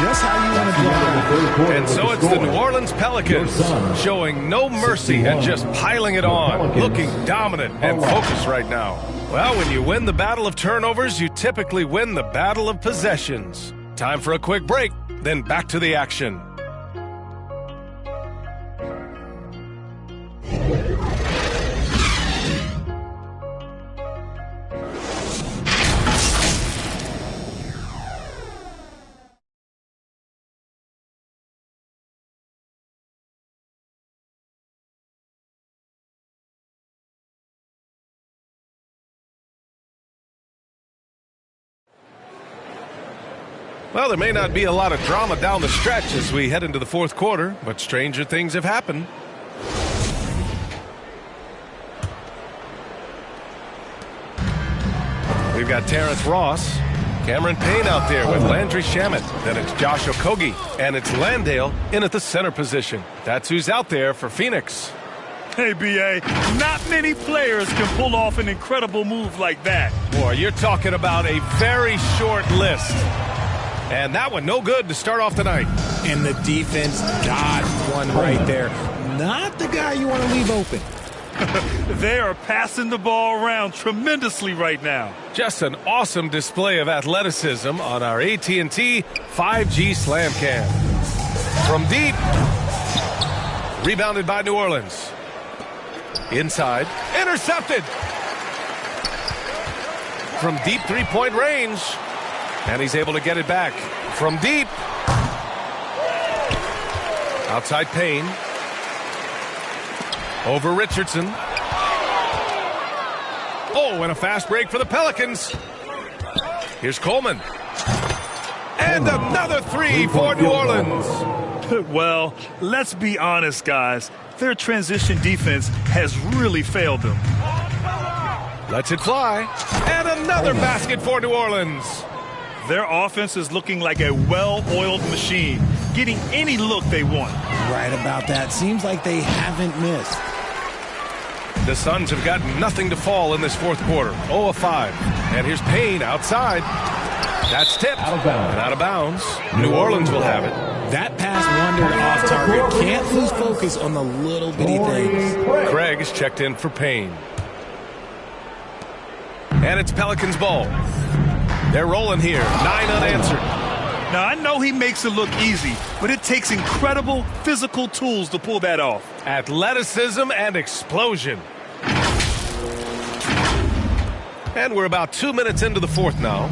Just how you want to draw it. And so it's the New Orleans Pelicans showing no mercy and just piling it on. Looking dominant and focused right now. Well, when you win the battle of turnovers, you typically win the battle of possessions. Time for a quick break, then back to the action. Well, there may not be a lot of drama down the stretch as we head into the fourth quarter, but stranger things have happened. We've got Terrence Ross, Cameron Payne out there with Landry Shamet. Then it's Josh Okogie, and it's Landale in at the center position. That's who's out there for Phoenix. Hey, B.A., not many players can pull off an incredible move like that. Boy, you're talking about a very short list. And that one no good to start off the night. And the defense dodged one right there. Not the guy you want to leave open. They are passing the ball around tremendously right now. Just an awesome display of athleticism on our AT&T 5G Slam Cam. From deep. Rebounded by New Orleans. Inside. Intercepted. From deep three-point range. And he's able to get it back from deep. Outside Payne. Over Richardson. Oh, and a fast break for the Pelicans. Here's Coleman. And another three for New Orleans. Well, let's be honest, guys. Their transition defense has really failed them. Lets it fly. And another basket for New Orleans. Their offense is looking like a well-oiled machine, getting any look they want. Right about that. Seems like they haven't missed. The Suns have got nothing to fall in this fourth quarter. 0 of 5. And here's Payne outside. That's tipped. Out of bounds. New Orleans will have it. That pass wandered off target. Can't lose focus on the little bitty things. Craig is checked in for Payne. And it's Pelicans ball. They're rolling here. 9 unanswered. Now, I know he makes it look easy, but it takes incredible physical tools to pull that off. Athleticism and explosion. And we're about 2 minutes into the fourth now.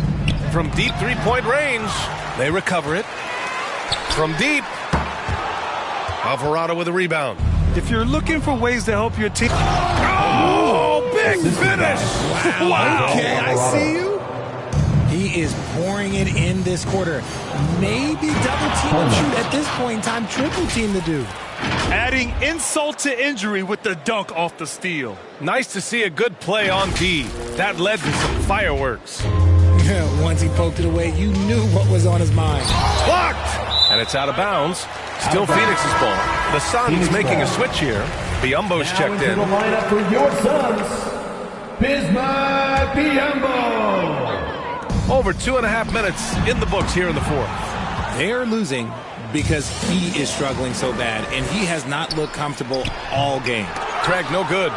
From deep three-point range, they recover it. From deep, Alvarado with a rebound. If you're looking for ways to help your team... Oh, big finish! Wow. Okay, I see you. He is pouring it in this quarter. Maybe double team and shoot at this point in time, triple team to do. Adding insult to injury with the dunk off the steal. Nice to see a good play on D. That led to some fireworks. Once he poked it away, you knew what was on his mind. Blocked! And it's out of bounds. Still Phoenix's ball. The Suns making a switch here. Biyombo's checked in. The lineup for your Suns, Bismack Biyombo. Over 2.5 minutes in the books here in the fourth. They're losing because he is struggling so bad, and he has not looked comfortable all game. Craig, no good.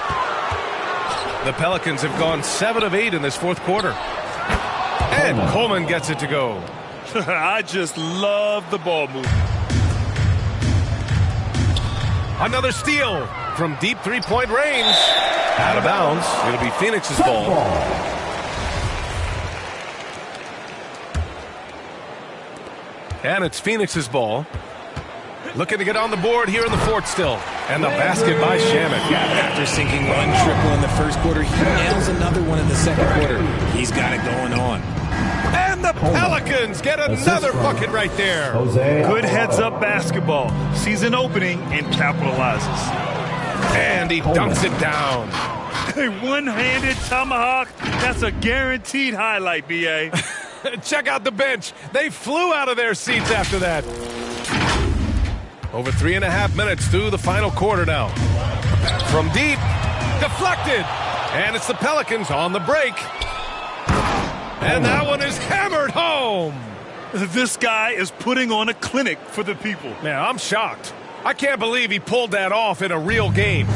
The Pelicans have gone 7 of 8 in this fourth quarter. And Coleman gets it to go. I just love the ball movement. Another steal from deep three-point range. Out of bounds. It'll be Phoenix's ball. And it's Phoenix's ball. Looking to get on the board here in the fourth still. And the basket by Shamet. After sinking one triple in the first quarter, he nails another one in the second quarter. He's got it going on. And the Pelicans get another bucket right there. Good heads-up basketball. Sees an opening and capitalizes. And he dunks it down. A one-handed tomahawk. That's a guaranteed highlight, B.A. Check out the bench. They flew out of their seats after that. Over 3.5 minutes through the final quarter now. From deep, deflected. And it's the Pelicans on the break. And that one is hammered home. This guy is putting on a clinic for the people. Man, I'm shocked. I can't believe he pulled that off in a real game.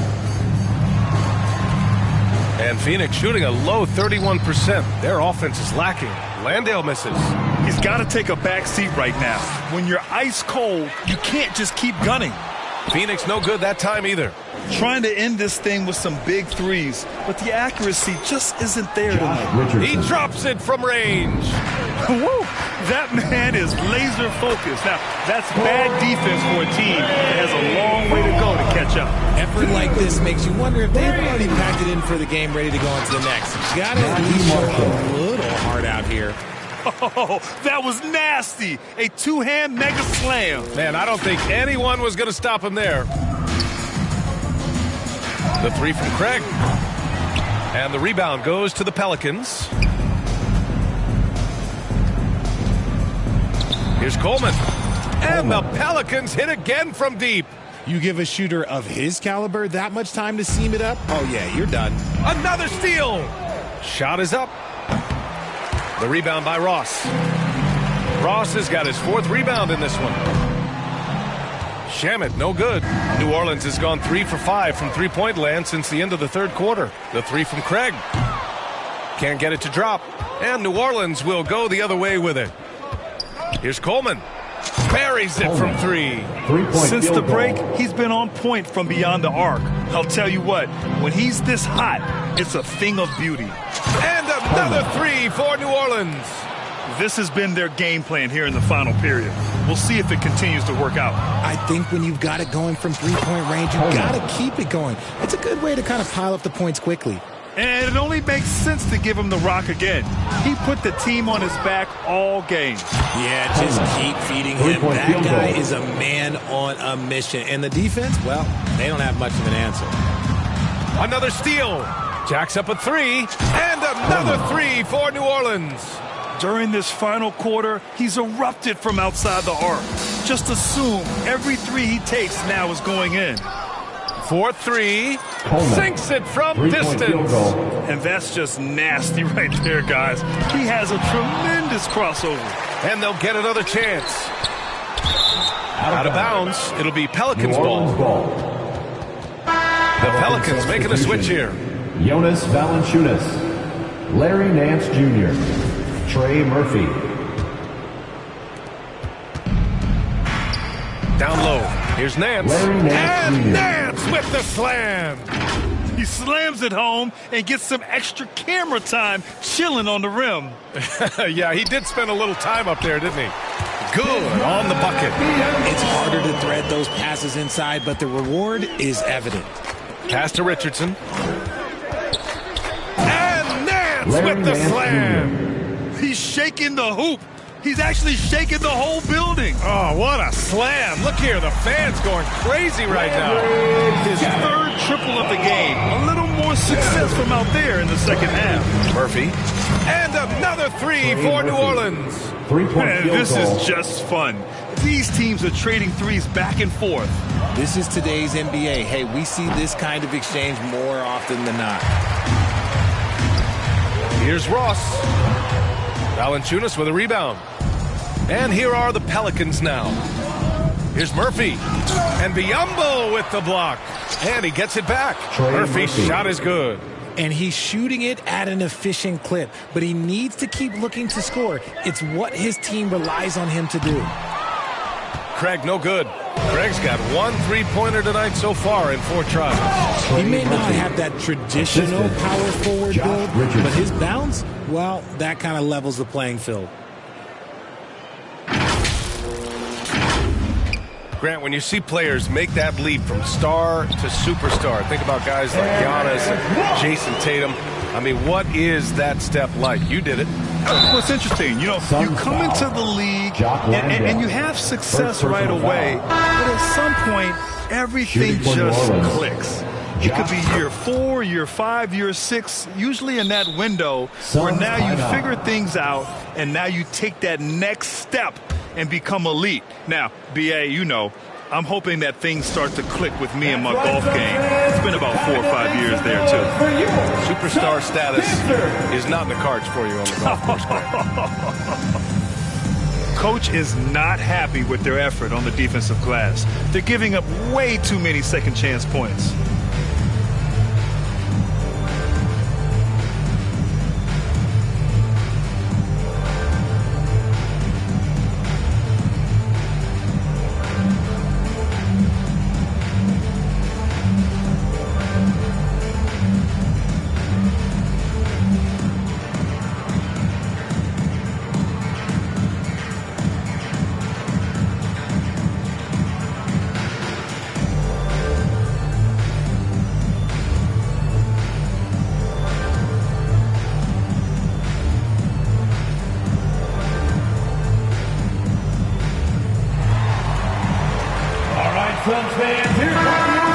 And Phoenix shooting a low 31%. Their offense is lacking. Landale misses. He's got to take a back seat right now. When you're ice cold, you can't just keep gunning. Phoenix no good that time either. Trying to end this thing with some big threes, but the accuracy just isn't there tonight. He drops it from range. Woo! That man is laser focused. Now, that's bad defense for a team that has a long way to go to catch up. Effort like this makes you wonder if they've already packed it in for the game, ready to go on to the next. You got to at least show a little heart out here. Oh, that was nasty. A two-hand mega slam. Man, I don't think anyone was going to stop him there. The three from Craig. And the rebound goes to the Pelicans. Here's Coleman. And the Pelicans hit again from deep. You give a shooter of his caliber that much time to seam it up? Oh, yeah, you're done. Another steal. Shot is up. The rebound by Ross. Ross has got his fourth rebound in this one. Shamet, no good. New Orleans has gone 3 for 5 from three-point land since the end of the third quarter. The three from Craig. Can't get it to drop. And New Orleans will go the other way with it. Here's Coleman. Buries it from three. Since the break, he's been on point from beyond the arc. I'll tell you what, when he's this hot, it's a thing of beauty. And another three for New Orleans. This has been their game plan here in the final period. We'll see if it continues to work out. I think when you've got it going from three-point range, you've got to keep it going. It's a good way to kind of pile up the points quickly. And it only makes sense to give him the rock again. He put the team on his back all game. Yeah, just keep feeding him. That guy is a man on a mission. And the defense, well, they don't have much of an answer. Another steal. Jacks up a three. And another three for New Orleans. During this final quarter, he's erupted from outside the arc. Just assume every three he takes now is going in. 4-3, sinks it from distance. And that's just nasty right there, guys. He has a tremendous crossover. And they'll get another chance. Out of bounds, it'll be Pelicans ball. The Pelicans making a switch here. Jonas Valanciunas, Larry Nance Jr., Trey Murphy. Down low. Here's Nance. And Nance with the slam. He slams it home and gets some extra camera time chilling on the rim. Yeah, he did spend a little time up there, didn't he? Good on the bucket. It's harder to thread those passes inside, but the reward is evident. Pass to Richardson. And Nance with the slam. He's shaking the hoop. He's actually shaking the whole building. Oh, what a slam. Look here, the fans going crazy right now. His third triple of the game. A little more success from out there in the second half. Murphy. And another three for New Orleans. Man, this is just fun. These teams are trading threes back and forth. This is today's NBA. Hey, we see this kind of exchange more often than not. Here's Ross. Valanciunas with a rebound. And here are the Pelicans now. Here's Murphy. And Biyombo with the block. And he gets it back. Murphy's shot is good. and he's shooting it at an efficient clip. But he needs to keep looking to score. It's what his team relies on him to do. Craig, no good. Craig's got 1 3-pointer tonight so far in 4 tries. He may not have that traditional power forward build, but his bounce, well, that kind of levels the playing field. Grant, when you see players make that leap from star to superstar, think about guys like Giannis and Jason Tatum. I mean, what is that step like? You did it. Well, it's interesting. You know, you come into the league and you have success right away, but at some point, everything just clicks. It could be year 4, year 5, year 6, usually in that window where now you figure things out and now you take that next step and become elite. Now, BA, you know, I'm hoping that things start to click with me in my golf game. It's been about 4 or 5 years there, too. Superstar status is not in the cards for you on the golf course. Coach is not happy with their effort on the defensive glass. They're giving up way too many second chance points.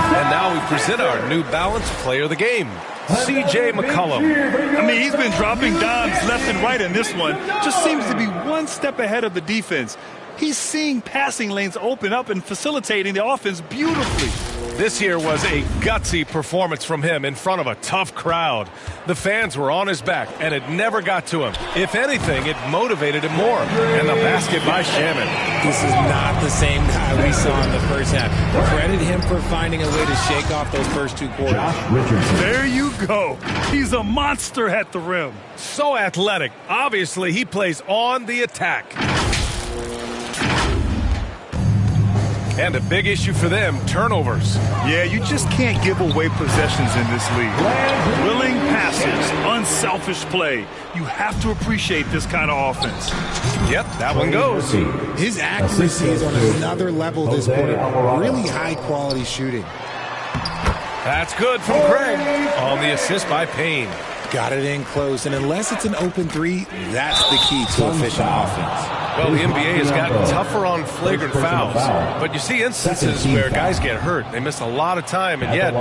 And now we present our new balanced player of the game, C.J. McCollum. I mean, he's been dropping dimes left and right in this one. Just seems to be one step ahead of the defense. He's seeing passing lanes open up and facilitating the offense beautifully. This here was a gutsy performance from him in front of a tough crowd. The fans were on his back, and it never got to him. If anything, it motivated him more. And the basket by Shaman. This is not the same guy we saw in the first half. Credit him for finding a way to shake off those first 2 quarters. There you go. He's a monster at the rim. So athletic. Obviously, he plays on the attack. And a big issue for them, turnovers. Yeah, you just can't give away possessions in this league. Willing passes, unselfish play. You have to appreciate this kind of offense. Yep, that one goes. His accuracy is on another level this quarter. Really high-quality shooting. That's good from Craig on the assist by Payne. Got it in close, and unless it's an open 3, that's the key to efficient offense. Well, the NBA has gotten tougher on flagrant fouls, but you see instances where guys get hurt. They miss a lot of time, and yet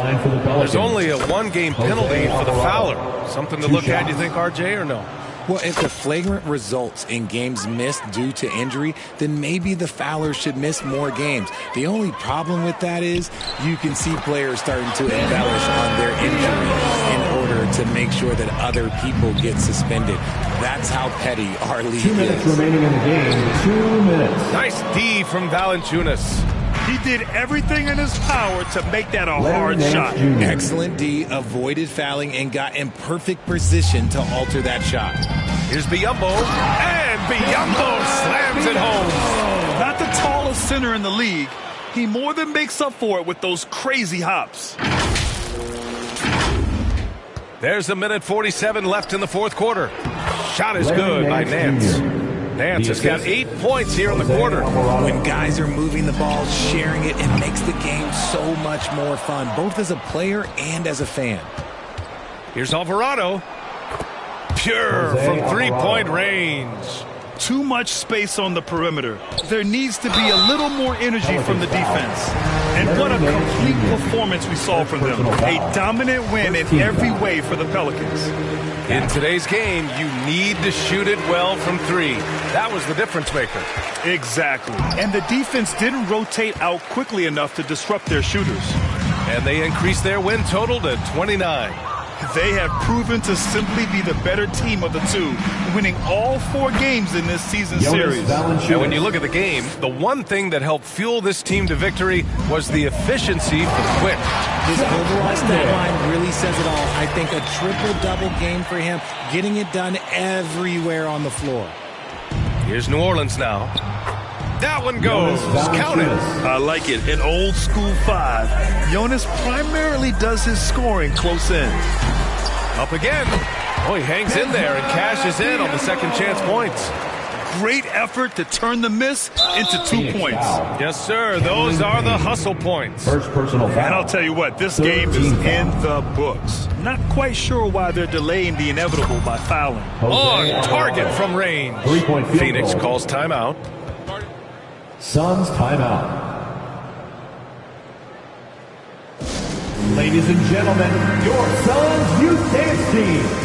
there's only a 1-game penalty for the fouler. Something to look at, you think, RJ, or no? Well, if the flagrant results in games missed due to injury, then maybe the fouler should miss more games. The only problem with that is you can see players starting to embellish on their injury in order to make sure that other people get suspended. That's how petty our league is. 2 minutes remaining in the game. 2 minutes. Nice D from Valanciunas. He did everything in his power to make that a hard shot. Excellent D, avoided fouling, and got in perfect position to alter that shot. Here's Biyombo, and Biyombo slams it home. Not the tallest center in the league. He more than makes up for it with those crazy hops. There's a minute 47 left in the 4th quarter. Shot is good by Nance. Nance has got 8 points here in the quarter. When guys are moving the ball, sharing it, it makes the game so much more fun, both as a player and as a fan. Here's Alvarado. Pure from 3-point range. Too much space on the perimeter. There needs to be a little more energy from the defense. And what a complete performance we saw from them. A dominant win in every way for the Pelicans. In today's game, you need to shoot it well from 3. That was the difference maker. Exactly. And the defense didn't rotate out quickly enough to disrupt their shooters. And they increased their win total to 29. They have proven to simply be the better team of the two, winning all 4 games in this season series. And when you look at the game, the one thing that helped fuel this team to victory was the efficiency for quick. His overall stat line really says it all. I think a triple-double game for him, getting it done everywhere on the floor. Here's New Orleans now. That one goes. Count it. I like it. An old school 5. Jonas primarily does his scoring close in. Up again. Oh, he hangs in there and cashes in on the second chance points. Great effort to turn the miss into 2 points. Yes, sir. Those are the hustle points. First personal foul. And I'll tell you what, this game is in the books. Not quite sure why they're delaying the inevitable by fouling. On target from range. Phoenix calls timeout. Suns timeout. Ladies and gentlemen, your Suns youth dance team.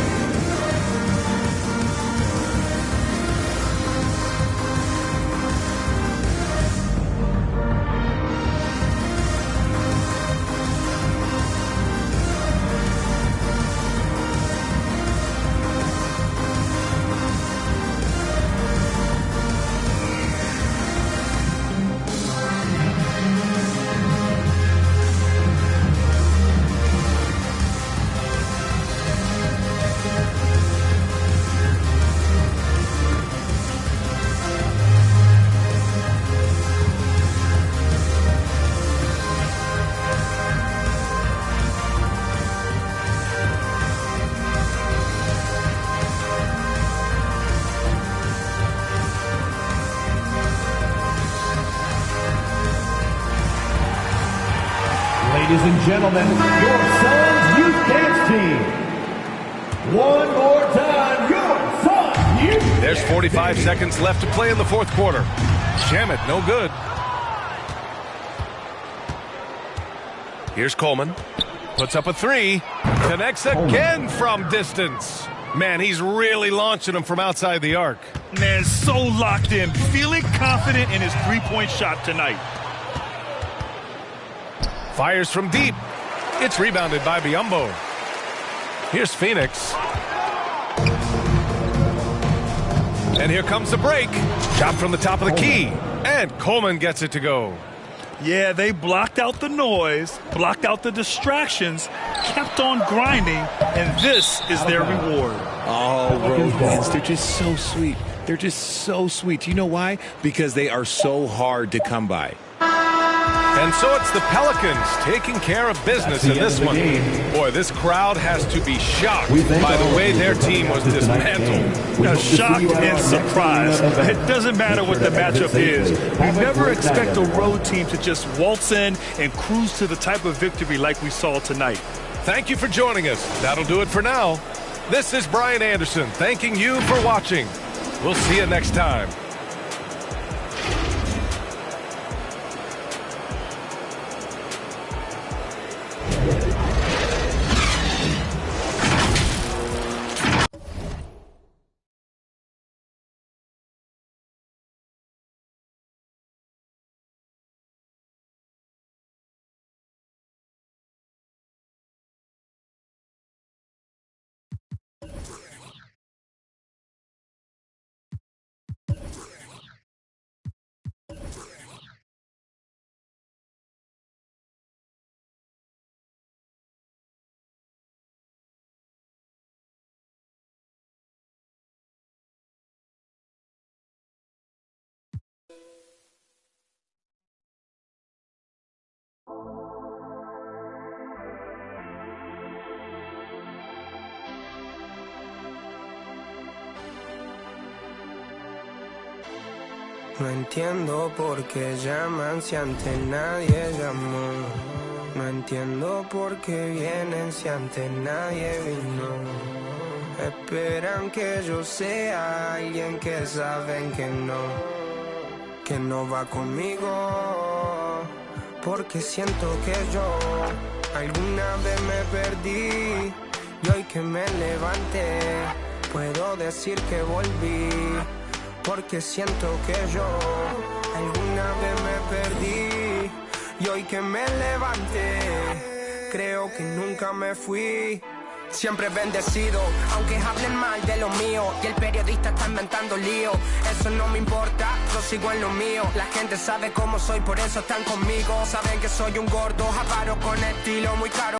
Ladies and gentlemen, your Suns youth dance team. One more time, your Suns youth. There's 45 seconds left to play in the fourth quarter. Jam it, no good. Here's Coleman. Puts up a 3. Connects again from distance. Man, he's really launching them from outside the arc. Man, so locked in, feeling confident in his three-point shot tonight. Fires from deep. It's rebounded by Biyombo. Here's Phoenix. And here comes the break. Shot from the top of the key. And Coleman gets it to go. Yeah, they blocked out the noise, blocked out the distractions, kept on grinding, and this is their reward. Oh, road wins. They're just so sweet. They're just so sweet. You know why? Because they are so hard to come by. And so it's the Pelicans taking care of business in this one. Boy, this crowd has to be shocked by the way their team was dismantled. Now, shocked and surprised. It doesn't matter what the matchup is. We never expect a road team to just waltz in and cruise to the type of victory like we saw tonight. Thank you for joining us. That'll do it for now. This is Brian Anderson thanking you for watching. We'll see you next time. No entiendo por qué llaman si antes nadie llamó. No entiendo por qué vienen si antes nadie vino. Esperan que yo sea alguien que saben que no va conmigo. Porque siento que yo alguna vez me perdí y hoy que me levanté puedo decir que volví. Porque siento que yo alguna vez me perdí y hoy que me levanté creo que nunca me fui. siempre bendecido, aunque hablen mal de lo mío y el periodista está inventando lío. Eso no me importa, yo sigo en lo mío. La gente sabe cómo soy, por eso están conmigo. Saben que soy un gordo, avaro con estilo muy caro.